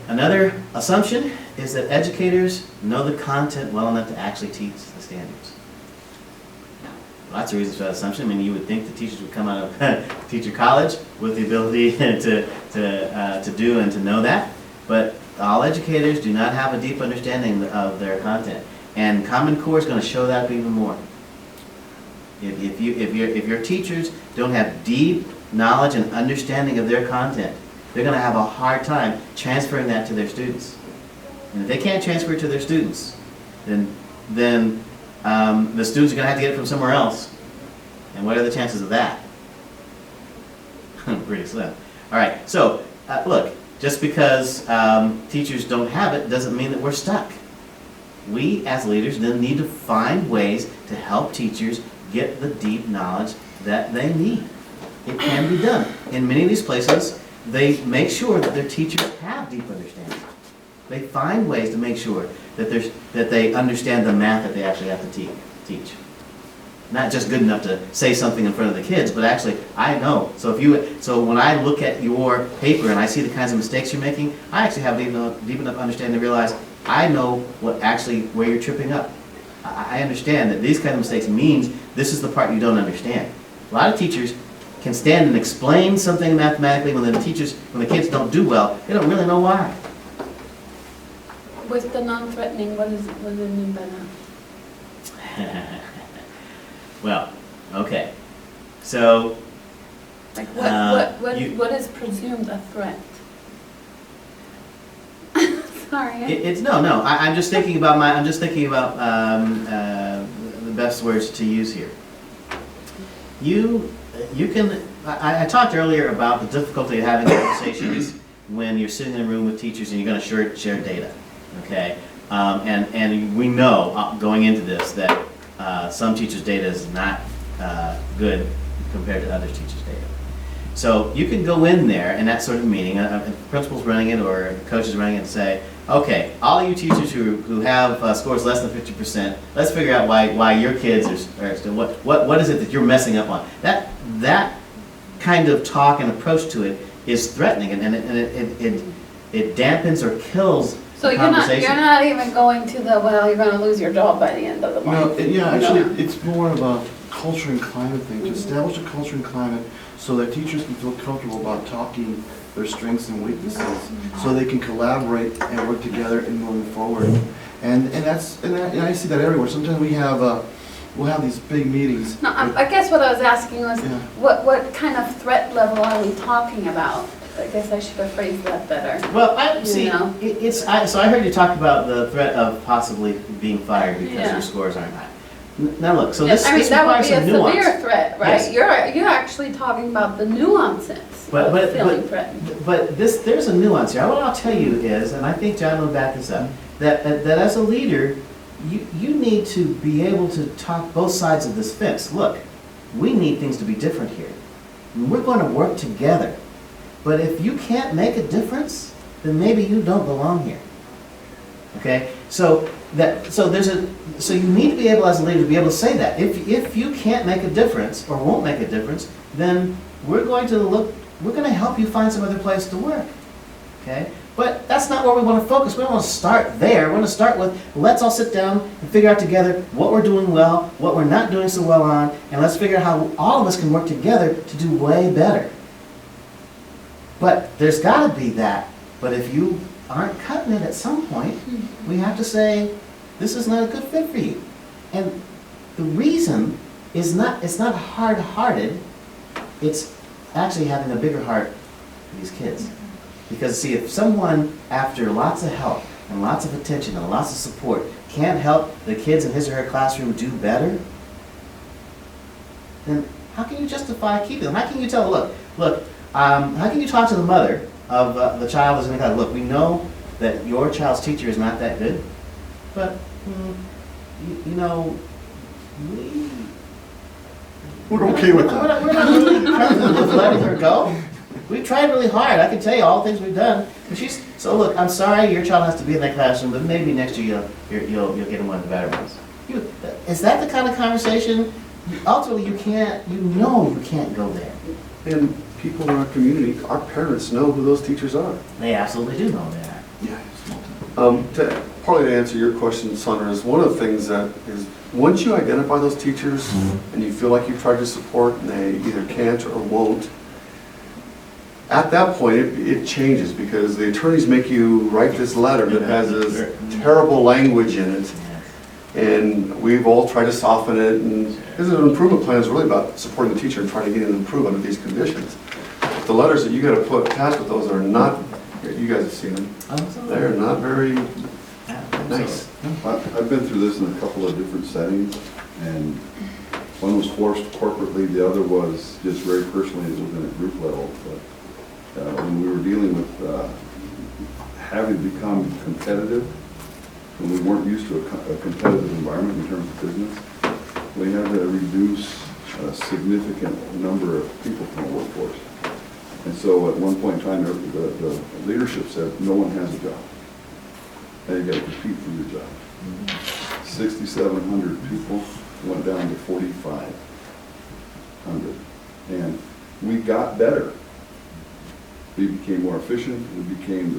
Another assumption is that educators know the content well enough to actually teach the standards. Lots of reasons for that assumption. I mean, you would think the teachers would come out of teacher college with the ability to do and to know that, but all educators do not have a deep understanding of their content, and Common Core is going to show that even more. If your teachers don't have deep knowledge and understanding of their content, they're going to have a hard time transferring that to their students. And if they can't transfer it to their students, then the students are gonna have to get it from somewhere else. And what are the chances of that? Pretty slim. All right, so, look, just because teachers don't have it doesn't mean that we're stuck. We, as leaders, then need to find ways to help teachers get the deep knowledge that they need. It can be done. In many of these places, they make sure that their teachers have deep understanding. They find ways to make sure that they understand the math that they actually have to teach. Not just good enough to say something in front of the kids, but actually, I know. So when I look at your paper and I see the kinds of mistakes you're making, I actually have deep enough understanding to realize I know where you're tripping up. I understand that these kind of mistakes means this is the part you don't understand. A lot of teachers can stand and explain something mathematically when the kids don't do well, they don't really know why. With the non-threatening, what does it mean by that? Well, okay. So, Like what what is presumed a threat? Sorry. I'm just thinking about the best words to use here. You can. I talked earlier about the difficulty of having conversations when you're sitting in a room with teachers and you're going to share data. Okay, and we know going into this that some teachers' data is not good compared to other teachers' data. So you can go in there in that sort of meeting, the principal's running it or the coach is running it, and say, okay, all you teachers who have scores less than 50%, let's figure out why your kids are still, what is it that you're messing up on? That kind of talk and approach to it is threatening, and it dampens or kills So the you're conversation. not even going to the, well, you're gonna lose your job by the end of the month. Actually, it's more of a culture and climate thing, to establish a culture and climate so that teachers can feel comfortable about talking their strengths and weaknesses, so they can collaborate and work together in moving forward. And I see that everywhere. Sometimes we'll have these big meetings. No, I guess what I was asking was, Yeah. what kind of threat level are we talking about? I guess I should have phrased that better. Well, You know? so I heard you talk about the threat of possibly being fired because Yeah. your scores aren't high. Now look, so Yes, this I mean, that would requires be a some nuance. severe threat, right? Yes. You're actually talking about the nuances But- of but- feeling threatened. But there's a nuance here. What I'll tell you is, and I think John will back this up, that as a leader, you need to be able to talk both sides of this fence. Look, we need things to be different here. We're going to work together. But if you can't make a difference, then maybe you don't belong here. Okay? So you need to be able, as a leader, to be able to say that. If you can't make a difference or won't make a difference, then we're going to help you find some other place to work. Okay? But that's not where we want to focus. We don't want to start there. We want to start with, let's all sit down and figure out together what we're doing well, what we're not doing so well on, and let's figure out how all of us can work together to do way better. But there's got to be that. But if you aren't cutting it at some point, we have to say, this is not a good fit for you. And the reason is it's not hard-hearted, it's actually having a bigger heart for these kids. Because see, if someone, after lots of help and lots of attention and lots of support, can't help the kids in his or her classroom do better, then how can you justify keeping them? How can you tell, look, how can you talk to the mother of the child that's in the class? Look, we know that your child's teacher is not that good, but, We're okay with that. We're not really comfortable with letting her go. We've tried really hard. I can tell you all the things we've done. But so look, I'm sorry your child has to be in that classroom, but maybe next year you'll get in one of the better ones. Is that the kind of conversation? Ultimately, you can't go there. And people in our community, our parents know who those teachers are. They absolutely do know that. Yeah. Partly to answer your question, Sandra, is one of the things that is, once you identify those teachers and you feel like you've tried to support and they either can't or won't, at that point, it changes because the attorneys make you write this letter that has this terrible language in it. And we've all tried to soften it, and this improvement plan is really about supporting the teacher and trying to get him to improve under these conditions. The letters that you got to put attached with those are not, you guys have seen them, they're not very Nice. I've been through this in a couple of different settings, and one was forced corporately, the other was just very personally within a group level. But when we were dealing with having become competitive, when we weren't used to a competitive environment in terms of business, we had to reduce a significant number of people from the workforce. And so at one point in time, the leadership said, no one has a job. Now you got to compete for your job. 6,700 people went down to 4,500. And we got better. We became more efficient. We became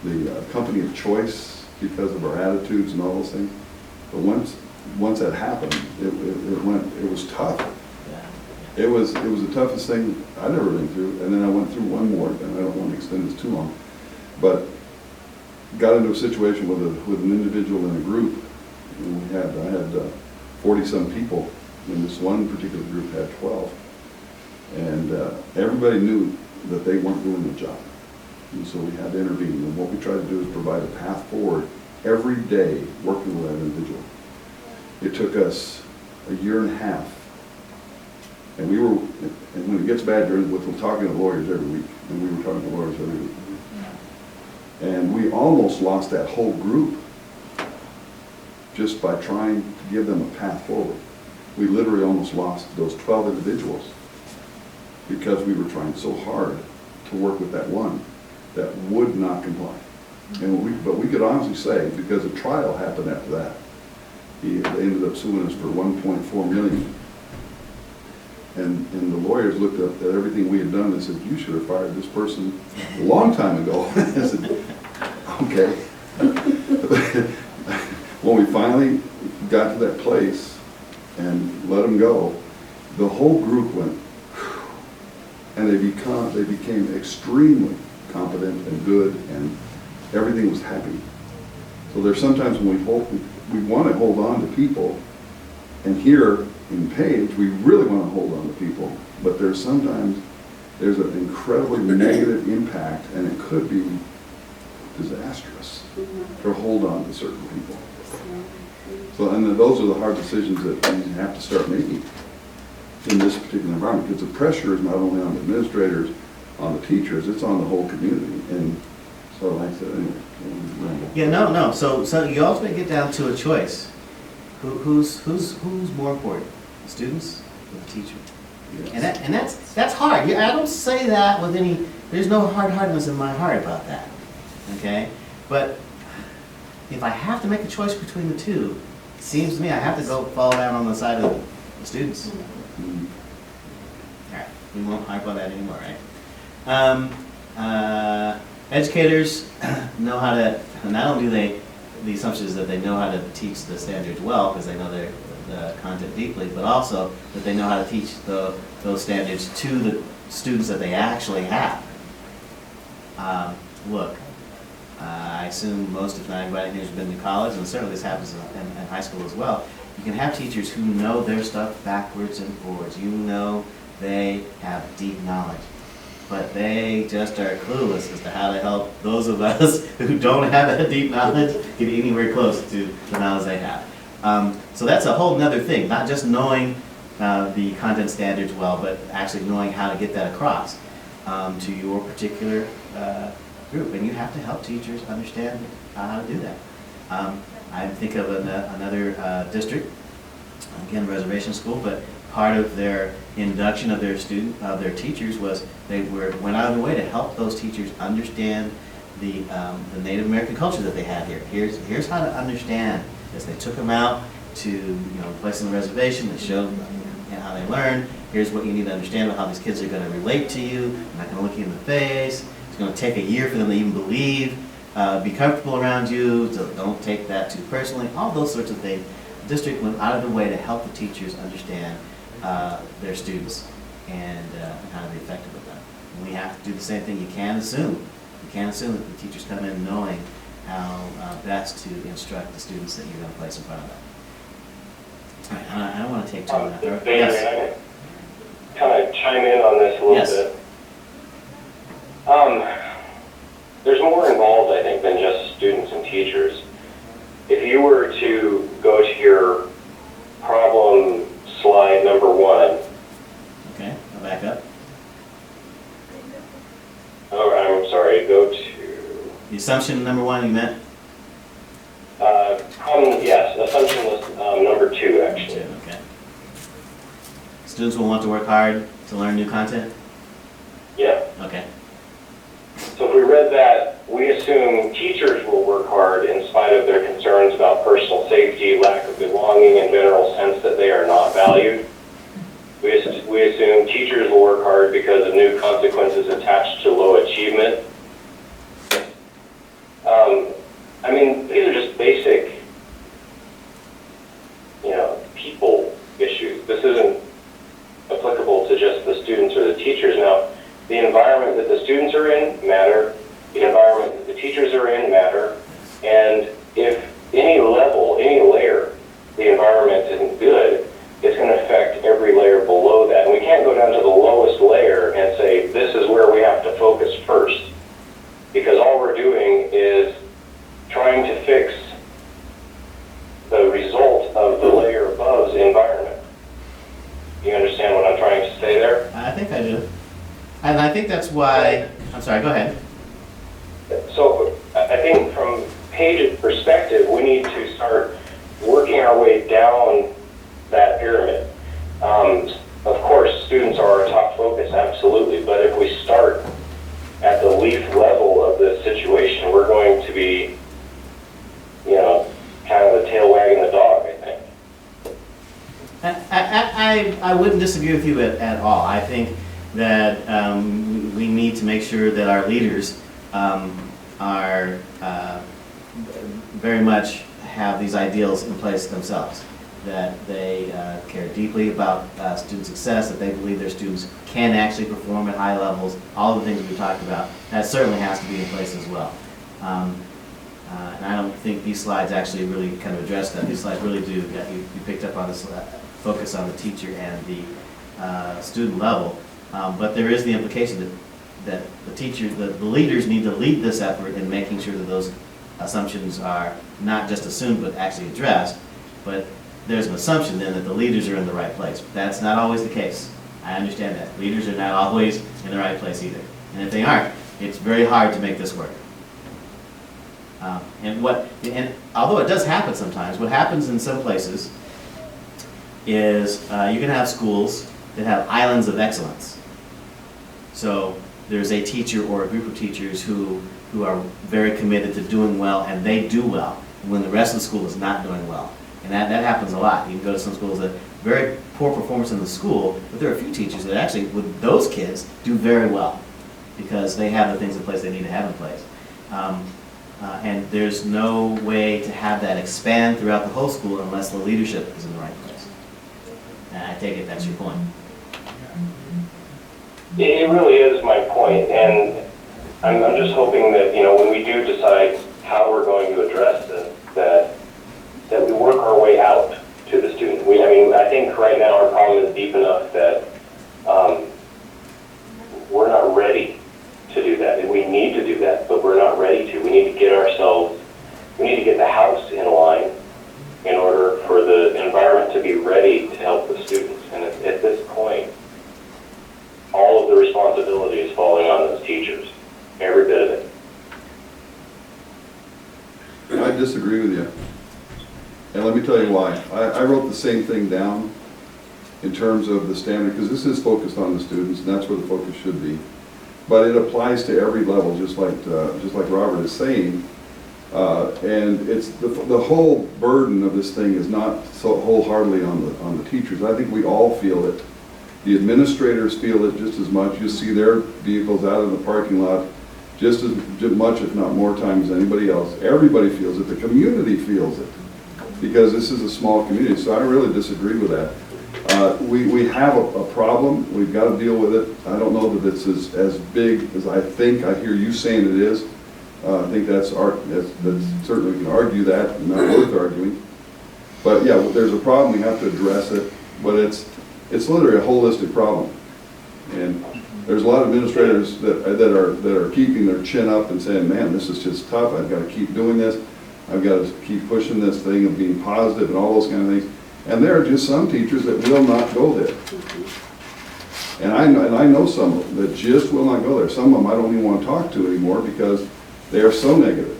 the company of choice because of our attitudes and all those things. But once that happened, it was tough. It was the toughest thing I'd ever been through. And then I went through one more, and I don't want to extend this too long, but got into a situation with an individual in a group. And I had 40-some people, and this one particular group had 12. And everybody knew that they weren't doing the job. And so we had to intervene. And what we tried to do is provide a path forward every day working with that individual. It took us a year and a half. And when it gets bad, we're talking to lawyers every week. And we were talking to lawyers every week. And we almost lost that whole group just by trying to give them a path forward. We literally almost lost those 12 individuals because we were trying so hard to work with that one that would not comply. But we could honestly say, because a trial happened after that, they ended up suing us for $1.4 million. And the lawyers looked at everything we had done and said, you should have fired this person a long time ago. I said, okay. When we finally got to that place and let them go, the whole group went, whew, and they became extremely competent and good, and everything was happy. So there's sometimes when we want to hold on to people, and here in Page, we really want to hold on to people, but there's an incredibly negative impact, and it could be disastrous to hold on to certain people. So, and those are the hard decisions that we have to start making in this particular environment, because the pressure is not only on the administrators, on the teachers, it's on the whole community. And so, like I said, anyway. Yeah, no. So you ultimately get down to a choice. Who's more important, the students or the teacher? Yes. And that's hard. I don't say that with any. There's no hard-heartedness in my heart about that. Okay, but if I have to make a choice between the two, it seems to me I have to go fall down on the side of the students. Mm-hmm. All right, we won't harp on that anymore, right? Educators know how to. Not only do they, the assumption is that they know how to teach the standards well because they know the content deeply, but also that they know how to teach those standards to the students that they actually have. Look, I assume most, if not everybody here, has been to college, and certainly this happens in high school as well. You can have teachers who know their stuff backwards and forwards. You know they have deep knowledge, but they just are clueless as to how to help those of us who don't have that deep knowledge get anywhere close to the knowledge they have. So that's a whole nother thing, not just knowing the content standards well, but actually knowing how to get that across to your particular group. And you have to help teachers understand how to do that. I think of another district, again, reservation school, but part of their induction of their teachers was they went out of their way to help those teachers understand the Native American culture that they had here. Here's how to understand this. They took them out to a place on the reservation. They showed how they learn. Here's what you need to understand about how these kids are going to relate to you. They're not going to look you in the face. It's going to take a year for them to even believe. Be comfortable around you. So don't take that too personally. All those sorts of things. The district went out of their way to help the teachers understand their students and how to be effective with them. And we have to do the same thing. You can't assume that the teachers come in knowing how best to instruct the students that you're going to place in front of them. All right, I don't want to take too long. Yes. Kind of chime in on this a little bit. There's more involved, I think, than just students and teachers. to go to? The assumption number one you meant? Yes, assumption was number 2, actually. Okay. Students will want to work hard to learn new content? Yeah. Okay. So if we read that, we assume teachers will work hard in spite of their concerns about personal safety, lack of belonging, and general sense that they are not valued. We assume teachers will work hard because of new consequences attached to low achievement. I mean, these are just basic, people issues. This isn't applicable to just the students or the teachers. Now, the environment that the students are in matter, the environment that the teachers are in matter, and if any level, any layer, the environment isn't good, it's going to affect every layer below that. And we can't go down to the lowest layer and say, this is where we have to focus first, because all we're doing is trying to fix the result of the layer above's environment. You understand what I'm trying to say there? I think I do. And I think that's why, I'm sorry, go ahead. So I think from Paige's perspective, we need to start working our way down that pyramid. Of course, students are our top focus, absolutely, but if we start at the leaf level of the situation, we're going to be, kind of the tail wagging the dog, I think. I wouldn't disagree with you at all. I think that we need to make sure that our leaders are very much have these ideals in place themselves, that they care deeply about student success, that they believe their students can actually perform at high levels, all the things we talked about. That certainly has to be in place as well. And I don't think these slides actually really kind of address that. These slides really do. You picked up on this focus on the teacher and the student level, but there is the implication that the teacher, the leaders need to lead this effort in making sure that those assumptions are not just assumed but actually addressed. But there's an assumption then that the leaders are in the right place. That's not always the case. I understand that. Leaders are not always in the right place either. And if they aren't, it's very hard to make this work. And although it does happen sometimes, what happens in some places is you can have schools that have islands of excellence. So there's a teacher or a group of teachers who are very committed to doing well, and they do well when the rest of the school is not doing well. And that happens a lot. You can go to some schools that very poor performance in the school, but there are a few teachers that actually, with those kids, do very well because they have the things in place they need to have in place. And there's no way to have that expand throughout the whole school unless the leadership is in the right place. And I take it that's your point. It really is my point, and I'm just hoping that, when we do decide how we're going to address this, that we work our way out to the student. I think right now our problem is deep enough that we're not ready to do that. We need to do that, but we're not ready to. We need to get the house in line in order for the environment to be ready to help the students. And at this point, all of the responsibility is falling on those teachers, every bit of it. I disagree with you. And let me tell you why. I wrote the same thing down in terms of the standard, because this is focused on the students, and that's where the focus should be. But it applies to every level, just like Robert is saying. And it's the whole burden of this thing is not so wholeheartedly on the teachers. I think we all feel it. The administrators feel it just as much. You see their vehicles out in the parking lot just as much, if not more times than anybody else. Everybody feels it. The community feels it because this is a small community. So I really disagree with that. We have a problem. We've got to deal with it. I don't know that it's as big as I hear you saying it is. I think that's certainly, we can argue that, and not worth arguing. But yeah, there's a problem. We have to address it. But it's literally a holistic problem. And there's a lot of administrators that are keeping their chin up and saying, man, this is just tough. I've got to keep doing this. I've got to keep pushing this thing of being positive and all those kind of things. And there are just some teachers that will not go there. And I know some of them that just will not go there. Some of them I don't even want to talk to anymore because they are so negative.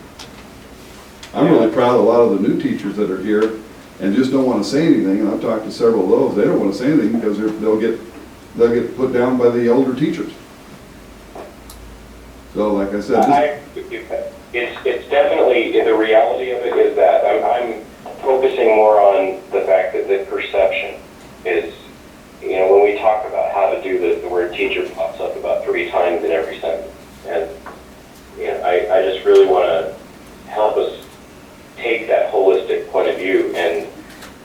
I'm really proud of a lot of the new teachers that are here and just don't want to say anything, and I've talked to several of those, they don't want to say anything because they'll get put down by the older teachers. So like I said, It's definitely, the reality of it is that I'm focusing more on the fact that the perception is, you know, when we talk about how to do this, the word teacher pops up about 3 times in every sentence. And, you know, I just really want to help us take that holistic point of view. And,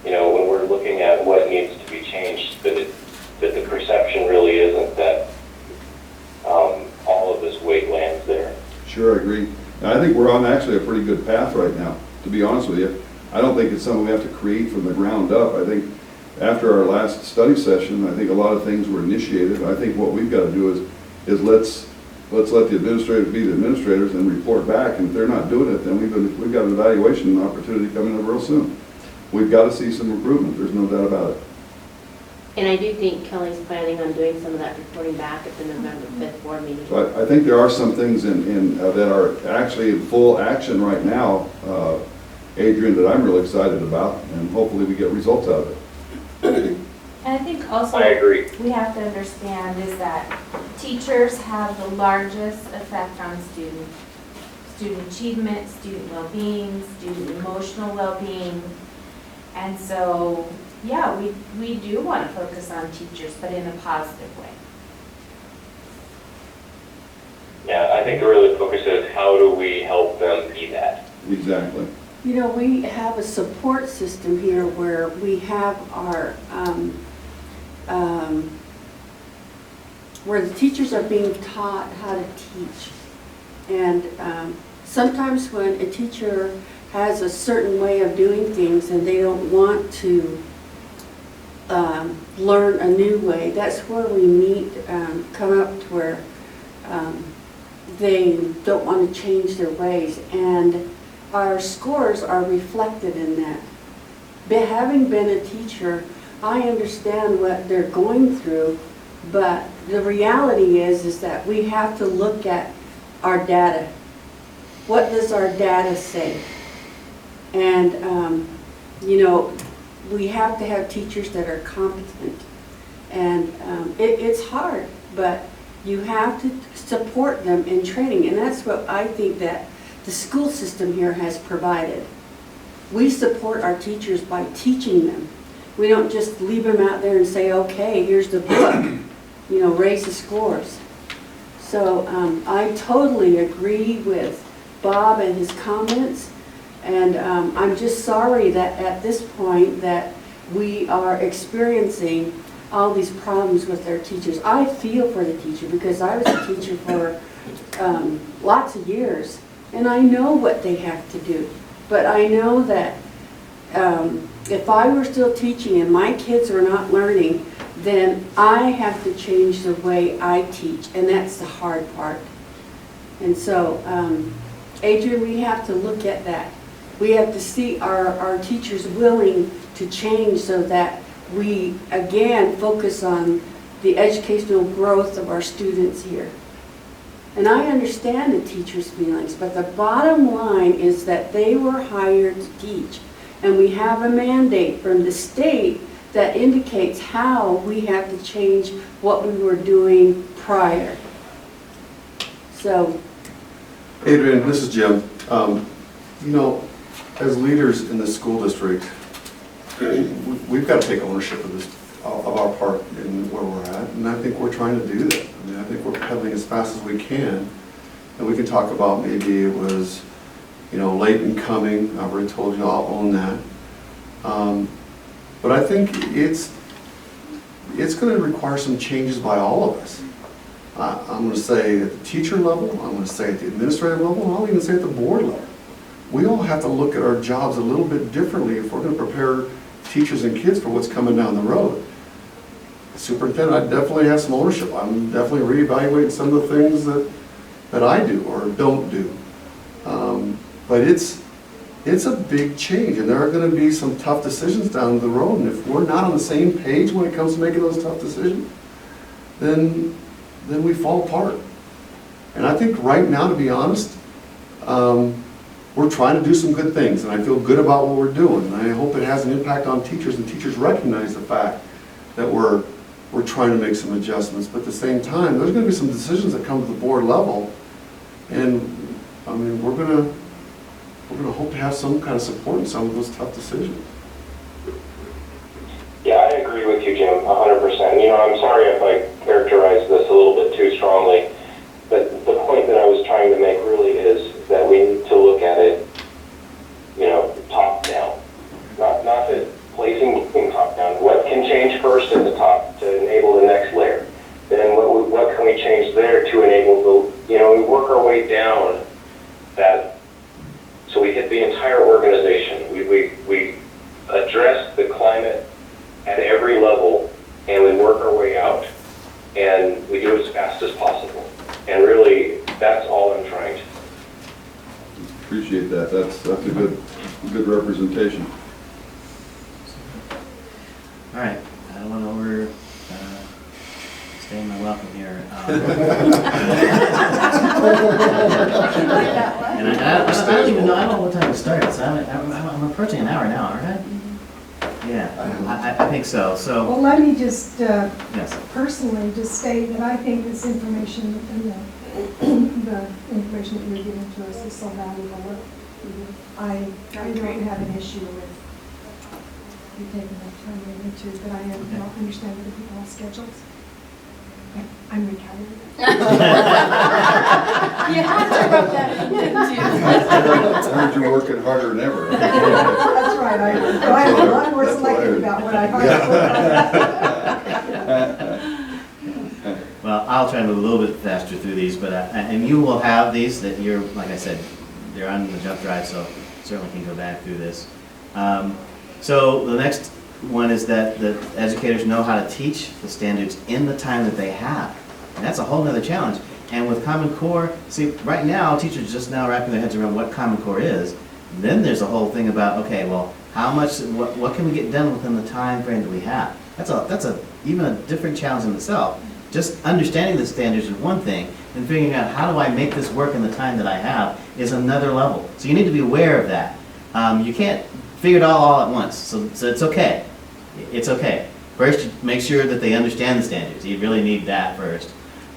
you know, when we're looking at what needs to be changed, that the perception really isn't that all of this weight lands there. sure, I agree. And I think we're on actually a pretty good path right now, to be honest with you. I don't think it's something we have to create from the ground up. I think after our last study session, I think a lot of things were initiated. I think what we've got to do is let's let the administrators be the administrators and report back. And if they're not doing it, then we've got an evaluation opportunity coming up real soon. We've got to see some improvement. There's no doubt about it. And I do think Kelly's planning on doing some of that reporting back at the November 5th board meeting. So I think there are some things that are actually in full action right now, Adrian, that I'm really excited about, and hopefully we get results out of it. And I think also I agree. we have to understand is that teachers have the largest effect on student achievement, student well-being, student emotional well-being. And so, yeah, we do want to focus on teachers, but in a positive way. Yeah, I think the really focus is how do we help them be that? Exactly. You know, we have a support system here where we have our, where the teachers are being taught how to teach. And sometimes when a teacher has a certain way of doing things and they don't want to learn a new way, that's where we meet, come up to where they don't want to change their ways. And our scores are reflected in that. Having been a teacher, I understand what they're going through, but the reality is that we have to look at our data. What does our data say? And, you know, we have to have teachers that are competent. And it's hard, but you have to support them in training. And that's what I think that the school system here has provided. We support our teachers by teaching them. We don't just leave them out there and say, okay, here's the book, you know, raise the scores. So I totally agree with Bob and his comments. And I'm just sorry that at this point that we are experiencing all these problems with our teachers. I feel for the teacher because I was a teacher for lots of years. And I know what they have to do. But I know that if I were still teaching and my kids are not learning, then I have to change the way I teach. And that's the hard part. And so, Adrian, we have to look at that. We have to see our teachers willing to change so that we, again, focus on the educational growth of our students here. And I understand the teachers' feelings, but the bottom line is that they were hired to teach. And we have a mandate from the state that indicates how we have to change what we were doing prior. So. Adrian, this is Jim. You know, as leaders in the school district, we've got to take ownership of this, of our part in where we're at, and I think we're trying to do that. I mean, I think we're pedaling as fast as we can, and we can talk about maybe it was, you know, late in coming. I've already told you I'll own that. But I think it's going to require some changes by all of us. I'm going to say at the teacher level, I'm going to say at the administrative level, and I'll even say at the board level. We all have to look at our jobs a little bit differently if we're going to prepare teachers and kids for what's coming down the road. Superintendent, I definitely have some ownership. I'm definitely reevaluating some of the things that I do or don't do. But it's a big change, and there are going to be some tough decisions down the road. And if we're not on the same page when it comes to making those tough decisions, then we fall apart. And I think right now, to be honest, we're trying to do some good things, and I feel good about what we're doing. And I hope it has an impact on teachers, and teachers recognize the fact that we're trying to make some adjustments. But at the same time, there's going to be some decisions that come to the board level, and I mean, we're going to hope to have some kind of support in some of those tough decisions. Yeah, I agree with you, Jim, 100%. You know, I'm sorry if I characterized this a little bit too strongly, but the point that I was trying to make really is that we need to look at it, you know, top down. Not that placing top down. What can change first at the top to enable the next layer? Then what can we change there to enable the, you know, we work our way down that, so we hit the entire organization. We address the climate at every level, and we work our way out, and we do it as fast as possible. And really, that's all I'm trying to. Appreciate that. That's a good representation. All right, I don't want to overstay my welcome here. And I don't even know, I don't know what time it starts. I'm approaching an hour now, aren't I? Yeah, I think so. So, Well, let me just yes. personally just state that I think this information and the information that you're giving to us is so valuable. I don't have an issue with you taking that time to into, but I don't understand other people's schedules. I'm retired. You had to rub that in, didn't you? I heard you're working harder than ever. That's right, I have a lot more selective about what I Well, I'll try to move a little bit faster through these, but, and you will have these that you're, like I said, they're on the jump drive, so certainly can go back through this. So the next one is that the educators know how to teach the standards in the time that they have. And that's a whole nother challenge. And with Common Core, see, right now, teachers are just now wrapping their heads around what Common Core is. Then there's a whole thing about, okay, well, how much, what can we get done within the time frame that we have? That's even a different challenge in itself. Just understanding the standards is one thing, and figuring out how do I make this work in the time that I have is another level. So you need to be aware of that. You can't figure it all at once, so it's okay. It's okay. First, you make sure that they understand the standards. You really need that first.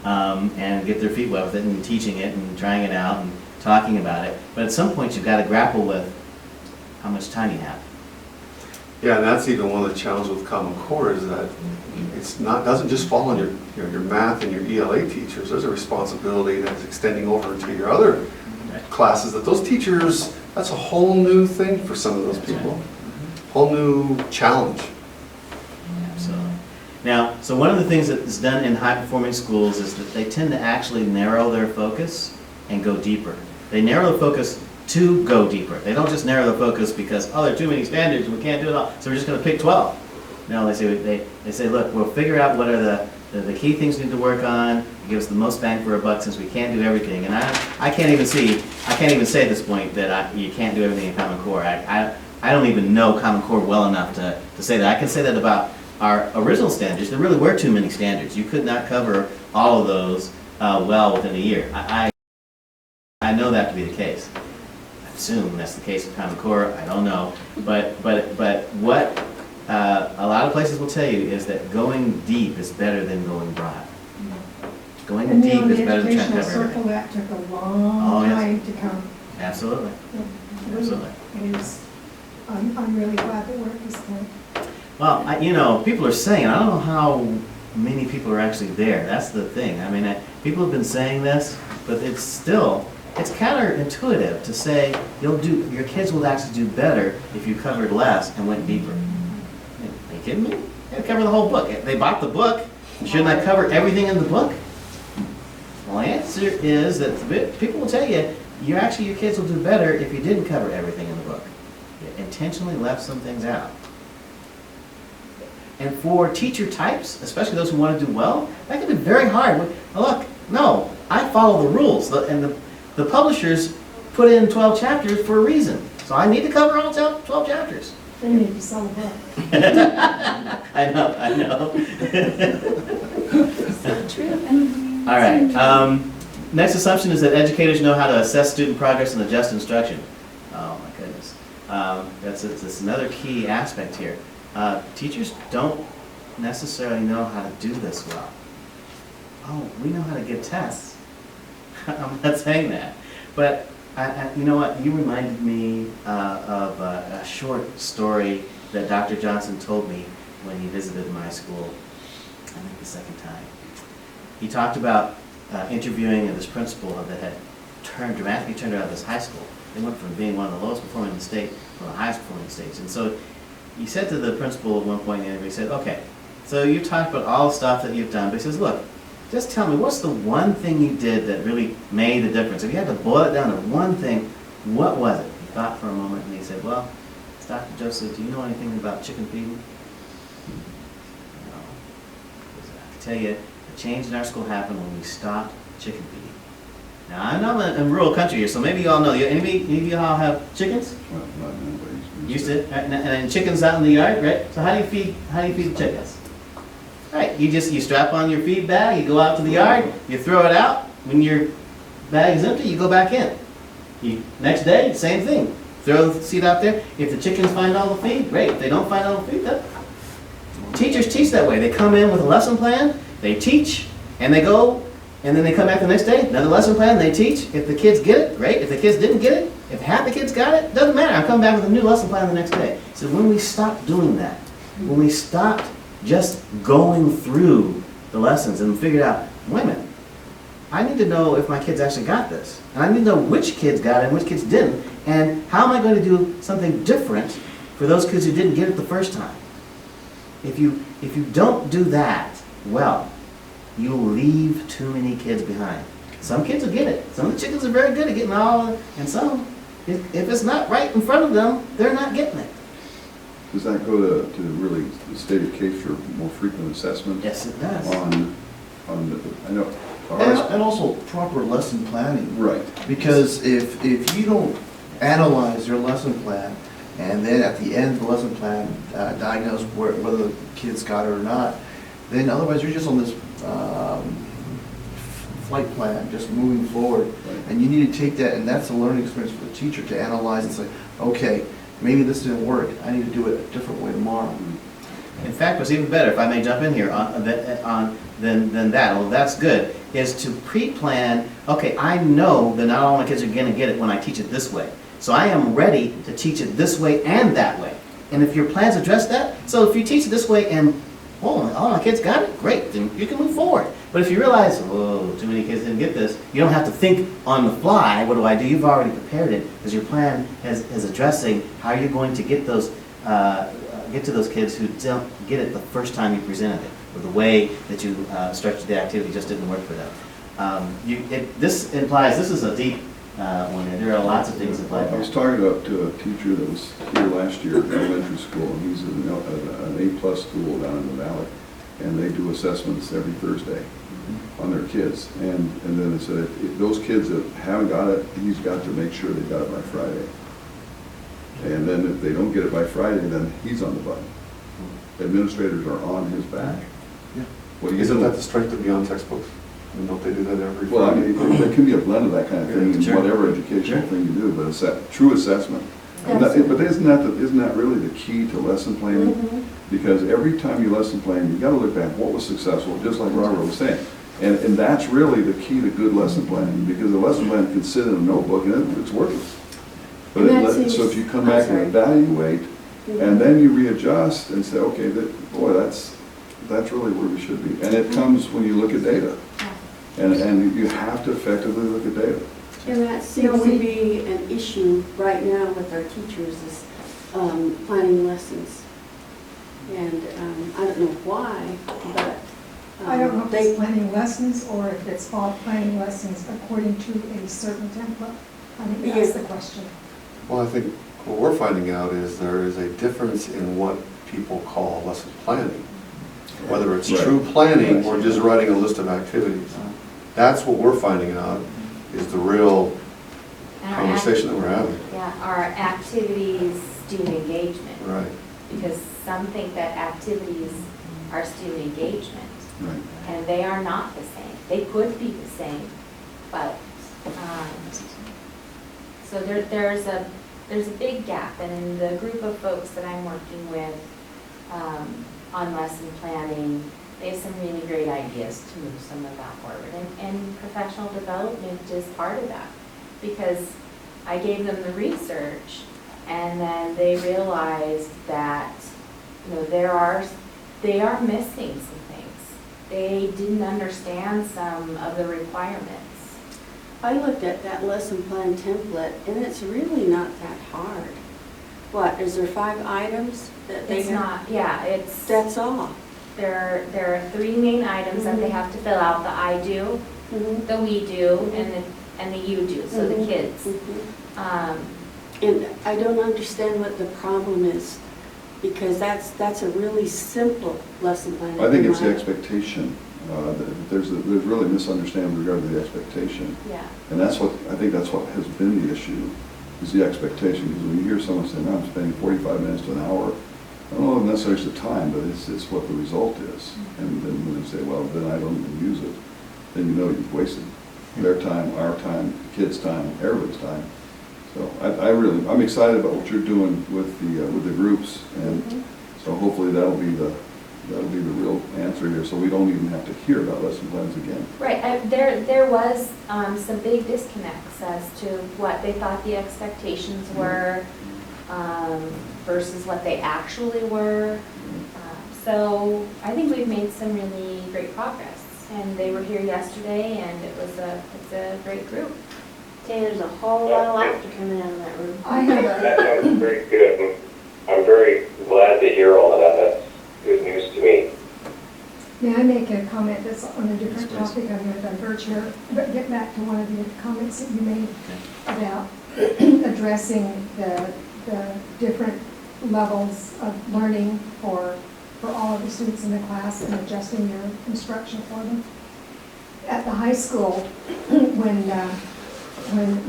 And get their feet wet with it and teaching it and trying it out and talking about it. But at some point, you've got to grapple with how much time you have. Yeah, and that's even one of the challenges with Common Core is that doesn't just fall on your math and your ELA teachers. There's a responsibility that's extending over into your other classes that those teachers, that's a whole new thing for some of those people. Whole new challenge. Absolutely. Now, so one of the things that is done in high-performing schools is that they tend to actually narrow their focus and go deeper. They narrow the focus to go deeper. They don't just narrow the focus because, oh, there are too many standards and we can't do it all, so we're just going to pick 12. No, they say, look, we'll figure out what are the key things we need to work on, give us the most bang for our buck since we can't do everything. And I can't even say at this point that you can't do everything in Common Core. I don't even know Common Core well enough to say that. I can say that about our original standards. There really were too many standards. You could not cover all of those well within a year. I know that to be the case. I assume that's the case with Common Core. I don't know. But what a lot of places will tell you is that going deep is better than going broad. Going deep is better than trying to cover everything. That took a long time to come. Absolutely. Absolutely. I'm really glad that we're at this point. Well, people are saying, I don't know how many people are actually there. That's the thing. I mean, people have been saying this, but it's counterintuitive to say your kids will actually do better if you covered less and went deeper. Are you kidding me? They cover the whole book. They bought the book. Shouldn't I cover everything in the book? Well, the answer is that people will tell you, your kids will do better if you didn't cover everything in the book. You intentionally left some things out. And for teacher types, especially those who want to do well, that can be very hard. Look, no, I follow the rules. And the publishers put in 12 chapters for a reason. So I need to cover all 12 chapters. They need to sell a book. I know. All right, next assumption is that educators know how to assess student progress and adjust instruction. Oh, my goodness. That's another key aspect here. Teachers don't necessarily know how to do this well. Oh, we know how to give tests. I'm not saying that. But you know what? You reminded me of a short story that Dr. Johnson told me when he visited my school, I think the second time. He talked about interviewing this principal that had dramatically turned around this high school. They went from being one of the lowest performing in the state to one of the highest performing states. And so he said to the principal at one point in the interview, he said, okay, so you talked about all the stuff that you've done, but he says, look, just tell me, what's the one thing you did that really made a difference? If you had to boil it down to one thing, what was it? He thought for a moment and he said, well, Dr. Joseph, do you know anything about chicken feeding? No. I can tell you, the change in our school happened when we stopped chicken feeding. Now, I know I'm in rural country here, so maybe you all know. Any of you all have chickens? Well, not anybody. Used to, right? And chickens out in the yard, right? So how do you feed the chickens? Right, you strap on your feed bag, you go out to the yard, you throw it out. When your bag is empty, you go back in. Next day, same thing. Throw the seed out there. If the chickens find all the feed, great. If they don't find all the feed, teachers teach that way. They come in with a lesson plan, they teach, and they go, and then they come back the next day, another lesson plan, they teach. If the kids get it, great. If the kids didn't get it, if half the kids got it, doesn't matter. I'm coming back with a new lesson plan the next day. So when we stopped doing that, when we stopped just going through the lessons and figured out, wait a minute, I need to know if my kids actually got this. And I need to know which kids got it and which kids didn't. And how am I going to do something different for those kids who didn't get it the first time? If you don't do that well, you'll leave too many kids behind. Some kids will get it. Some of the chickens are very good at getting all, and some, if it's not right in front of them, they're not getting it. Does that go to really state a case for more frequent assessment? Yes, it does. I know. And also proper lesson planning. Right. Because if you don't analyze your lesson plan, and then at the end of the lesson plan, diagnose whether the kids got it or not, then otherwise you're just on this flight plan, just moving forward. Right. And you need to take that, and that's a learning experience for the teacher to analyze and say, okay, maybe this didn't work. I need to do it a different way tomorrow. In fact, what's even better, if I may jump in here, than that, well, that's good, is to pre-plan, okay, I know that not all my kids are going to get it when I teach it this way. So I am ready to teach it this way and that way. And if your plans address that, so if you teach it this way and, oh, all my kids got it, great, then you can move forward. But if you realize, oh, too many kids didn't get this, you don't have to think on the fly, what do I do? You've already prepared it, because your plan is addressing how you're going to get those, get to those kids who don't get it the first time you presented it, or the way that you structured the activity just didn't work for them. This is a deep one. There are lots of things that apply. I was talking to a teacher that was here last year at elementary school, and he's in an A+ school down in the valley, and they do assessments every Thursday on their kids. And then they said, if those kids that haven't got it, he's got to make sure they got it by Friday. And then if they don't get it by Friday, then he's on the button. Administrators are on his back. Yeah. What do you Isn't do? that the strength of Beyond Textbooks? I mean, don't they do that every Well, I Friday? mean, there can be a blend of that kind of thing in Sure. whatever educational thing you do, but true assessment. Yes. But isn't that really the key to lesson planning? Because every time you lesson plan, you gotta look back, what was successful, just like Robert was saying. And that's really the key to good lesson planning, because the lesson plan can sit in a notebook and it's worthless. But And that so if you come seems- back and evaluate, and then you readjust and say, okay, boy, that's really where we should be. And it comes when you look at data. And you have to effectively look at data. And that seems to be an issue right now with our teachers is planning lessons. And I don't know why, but I don't know if they, it's planning lessons or if it's all planning lessons according to a certain template. I think that's the question. Well, I think what we're finding out is there is a difference in what people call lesson planning. Whether it's Right. true planning or just writing a list of activities. That's what we're finding out is the real And our conversation that we're having. Yeah, our activities, student engagement. Right. Because some think that activities are student engagement. Right. And they are not the same. They could be the same, but, so there's a big gap. And in the group of folks that I'm working with on lesson planning, they have some really great ideas to move some of that forward. And professional development is part of that, because I gave them the research, and then they realized that, you know, they are missing some things. They didn't understand some of the requirements. I looked at that lesson plan template, and it's really not that hard. What, is there 5 items that they It's have? not, yeah, it's, That's all. there are 3 main items that they have to fill out: the I do, Mhm. the we do, and the you do, so the Mhm. kids. Mhm. And I don't understand what the problem is, because that's a really simple lesson plan. I think it's the expectation. There's really misunderstanding regarding the expectation. Yeah. And that's what, I think that's what has been the issue, is the expectation. Because when you hear someone say, no, I'm spending 45 minutes to an hour, I don't know if necessarily it's the time, but it's what the result is. And then when they say, well, then I don't even use it, then you know you've wasted their time, our time, the kids' time, everybody's time. So I'm excited about what you're doing with the groups, and so hopefully that'll be the real answer here, so we don't even have to hear about lesson plans again. Right, there was some big disconnects as to what they thought the expectations were versus what they actually were. So I think we've made some really great progress, and they were here yesterday, and it's a great group. There's a whole lot of laughter coming out of that room. I have That sounds very good. I'm very glad to hear all of that. That's good news to me. May I make a comment that's on a different topic? I'm going to diverge here, but get back to one of the comments that you made about addressing the different levels of learning for all of the students in the class and adjusting your instruction for them. At the high school, when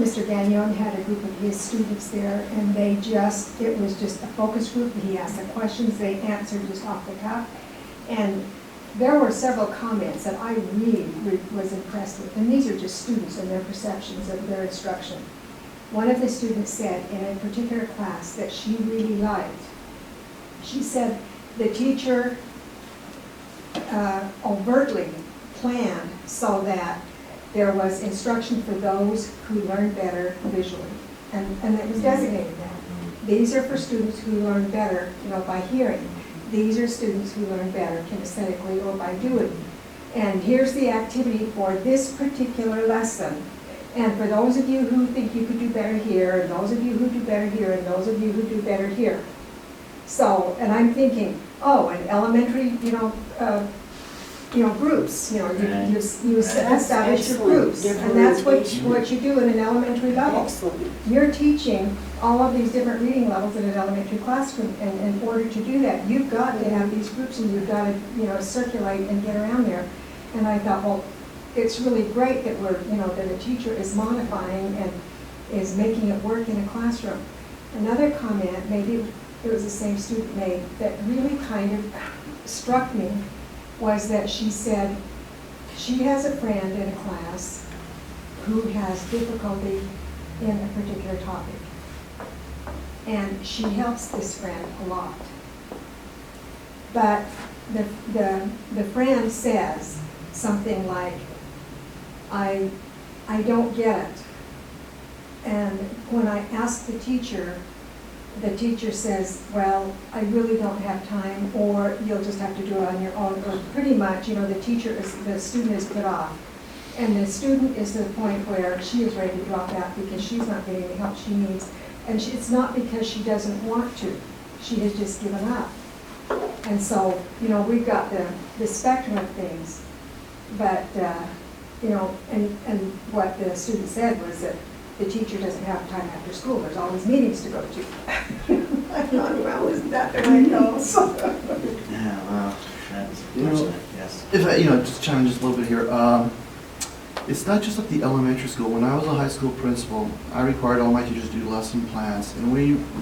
Mr. Gagnon had a group of his students there, and it was just a focus group. He asked the questions, they answered just off the cuff. And there were several comments that I really was impressed with, and these are just students and their perceptions of their instruction. One of the students said in a particular class that she really liked, she said the teacher overtly planned so that there was instruction for those who learn better visually, and it was designated that. These are for students who learn better, by hearing. These are students who learn better kinesthetically or by doing. And here's the activity for this particular lesson. And for those of you who think you could do better here, and those of you who do better here, and those of you who do better here. So, and I'm thinking, and elementary, groups, you establish your groups, and that's what you do in an elementary level. Excellent. You're teaching all of these different reading levels in an elementary classroom, and in order to do that, you've got to have these groups, and you've got to, circulate and get around there. And I thought, well, it's really great that that a teacher is modifying and is making it work in a classroom. Another comment, maybe it was the same student made, that really kind of struck me, was that she said she has a friend in a class who has difficulty in a particular topic. And she helps this friend a lot. But the friend says something like, I don't get it. And when I ask the teacher says, well, I really don't have time, or you'll just have to do it on your own, or pretty much, the student is put off. And the student is to the point where she is ready to drop out because she's not getting the help she needs. And it's not because she doesn't want to, she has just given up. And so, we've got the spectrum of things, but, and what the student said was that the teacher doesn't have time after school. There's always meetings to go to. I thought, well, isn't that the way it goes? Yeah, well, that's unfortunate, yes. If I, just chime in just a little bit here. It's not just at the elementary school. When I was a high school principal, I required all my teachers to do lesson plans. And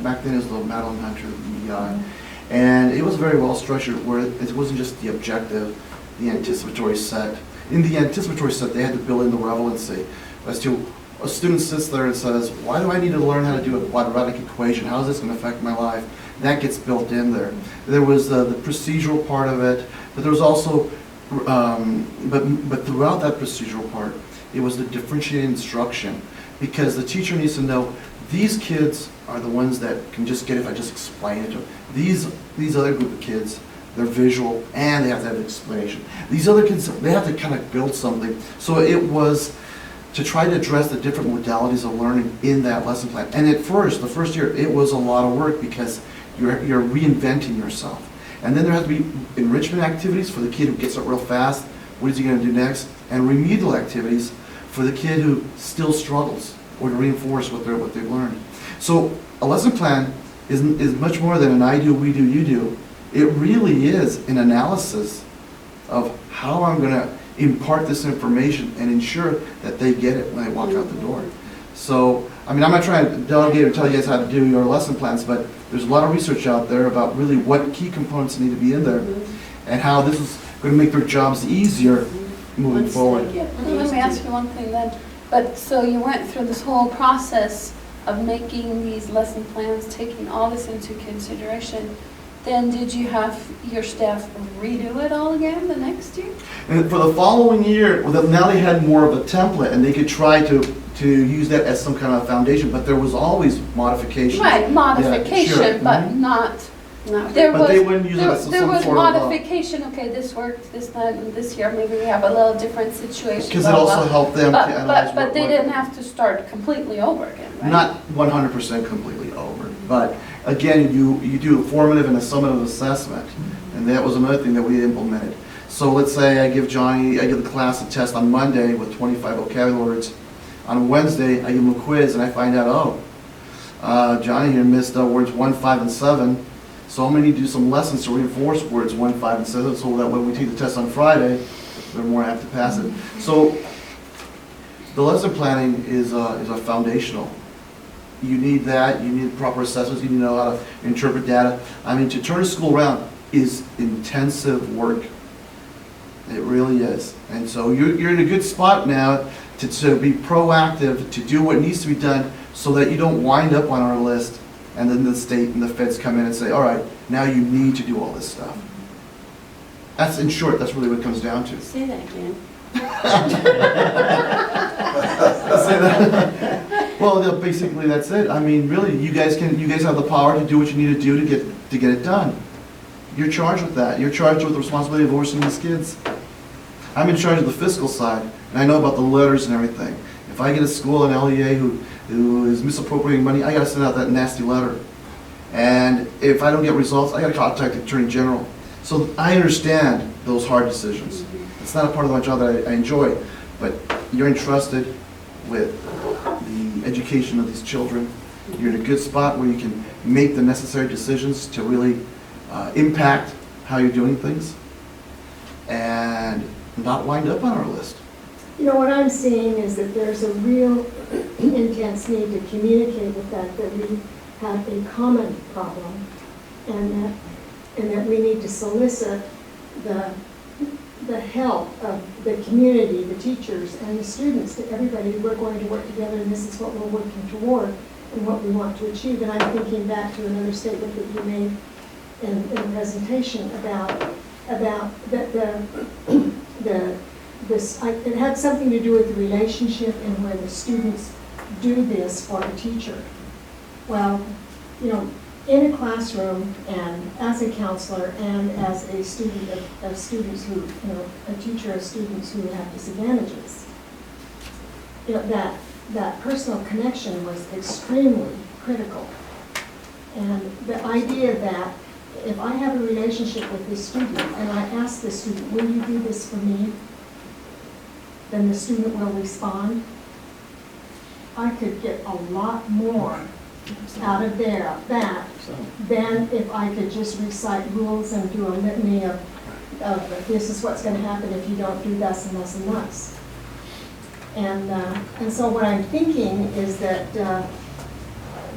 back then it was the Madeline Hunter EDI. And it was very well structured, where it wasn't just the objective. the anticipatory set. In the anticipatory set, they had to build in the relevancy as to a student sits there and says, why do I need to learn how to do a quadratic equation? How is this going to affect my life? That gets built in there. There was the procedural part of it, but there was also, but throughout that procedural part, it was the differentiated instruction, because the teacher needs to know these kids are the ones that can just get it if I just explain it to them. These other group of kids, they're visual and they have to have an explanation. These other kids, they have to kind of build something. So it was to try to address the different modalities of learning in that lesson plan. And at first, the first year, it was a lot of work because you're reinventing yourself. And then there has to be enrichment activities for the kid who gets it real fast. What is he going to do next? And remedial activities for the kid who still struggles, or to reinforce what they've learned. So a lesson plan is much more than an I do, we do, you do. It really is an analysis of how I'm going to impart this information and ensure that they get it when they walk out the door. So, I mean, I'm not trying to delegate or tell you guys how to do your lesson plans, but there's a lot of research out there about really what key components need to be in there and how this is going to make their jobs easier moving forward. Let me ask you one thing then. But so you went through this whole process of making these lesson plans, taking all this into consideration. Then did you have your staff redo it all again the next year? And for the following year, well, now they had more of a template and they could try to use that as some kind of foundation, but there was always modifications. Right, modification, Yeah, sure. but Mhm. not, there But was, they wouldn't use it there as some there was sort of, modification, okay, this worked, this not, and this year, maybe we have a little different situation. because it blah, also blah. helped them to analyze But what. they didn't have to start completely over again, right? Not 100% completely over, but again, you do a formative and a summative assessment, and that was another thing that we implemented. So let's say I give the class a test on Monday with 25 vocabulary words. On Wednesday, I give them a quiz and I find out, Johnny here missed words 1, 5, and 7, so I'm going to need to do some lessons to reinforce words 1, 5, and 7, so that when we take the test on Friday, they're more apt to pass it. So the lesson planning is a foundational. You need that, you need proper assessments, you need to know how to interpret data. I mean, to turn a school around is intensive work. It really is. And so you're in a good spot now to be proactive, to do what needs to be done so that you don't wind up on our list and then the state and the feds come in and say, all right, now you need to do all this stuff. That's, in short, that's really what it comes down to. Say that again. Say that. Well, basically that's it. I mean, really, you guys have the power to do what you need to do to get it done. You're charged with that. You're charged with the responsibility of overseeing these kids. I'm in charge of the fiscal side, and I know about the letters and everything. If I get a school, an LEA who is misappropriating money, I got to send out that nasty letter. And if I don't get results, I got to contact the Attorney General. So I understand those hard decisions. It's not a part of my job that I enjoy, but you're entrusted with the education of these children. You're in a good spot where you can make the necessary decisions to really impact how you're doing things and not wind up on our list. You know, what I'm seeing is that there's a real intense need to communicate with that we have a common problem, and that we need to solicit the help of the community, the teachers, and the students, to everybody. We're going to work together, and this is what we're working toward and what we want to achieve. And I'm thinking back to another statement that you made in the presentation about it had something to do with the relationship and when the students do this for a teacher. Well, you know, in a classroom and as a counselor and as a student of students who, you know, a teacher of students who have disadvantages, you know, that personal connection was extremely critical. And the idea that if I have a relationship with this student and I ask the student, will you do this for me? Then the student will respond. I could get a lot more out of that than if I could just recite rules and do a litany of this is what's going to happen if you don't do this and this and this. And so what I'm thinking is that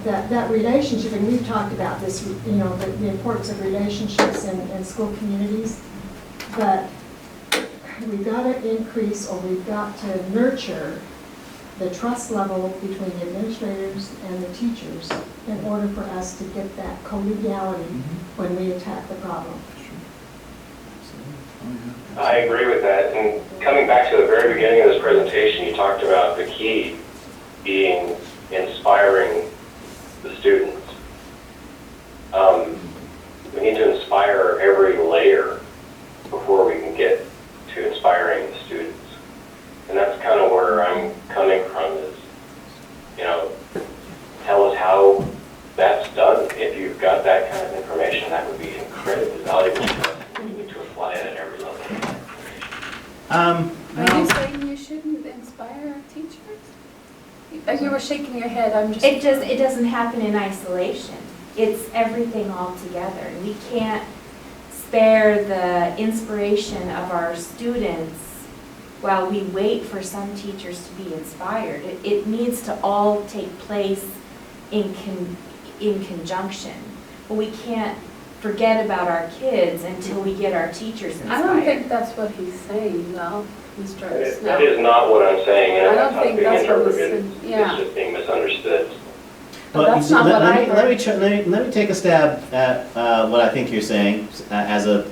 that relationship, and we've talked about this, you know, the importance of relationships in school communities, but we've got to increase, or we've got to nurture the trust level between the administrators and the teachers in order for us to get that collegiality when we attack the problem. I agree with that. And coming back to the very beginning of this presentation, you talked about the key being inspiring the students. We need to inspire every layer before we can get to inspiring the students. And that's kind of where I'm coming from is, you know, tell us how that's done. If you've got that kind of information, that would be incredibly valuable to us. We need to apply it at every level. Are you saying you shouldn't inspire teachers? You were shaking your head, I'm just. It doesn't happen in isolation. It's everything all together. We can't spare the inspiration of our students while we wait for some teachers to be inspired. It needs to all take place in conjunction. But we can't forget about our kids until we get our teachers inspired. I don't think that's what he's saying, though, Mr. That is not what I'm saying, and I that's don't not think being that's what he interpreted. said, yeah. It's just being misunderstood. But that's not what I heard. Let me take a stab at what I think you're saying as a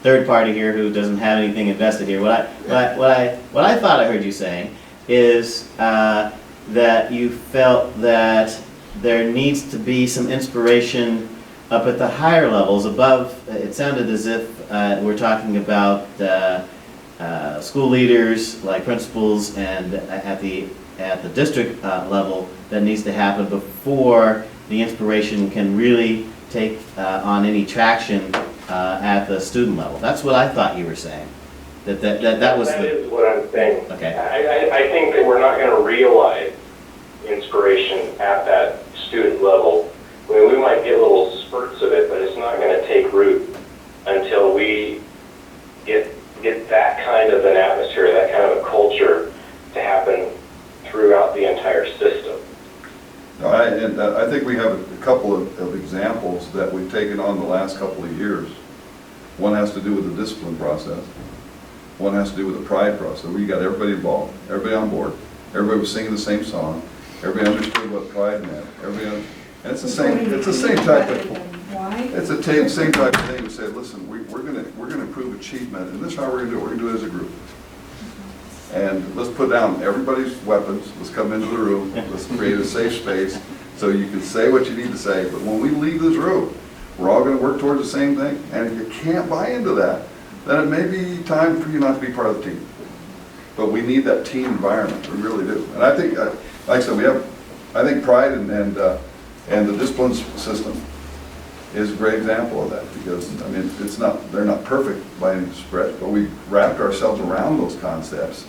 third party here who doesn't have anything invested here. What I thought I heard you saying is that you felt that there needs to be some inspiration up at the higher levels above. It sounded as if we're talking about school leaders like principals and at the district level that needs to happen before the inspiration can really take on any traction at the student level. That's what I thought you were saying. That was That is what I'm saying. Okay. I think that we're not going to realize inspiration at that student level. I mean, we might get little spurts of it, but it's not going to take root until we get that kind of an atmosphere, that kind of a culture to happen throughout the entire system. I think we have a couple of examples that we've taken on the last couple of years. One has to do with the discipline process. One has to do with the pride process. We got everybody involved, everybody on board. Everybody was singing the same song. Everybody understood what pride meant. And it's the same type of. Why? It's the same type of thing. We said, listen, we're gonna improve achievement, and this is how we're gonna do it. We're gonna do it as a group. And let's put down everybody's weapons. Let's come into the room. Let's create a safe space so you can say what you need to say. But when we leave this room, we're all gonna work towards the same thing. And if you can't buy into that, then it may be time for you not to be part of the team. But we need that team environment. We really do. And I think, like I said, I think pride and the discipline system is a great example of that, because I mean, they're not perfect by any stretch, but we wrapped ourselves around those concepts.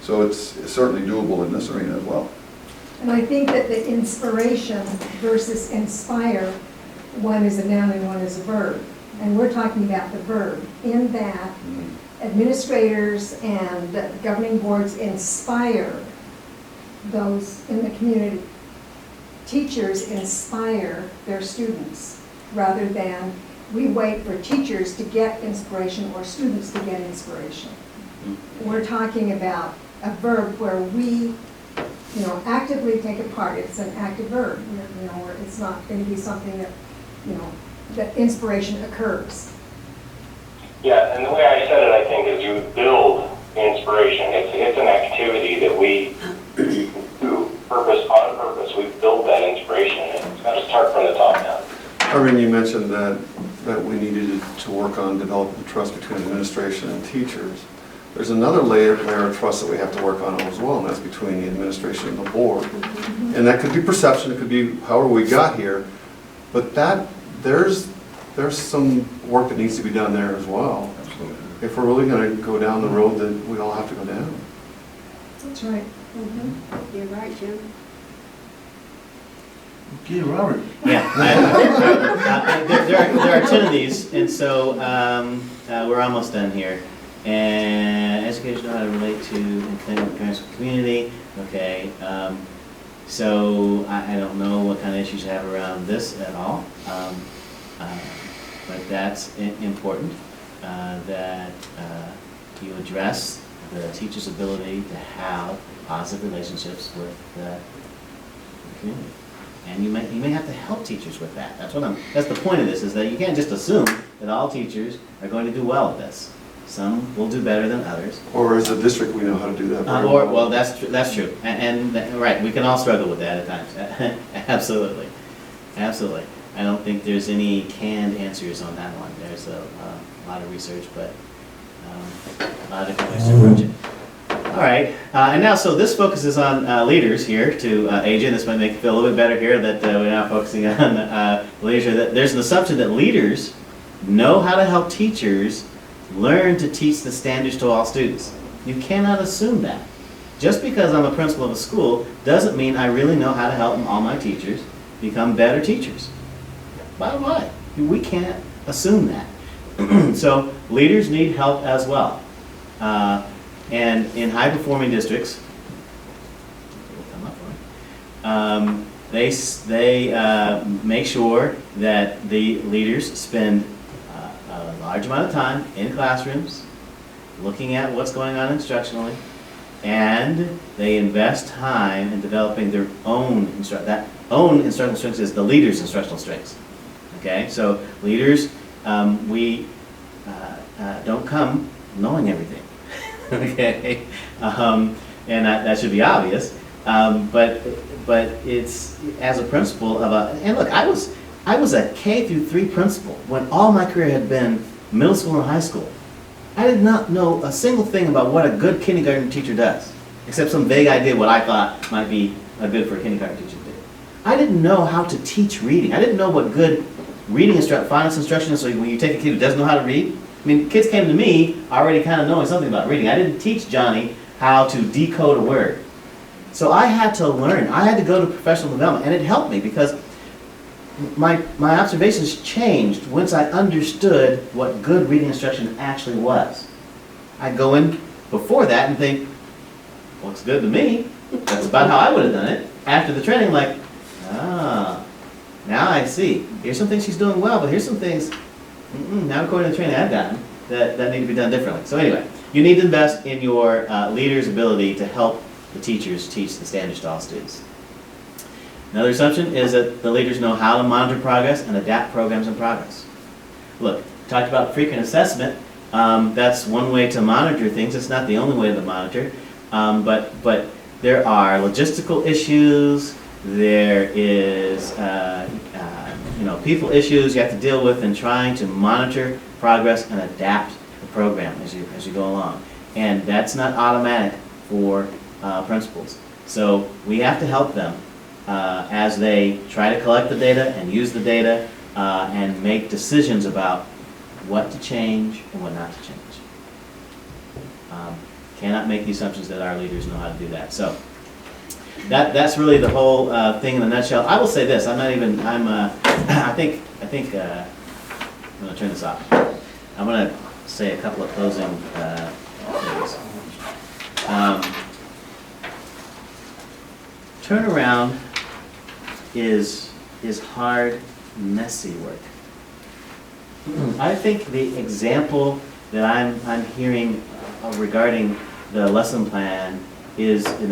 So it's certainly doable in this arena as well. And I think that the inspiration versus inspire, one is a noun and one is a verb. And we're talking about the verb, in that administrators and governing boards inspire those in the community. Teachers inspire their students, rather than we wait for teachers to get inspiration or students to get inspiration. We're talking about a verb where we, actively take a part. It's an active verb, where it's not going to be something that, that inspiration occurs. Yeah, and the way I said it, I think, is you build inspiration. It's an activity that we do on purpose. We build that inspiration. It's got to start from the top down. Irene, you mentioned that we needed to work on developing trust between administration and teachers. There's another layer of trust that we have to work on as well, and that's between the administration and the board. And that could be perception, it could be however we got here, but there's some work that needs to be done there as well. Absolutely. If we're really going to go down the road that we all have to go down. That's right. You're right, Jim. Okay, Robert. Yeah. There are 10 of these, and so we're almost done here. And education know how to relate to and connect with parents and community. Okay. So I don't know what kind of issues you have around this at all, but that's important. That you address the teacher's ability to have positive relationships with the community. And you may have to help teachers with that. That's the point of this, is that you can't just assume that all teachers are going to do well at this. Some will do better than others. Or as a district, we know how to do that very Well, that's true. And right, we can all struggle with that at times. Absolutely. Absolutely. I don't think there's any canned answers on that one. There's a lot of research, but a lot of different ways to approach it. All right, and now, so this focuses on leaders here to Adrian. This might make you feel a little bit better here that we're now focusing on leaders. There's an assumption that leaders know how to help teachers learn to teach the standards to all students. You cannot assume that. Just because I'm a principal of a school doesn't mean I really know how to help all my teachers become better teachers. Bottom line, we can't assume that. So leaders need help as well. And in high-performing districts, they make sure that the leaders spend a large amount of time in classrooms, looking at what's going on instructionally, and they invest time in developing their own instructional strengths is the leader's instructional strengths. Okay, so leaders, we don't come knowing everything. Okay, and that should be obvious. But it's as a principal of and look, I was a K through 3 principal when all my career had been middle school and high school. I did not know a single thing about what a good kindergarten teacher does, except some vague idea what I thought might be good for a kindergarten teacher to do. I didn't know how to teach reading. I didn't know what good reading phonics instruction is. So when you take a kid who doesn't know how to read, I mean, kids came to me already kind of knowing something about reading. I didn't teach Johnny how to decode a word. So I had to learn. I had to go to professional development, and it helped me because my observations changed once I understood what good reading instruction actually was. I'd go in before that and think, looks good to me. That's about how I would have done it. After the training, like, now I see. Here's some things she's doing well, but here's some things, not according to the training I've gotten, that need to be done differently. So anyway, you need to invest in your leader's ability to help the teachers teach the standards to all students. Another assumption is that the leaders know how to monitor progress and adapt programs in progress. Look, talked about frequent assessment. That's one way to monitor things. It's not the only way to monitor, but there are logistical issues. There is people issues you have to deal with in trying to monitor progress and adapt the program as you go along. And that's not automatic for principals. So we have to help them as they try to collect the data and use the data and make decisions about what to change and what not to change. Cannot make the assumptions that our leaders know how to do that. So that's really the whole thing in a nutshell. I will say this: I think I'm going to turn this off. I'm going to say a couple of closing things. Turnaround is hard, messy work. I think the example that I'm hearing regarding the lesson plan is an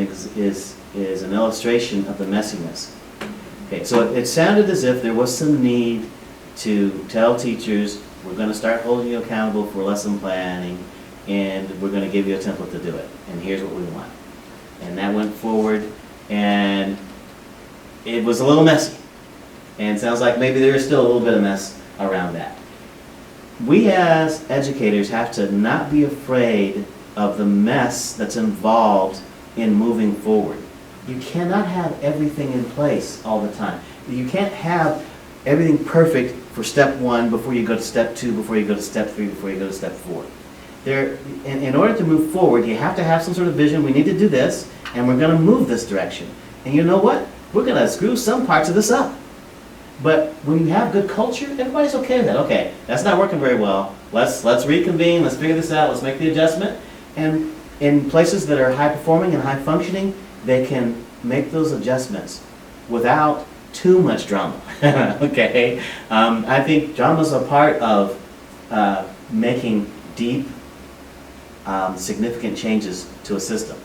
illustration of the messiness. Okay, so it sounded as if there was some need to tell teachers, we're going to start holding you accountable for lesson planning, and we're going to give you a template to do it, and here's what we want. And that went forward, and it was a little messy. And it sounds like maybe there is still a little bit of mess around that. We as educators have to not be afraid of the mess that's involved in moving forward. You cannot have everything in place all the time. You can't have everything perfect for step 1 before you go to step 2, before you go to step 3, before you go to step 4. In order to move forward, you have to have some sort of vision. We need to do this, and we're going to move this direction. And you know what? We're going to screw some parts of this up. But when you have good culture, everybody's okay with that. Okay, that's not working very well. Let's reconvene. Let's figure this out. Let's make the adjustment. And in places that are high performing and high functioning, they can make those adjustments without too much drama. Okay, I think drama is a part of making deep significant changes to a system.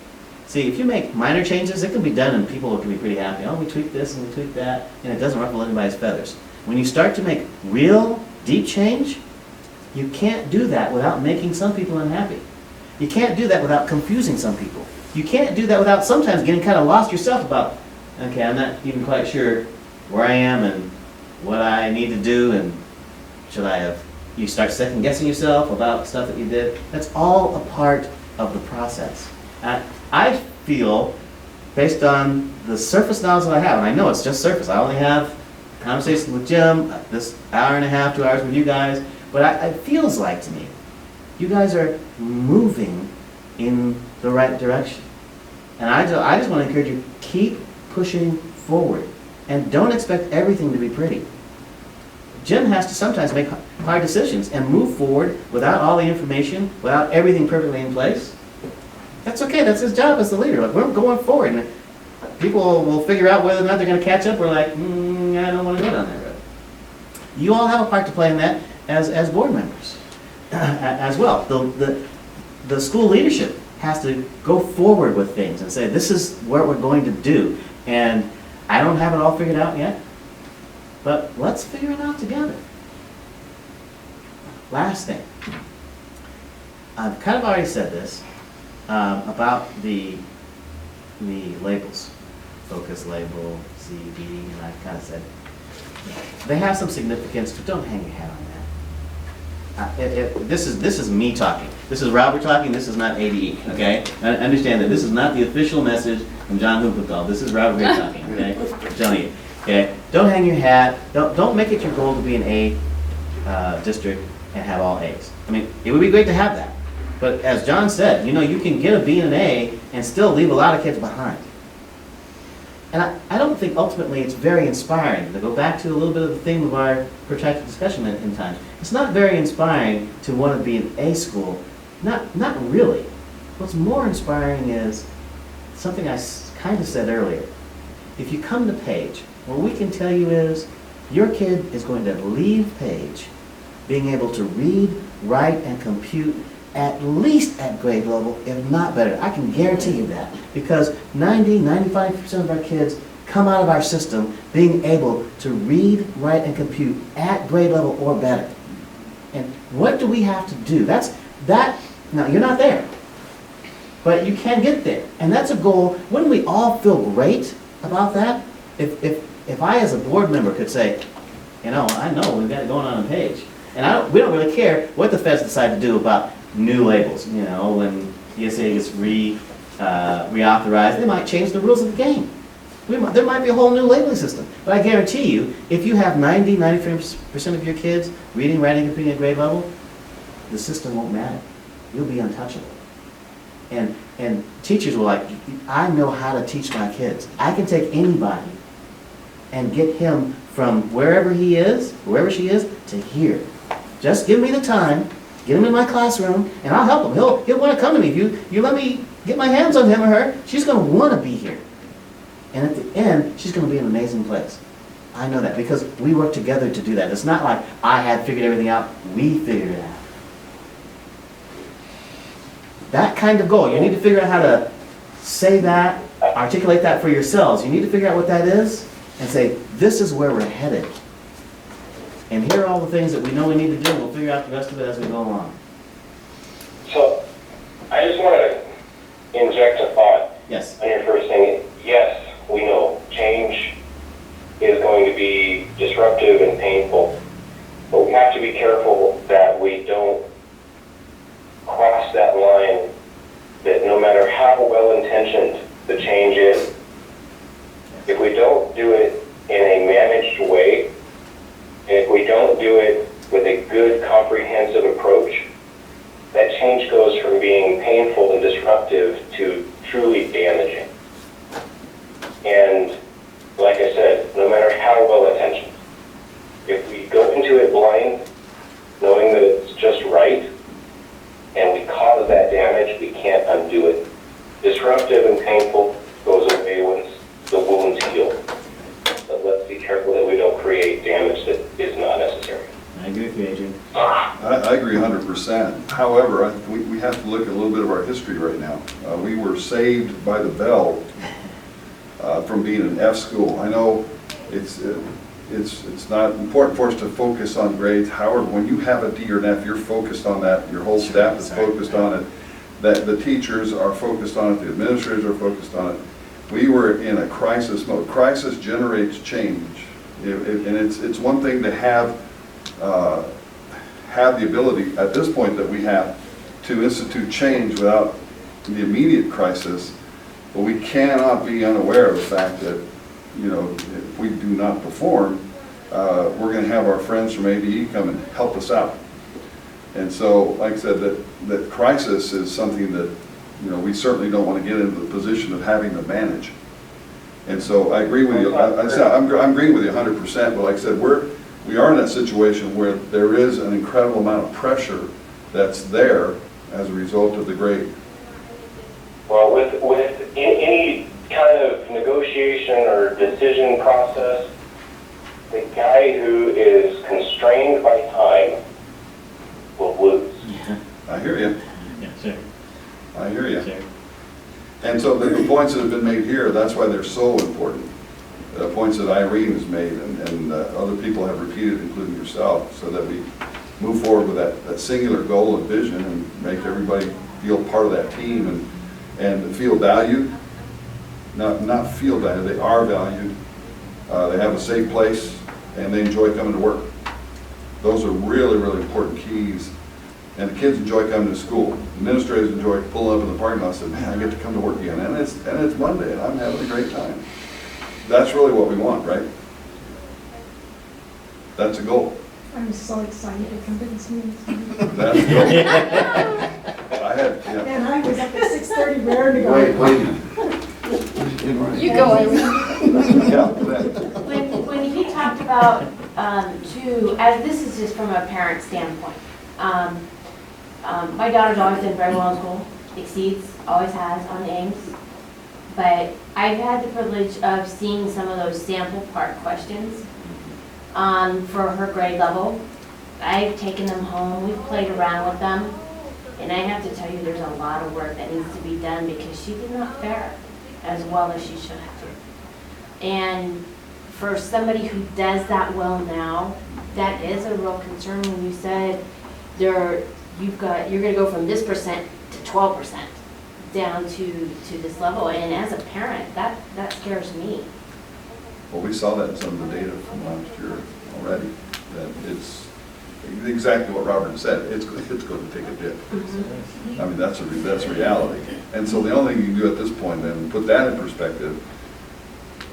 See, if you make minor changes, it can be done and people can be pretty happy. Oh, we tweaked this and we tweaked that, and it doesn't ruffle anybody's feathers. When you start to make real, deep change, you can't do that without making some people unhappy. You can't do that without confusing some people. You can't do that without sometimes getting kind of lost yourself about, okay, I'm not even quite sure where I am and what I need to do, and should I have, you start second guessing yourself about stuff that you did. That's all a part of the process. I feel, based on the surface knowledge that I have, and I know it's just surface, I only have conversations with Jim, this hour and a half, 2 hours with you guys, but it feels like to me, you guys are moving in the right direction. And I just want to encourage you, keep pushing forward. And don't expect everything to be pretty. Jim has to sometimes make hard decisions and move forward without all the information, without everything perfectly in place. That's okay, that's his job as the leader. Like, we're going forward, and people will figure out whether or not they're going to catch up. We're like, I don't want to go down that road. You all have a part to play in that as board members as well. The school leadership has to go forward with things and say, this is what we're going to do. And I don't have it all figured out yet, but let's figure it out together. Last thing. I've kind of already said this about the labels. Focus label, CD, and I've kind of said, they have some significance, but don't hang your hat on that. This is me talking. This is Robert talking, this is not ADE, okay? Understand that this is not the official message from John Hoopenthal. This is Robert Gray talking, okay? I'm telling you, okay? Don't hang your hat. Don't make it your goal to be an A district and have all A's. I mean, it would be great to have that. But as John said, you know, you can get a B and an A and still leave a lot of kids behind. And I don't think ultimately it's very inspiring. To go back to a little bit of the theme of our protracted discussion in time. It's not very inspiring to want to be an A school. Not really. What's more inspiring is something I kind of said earlier. If you come to Page, what we can tell you is your kid is going to leave Page being able to read, write, and compute at least at grade level, if not better. I can guarantee you that, because 95% of our kids come out of our system being able to read, write, and compute at grade level or better. And what do we have to do? Now, you're not there, but you can get there. And that's a goal. Wouldn't we all feel great about that? If I as a board member could say, you know, I know we've got it going on Page. And we don't really care what the feds decide to do about new labels. You know, when ESA gets reauthorized, they might change the rules of the game. There might be a whole new labeling system. But I guarantee you, if you have 93% of your kids reading, writing, and computing at grade level, the system won't matter. You'll be untouchable. And teachers will like, I know how to teach my kids. I can take anybody and get him from wherever he is, wherever she is, to here. Just give me the time, get him in my classroom, and I'll help him. He'll want to come to me. If you let me get my hands on him or her, she's going to want to be here. And at the end, she's going to be in an amazing place. I know that because we work together to do that. It's not like I had figured everything out, we figured it out. That kind of goal, you need to figure out how to say that, articulate that for yourselves. You need to figure out what that is and say, this is where we're headed. And here are all the things that we know we need to do, and we'll figure out the rest of it as we go along. So, I just want to inject a thought. Yes. On your first thing. Yes, we know change is going to be disruptive and painful, but we have to be careful that we don't cross that line, that no matter how well-intentioned the change is, if we don't do it in a managed way, and if we don't do it with a good comprehensive approach, that change goes from being painful and disruptive to I agree 100%. However, we have to look at a little bit of our history right now. We were saved by the bell from being an F school. I know it's not important for us to focus on grades. However, when you have a D or an F, you're focused on that. Your whole staff is focused on it. That the teachers are focused on it. The administrators are focused on it. We were in a crisis mode. Crisis generates change, and it's one thing to have the ability at this point that we have to institute change without the immediate crisis, but we cannot be unaware of the fact that, you know, if we do not perform, we're going to have our friends from ABE come and help us out. And so, like I said, that crisis is something that, you know, we certainly don't want to get into the position of having to manage. And so I agree with you. I'm agreeing with you 100%, but like I said, we are in that situation where there is an incredible amount of pressure that's there as a result of the grade. Well, with any kind of negotiation or decision process, the guy who is constrained by time will lose. I hear you. Yeah, sure. I hear you. Sure. And so the points that have been made here, that's why they're so important. The points that Irene has made and other people have repeated, including yourself, so that we move forward with that singular goal and vision and make everybody feel part of that team and feel valued. Not feel valued, they are valued. They have a safe place and they enjoy coming to work. Those are really, really important keys. And the kids enjoy coming to school. Administrators enjoy pulling up in the parking lot and saying, man, I get to come to work again. And it's Monday and I'm having a great time. That's really what we want, right? That's a goal. I'm so excited to come to this meeting. That's a goal. I had, yeah. And I was up at 6:30 raring to go. Wait. You go, Amy. Yeah. When he talked about, as this is just from a parent standpoint, my daughter's always done very well in school, exceeds, always has on Ames. But I've had the privilege of seeing some of those sample part questions for her grade level. I've taken them home, we've played around with them, and I have to tell you there's a lot of work that needs to be done because she did not fare as well as she should have. And for somebody who does that well now, that is a real concern when you said you're going to go from this percent to 12% down to this level. And as a parent, that scares me. Well, we saw that in some of the data from last year already, that it's exactly what Robert said. It's going to take a dip. I mean, that's reality. And so the only thing you can do at this point then, put that in perspective,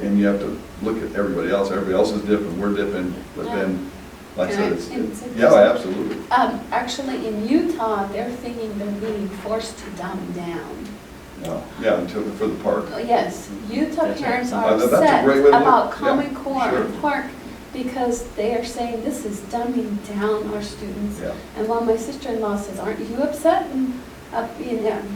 and you have to look at everybody else. Everybody else is dipping, we're dipping, but then, like I said, it's, yeah, absolutely. Actually, in Utah, they're thinking they're being forced to dumb down. Yeah, until for the park. Yes, Utah That's parents right. are That's a upset great way to look. about Yeah, Common Core sure. Park because they are saying this is dumbing down our students. Yeah. And while my sister-in-law says, aren't you upset? And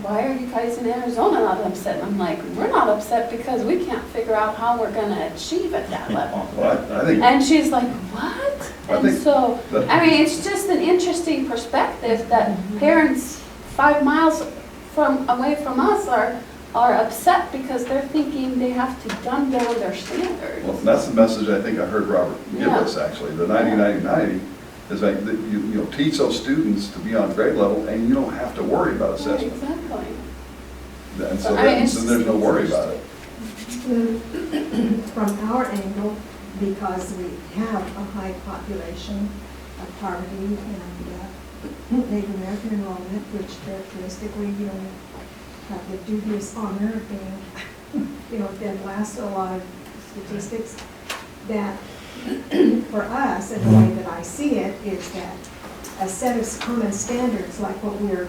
why are you guys in Arizona not upset? And I'm like, we're not upset because we can't figure out how we're gonna achieve at that level. Well, I think, And she's like, what? I And think so, that- I mean, it's just an interesting perspective that parents 5 miles away from us are upset because they're thinking they have to dumb down their standards. well, that's the message I think I heard Robert give Yeah. us, actually. The 90-90-90 is like, that you teach those students to be on grade level, and you don't have to worry about assessment. Exactly. And so I mean, it's there's no worry about it. From our angle, because we have a high population of poverty and Native American enrollment, which characteristically, have the dubious honor of being, dead last to a lot of statistics, that for us, and the way that I see it, is that a set of common standards like what we're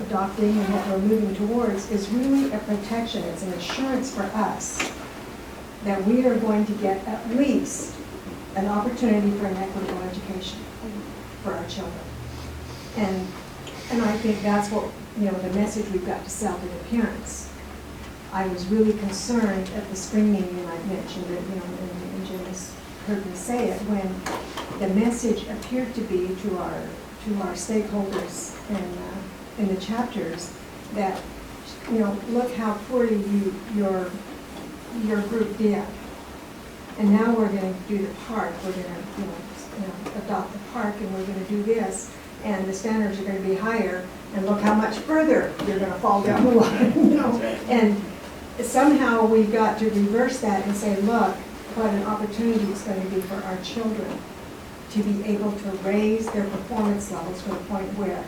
adopting and what we're moving towards is really a protection. It's an assurance for us that we are going to get at least an opportunity for an equitable education for our children. And I think that's what, the message we've got to sell to the parents. I was really concerned at the spring meeting, and I mentioned it, in Jim's heard me say it, when the message appeared to be to our stakeholders in the chapters that, you know, look how poorly your group did. And now we're going to do the park, we're going to, you know, adopt the park, and we're going to do this, and the standards are going to be higher, and look how much further you're going to fall down the line, you know? And somehow we've got to reverse that and say, look, what an opportunity it's going to be for our children to be able to raise their performance levels to the point where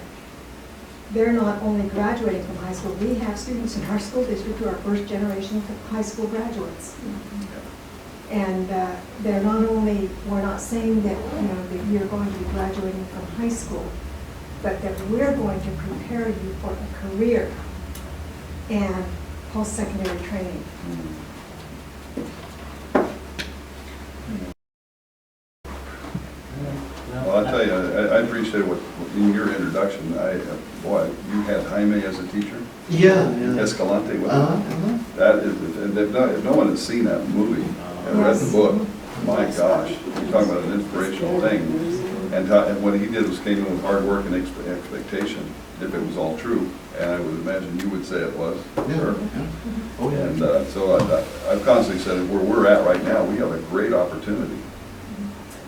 they're not only graduating from high school, we have students in our school district who are first generation high school graduates. And they're not only, we're not saying that, you know, that you're going to be graduating from high school, but that we're going to prepare you for a career and post-secondary training. Well, I tell you, I appreciate what, in your introduction, boy, you had Jaime as a teacher? Yeah. Escalante with it. That is, and if no one has seen that movie and read the book, my gosh, you're talking about an inspirational thing. And what he did was came in with hard work and expectation, if it was all true, and I would imagine you would say it was. Sure. Oh, yeah. And so I've constantly said, where we're at right now, we have a great opportunity.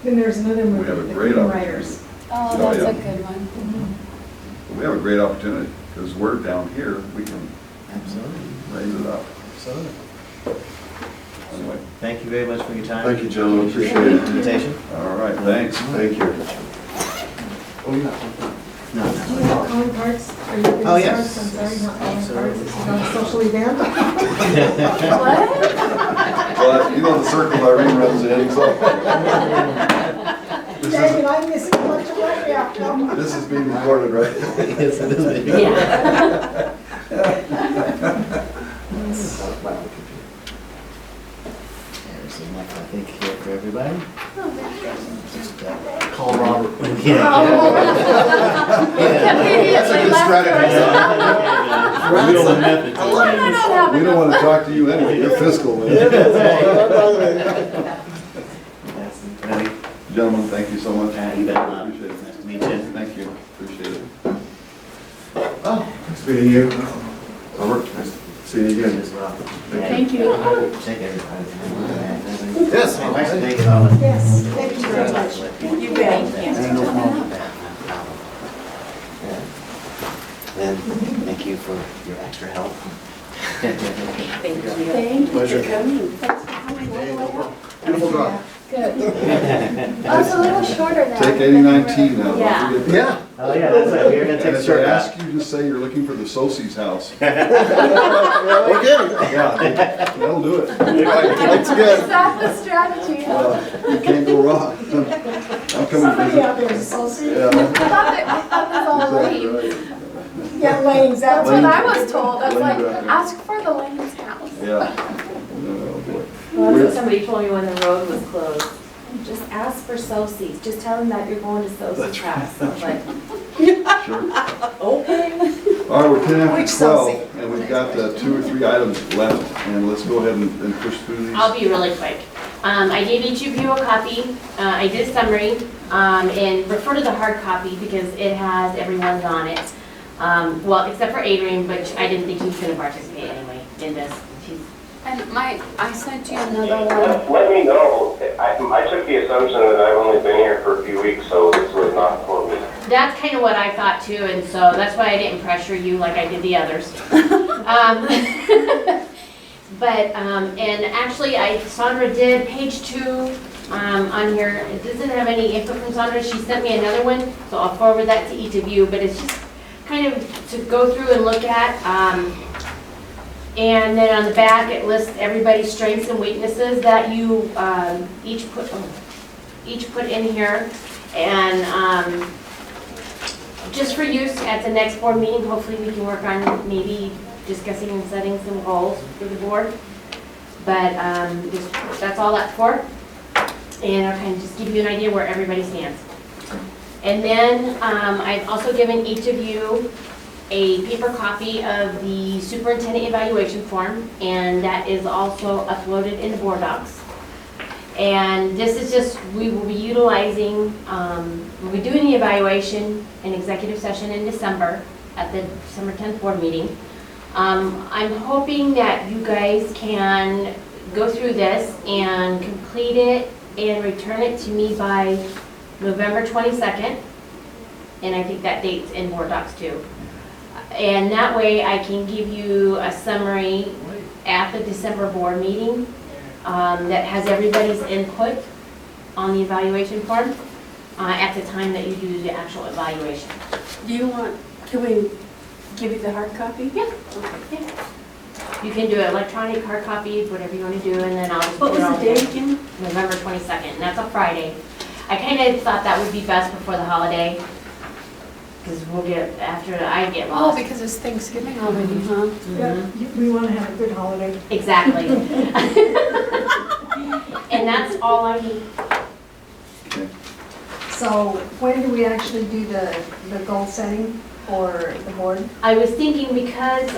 Then there's another We movie, have a The great Green opportunity. Writers. Oh, Oh, that's yeah. a good one. We have a great opportunity, because we're down here, we can Absolutely. raise it up. Absolutely. Anyway, Thank you very much for your time. Thank you, gentlemen, appreciate the it. invitation. all right, thanks. Thank you. Oh, yeah. No, Do you have calling cards? Are you going Oh, to yes. I'm sorry, not calling Absolutely. cards, this is not a social event. Well, you know the circle Irene runs in, so. Dang, I'm missing a bunch of work now. This is being recorded, right? Yes, it is. Yeah. There's enough, I think, here for everybody. Just, Call Robert. That's a good strategy. We don't want to talk to you anyway, you're fiscal. man. Ready? Gentlemen, thank you so much. You bet. Appreciate it. Nice to meet you. Thank you, appreciate it. Nice meeting you. Robert, nice to see you again. As well. Thank you. Take everybody. Yes. Nice to take it all. Yes, thank you very much. You bet. And thank you for your extra help. Thank you. Thank you Pleasure. for coming. Thanks for coming all the way up. Beautiful drive. Good. Oh, it's a little shorter now. Take 89T now. don't Yeah. forget that. Yeah. Oh, yeah, that's right. We're gonna And take a if I short ask you to say you're looking for the Sosie's house, Okay. yeah, that'll do it. That's good. That's the strategy. You can't go wrong. I'm coming for Somebody out there is associate. Yeah. I thought it was all lame. Right. Yeah, Lane's, That's that's what I was told. I was like, Lane. ask for the Lane's house. Yeah. Oh, boy. Well, that's what somebody told me when the road was closed. Just ask for Sosie's, just tell them that you're going to Sosie's house. I was like, Sure. okay. All right, we're 10 Which after 12, Sosie? and we've got 2 or 3 items left, and let's go ahead and push through these. I'll be really quick. I gave each of you a copy. I did a summary, and refer to the hard copy because it has everyone's on it. Well, except for Adrian, which I didn't think he was going to participate anyway in this. He's- And Mike, I sent you another one. Let me know. I took the assumption that I've only been here for a few weeks, so this was not for me. That's kind of what I thought too, and so that's why I didn't pressure you like I did the others. And actually, Sandra did page 2 on here. It doesn't have any input from Sandra. She sent me another one, so I'll forward that to each of you. But it's just kind of to go through and look at. And then on the back, it lists everybody's strengths and weaknesses that you each put in here. And just for use at the next board meeting, hopefully we can work on maybe discussing and setting some goals for the board. But that's all that's for. And I'll kind of just give you an idea where everybody stands. And then I've also given each of you a paper copy of the superintendent evaluation form, and that is also uploaded in the board docs. And this is just, we will be utilizing, we'll be doing the evaluation in executive session in December at the December 10th board meeting. I'm hoping that you guys can go through this and complete it and return it to me by November 22nd. And I think that date's in board docs too. And that way I can give you a summary at the December board meeting that has everybody's input on the evaluation form at the time that you do the actual evaluation. Do you want, can we give you the hard copy? Yeah. Okay. Yeah. You can do it electronic, hard copy, whatever you want to do, and then I'll just What put was it the on date again? November 22nd, and that's a Friday. I kind of thought that would be best before the holiday, because we'll get, after I get Oh, lost. because it's Thanksgiving already, Mm-hmm. huh? Mhm. We want to have a good holiday. Exactly. And that's all I need. Okay. So when do we actually do the goal setting for the board? I was thinking because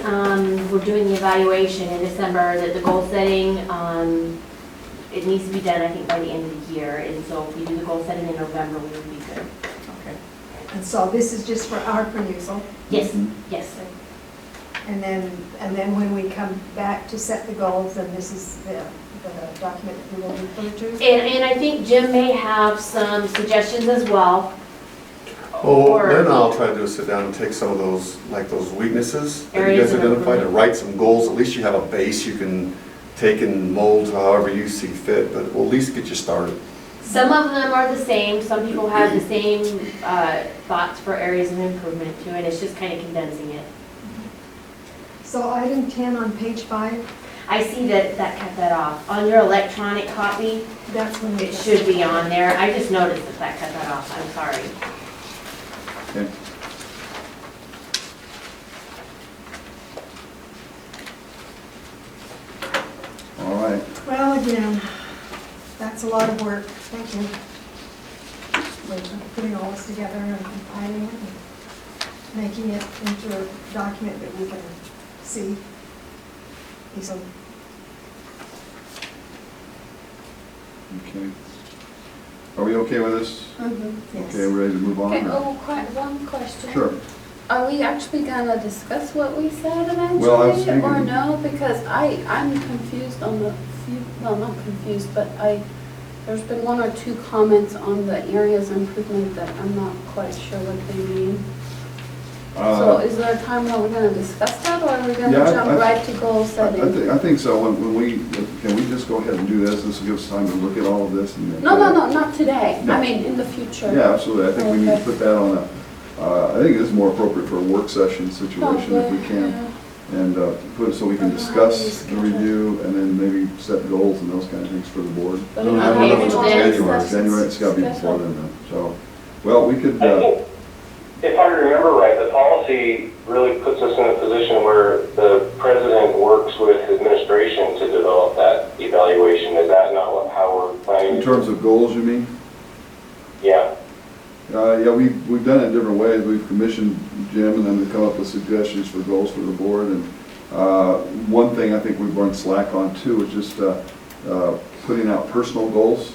we're doing the evaluation in December, that the goal setting, it needs to be done, I think, by the end of the year. And so if we do the goal setting in November, we would be good. Okay. And so this is just for our perusal? Yes, Mhm. yes. And then when we come back to set the goals, then this is the document that we will refer to? And I think Jim may have some suggestions as well. Well, Or- then I'll try to do is sit down and take some of those, like those weaknesses that you Areas guys of identified, and improvement. write some goals. At least you have a base you can take and mold however you see fit, but we'll at least get you started. Some of them are the same, some people have the same thoughts for areas of improvement too, and it's just kind of condensing it. So item 10 on page 5, I see that cut that off. On your electronic copy, that's when it should be on there. I just noticed that cut that off, I'm sorry. Okay. All right. Well, again, that's a lot of work. Thank you. We're putting all this together and compiling it and making it into a document that we can see easily. Okay. Are we okay with this? Yes. Okay, we're ready to move on? Okay, or- oh, one question. Sure. Are we actually gonna discuss what we said Well, I was eventually, or thinking- no? Because I'm confused on the few, well, not confused, but there's been one or two comments on the areas of improvement that I'm not quite sure what they mean. So is there a time when we're gonna discuss that, or are we gonna Yeah, jump right to goal setting? I think so. When we, can we just go ahead and do this? This will give us time to look at all of this and then. No, not today. No. I mean, in the future. Yeah, absolutely. I think we need to Okay. put that on I think this is more appropriate for a work session situation if we Probably, can. yeah. And put it so we can discuss the review and then maybe set goals and those kind of things for the board. But No, in I don't the know if it's January January. session, January, it's gotta be before special. then. So, well, we could, I think, if I remember right, the policy really puts us in a position where the president works with administration to develop that evaluation. Is that not how we're planning? in terms of goals, you mean? Yeah. Yeah, we've done it different ways. We've commissioned Jim and them to come up with suggestions for goals for the board. And one thing I think we've run slack on too is just putting out personal goals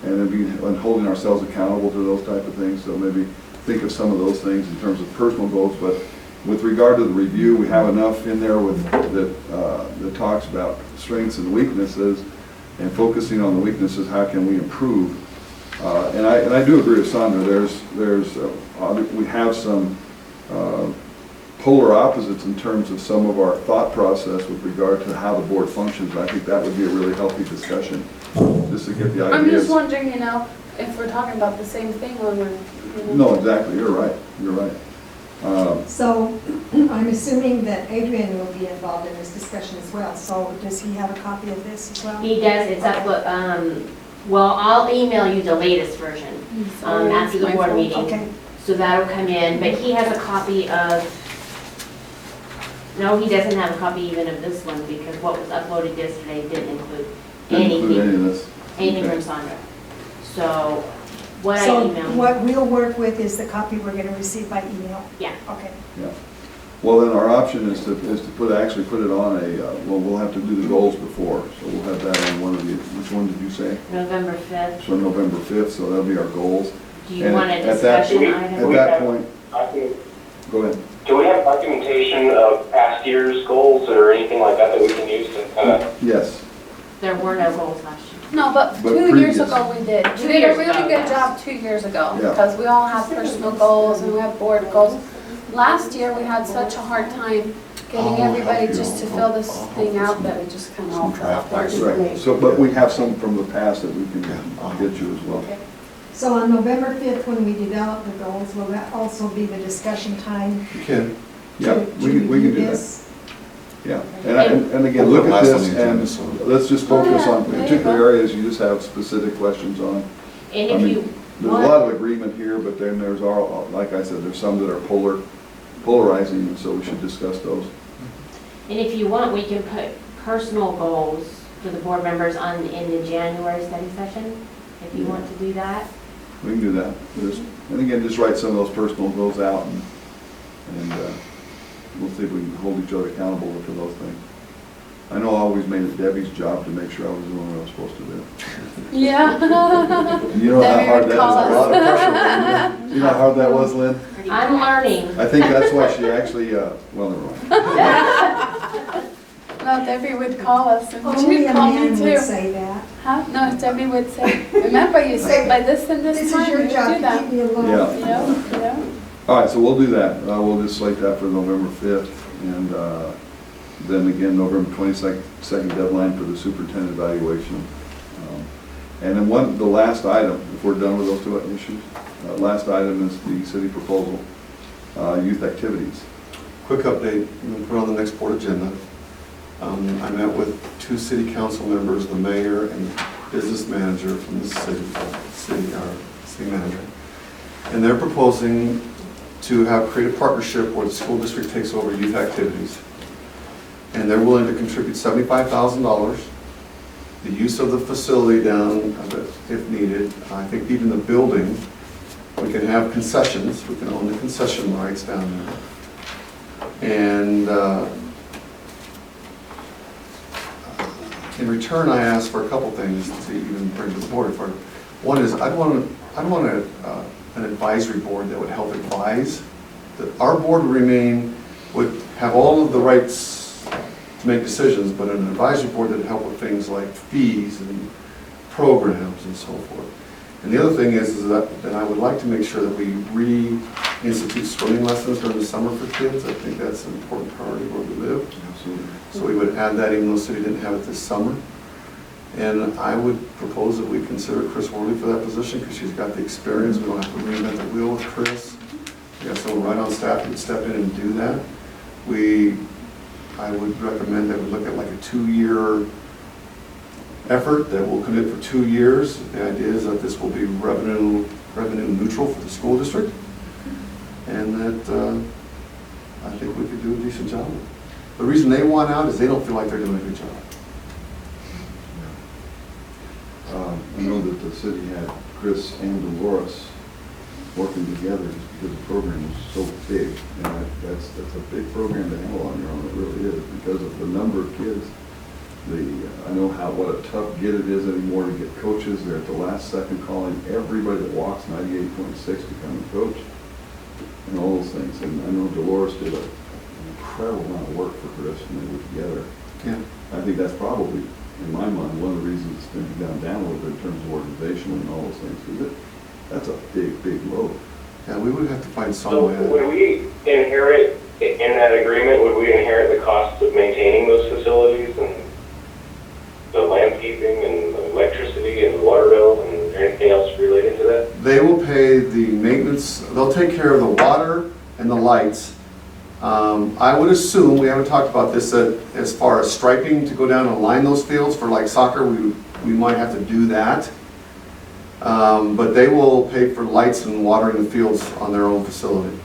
and then holding ourselves accountable to those type of things. So maybe think of some of those things in terms of personal goals. But with regard to the review, we have enough in there that talks about strengths and weaknesses and focusing on the weaknesses. How can we improve? And I do agree with Sandra. We have some polar opposites in terms of some of our thought process with regard to how the board functions. I think that would be a really healthy discussion, just to get the ideas. I'm just wondering, if we're talking about the same thing when we're, No, exactly. You're right. You're right. So I'm assuming that Adrian will be involved in this discussion as well. So does he have a copy of this as well? He does, it's up, well, I'll email you the latest version Sorry, after the my board fault. meeting. Okay. So that'll come in, but he has a copy of, no, he doesn't have a copy even of this one because what was uploaded yesterday didn't include Didn't include any anything, of this. anything Okay. from Sandra. So what I So emailed, what we'll work with is the copy we're going to receive by email? yeah. Okay. Yeah. Well, then our option is to actually put it on we'll have to do the goals before, so we'll have that on one of the, which one did you say? November 5th. So November 5th, so that'll be our goals. Do you And want a at that- discussion At item? that point, go ahead. Do we have documentation of past year's goals or anything like that that we can use to kind of? Yes, There were no goals last year. No, but But 2 years previous. ago we did. We 2 did a years really ago, good yes. job 2 years ago, Yeah. because we all have personal goals and we have board goals. Last year, we had such a hard time getting everybody just to fill this thing out that we just kind of all fell off. right, so, but we have some from the past that we can get you as well. Okay. So on November 5th, when we develop the goals, will that also be the discussion time You can. Yeah, to we can review do that. this? Yeah, and again, look at this, and let's just focus on there you particular go. areas you just have specific questions on. And I if mean, you There's a want, lot of agreement here, but then there's all, like I said, there's some that are polarizing, and so we should discuss those. and if you want, we can put personal goals for the board members in the January study session, if you want to do that. We can do that. And again, just write some of those personal goals out, and we'll see if we can hold each other accountable to those things. I know I always made it Debbie's job to make sure I was doing what I was supposed to do. Yeah. You know how Debbie hard would that is? call A us. lot of pressure. You know how hard that was, Lynn? I'm learning. I think that's why she actually, well, never mind. No, Debbie would call us and Only she'd a call me man too. would say that. Huh? No, Debbie would say, remember you said by this and this This time is you your would job do to that. keep me alone. Yeah. You know, you know? All right, so we'll do that. We'll just slate that for November 5th, and then again, November 22nd deadline for the superintendent evaluation. And then the last item, if we're done with those two issues, last item is the city proposal, youth activities. Quick update, we'll put it on the next board agenda. I met with 2 city council members, the mayor and the business manager from the city manager. And they're proposing to create a partnership where the school district takes over youth activities. And they're willing to contribute $75,000. The use of the facility down, if needed. I think even the building, we can have concessions. We can own the concession rights down there. And in return, I asked for a couple things to even bring to the board. One is, I'd want an advisory board that would help advise. That our board would have all of the rights to make decisions, but an advisory board that would help with things like fees and programs and so forth. And the other thing is that I would like to make sure that we reinstitute swimming lessons during the summer for kids. I think that's an important priority where we live. Absolutely. So we would add that even though the city didn't have it this summer. And I would propose that we consider Chris Worley for that position because she's got the experience. We don't have to reinvent the wheel with Chris. We got someone right on staff who would step in and do that. I would recommend that we look at like a 2-year effort that will commit for 2 years. The idea is that this will be revenue neutral for the school district, and that I think we could do a decent job. The reason they want out is they don't feel like they're doing a good job. I know that the city had Chris and Dolores working together just because the program was so big. And that's a big program to handle on your own, it really is, because of the number of kids. I know what a tough get it is anymore to get coaches. They're at the last second calling everybody that walks 98.6 to come and coach, and all those things. And I know Dolores did an incredible amount of work for Chris when they were together. Yeah. I think that's probably, in my mind, one of the reasons it's been down a little bit in terms of organization and all those things, because that's a big, big load. Yeah, we would have to find some So way. would we inherit, in that agreement, would we inherit the costs of maintaining those facilities and the landscaping and the electricity and the water bill and anything else related to that? They will pay the maintenance, they'll take care of the water and the lights. I would assume, we haven't talked about this, that as far as striping to go down and line those fields for like soccer, we might have to do that. But they will pay for lights and watering the fields on their own facility.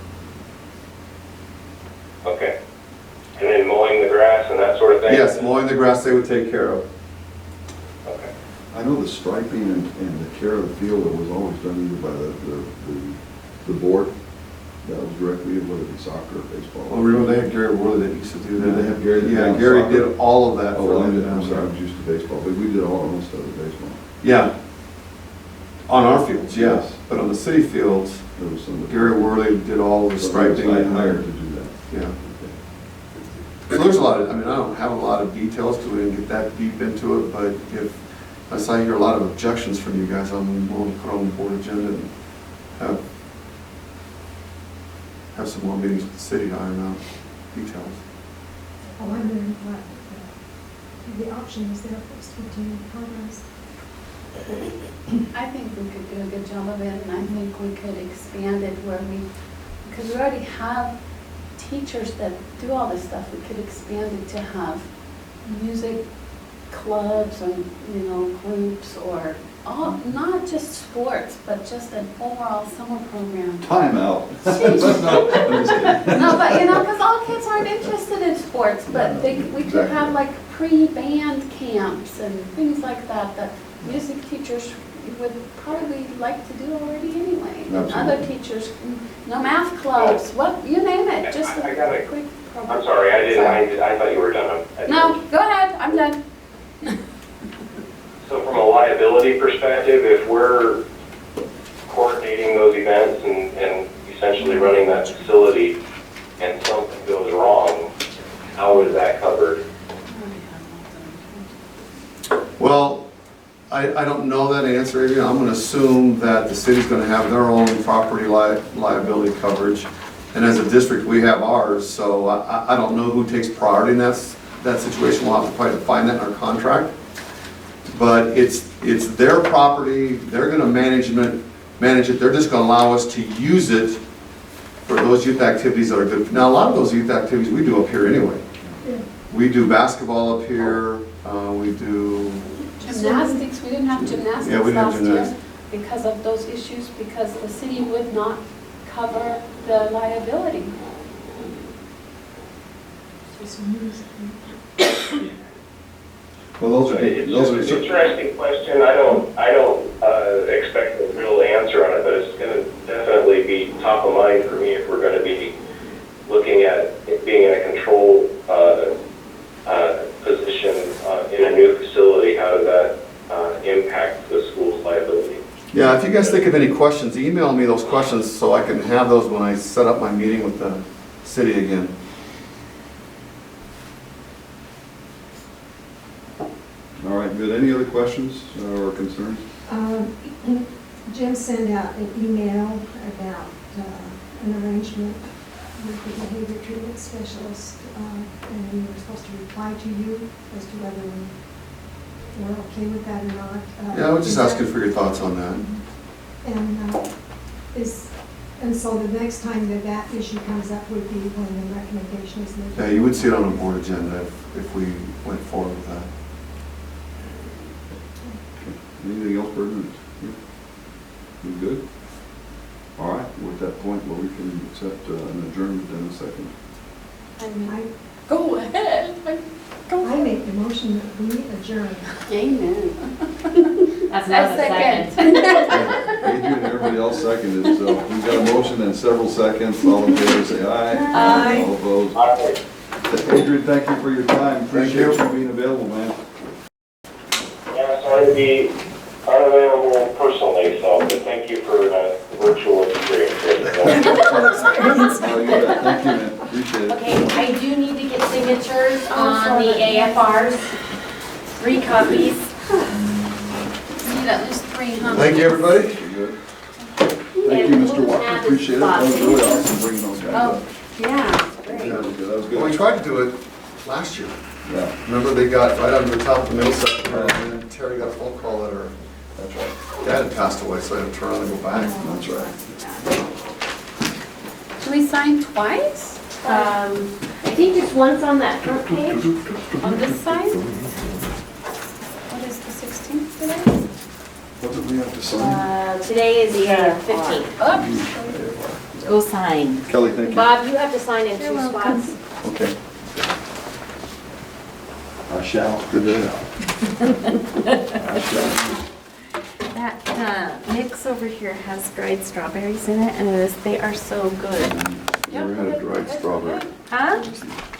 Okay. And then mowing the grass and that sort of thing? Yes, mowing the grass they would take care of. Okay. I know the striping and the care of the field that was always done either by the board that was directly, whether it be soccer or baseball. Well, remember they had Gary Worley that used to do that. Did they have Gary that Yeah, did Gary soccer? did all of that. Oh, for well, them I'm down sorry, I there. was used to baseball, but we did all, most of the baseball. Yeah. On our fields, yeah, Yes. but on the city fields, There was some. Gary Worley did all the striping. I and hired to do that. Yeah. So there's a lot of, I mean, I don't have a lot of details because we didn't get that deep into it, but if I hear a lot of objections from you guys, I'm willing to put on the board agenda and have some more meetings with the city to iron out details. Oh, I'm very glad that the option is there for us to continue progress. I think we could do a good job of it, and I think we could expand it where because we already have teachers that do all this stuff, we could expand it to have music clubs or, groups or not just sports, but just an overall summer program. Time out. Jeez. No, I'm just kidding. No, but because all kids aren't interested in sports, but we could Exactly. have like pre-band camps and things like that music teachers would probably like to do already anyway. And other Absolutely. teachers, math clubs, you name it, just I got a it. quick program. I'm sorry, I thought you were done. No, go ahead, I'm done. So from a liability perspective, if we're coordinating those events and essentially running that facility and something goes wrong, how is that covered? Well, I don't know that answer, Adrian. I'm going to assume that the city's going to have their own property liability coverage. And as a district, we have ours, so I don't know who takes priority in that situation. We'll have to probably define that in our contract. But it's their property, they're going to manage it, they're just going to allow us to use it for those youth activities that are good. Now, a lot of those youth activities we do up here anyway. We do basketball up here, we do, Gymnastics, we didn't have Yeah, we gymnastics didn't have last year gymnastics. because of those issues, because the city would not cover the liability. Just music. Well, those are, It's those an are, interesting question. I don't expect a real answer on it, but it's going to definitely be top of mind for me if we're going to be looking at it being in a control position in a new facility. How does that impact the school's liability? yeah, if you guys think of any questions, email me those questions so I can have those when I set up my meeting with the city again. all right, good. Any other questions or concerns? Jim sent out an email about an arrangement with the behavior treatment specialist, and we were supposed to reply to you as to whether we're okay with that or not. Yeah, I was just is that- asking for your thoughts on that. And so the next time that issue comes up would be when the recommendation is made. Yeah, you would see it on a board agenda if we went forward with that. Anything else, Bernard? You good? All right, we're at that point where we can accept an adjournment in a second. Go ahead. I make the motion that we adjourn. Amen. That's not a second. Adrian and everybody else seconded, so we've got a motion and several seconds. All in favor, say aye. Aye. All opposed? All right. Adrian, thank you for your time. Appreciate you being available, man. Yeah, sorry to be unavailable personally, but thank you for the virtual experience. Oh, you bet. Thank you, man. Appreciate it. Okay, I do need to get signatures on the AFRs, 3 copies. Need at least 300. Thank you, everybody. You're good. Thank you, Mr. Walker. Appreciate it. That was really awesome bringing those guys up. Yeah, That great. was good. That was Well, we good. tried to do it last year. Yeah, Remember, they got right under the top of the middle section, and then Terry got a phone call that her that's right. dad had passed away, so I had to turn around and go back. That's right. Do we sign twice? I think just once on that front page. On this side? What is the 16th today? What did we have to sign? Today is the 15th. Oops. Go sign. Kelly, thank you. Bob, you have to sign in You're 2 welcome. spots. Okay. I shall. Good to know. I shall. That mix over here has dried strawberries in it, and they are so good. Never had a dried strawberry. Huh?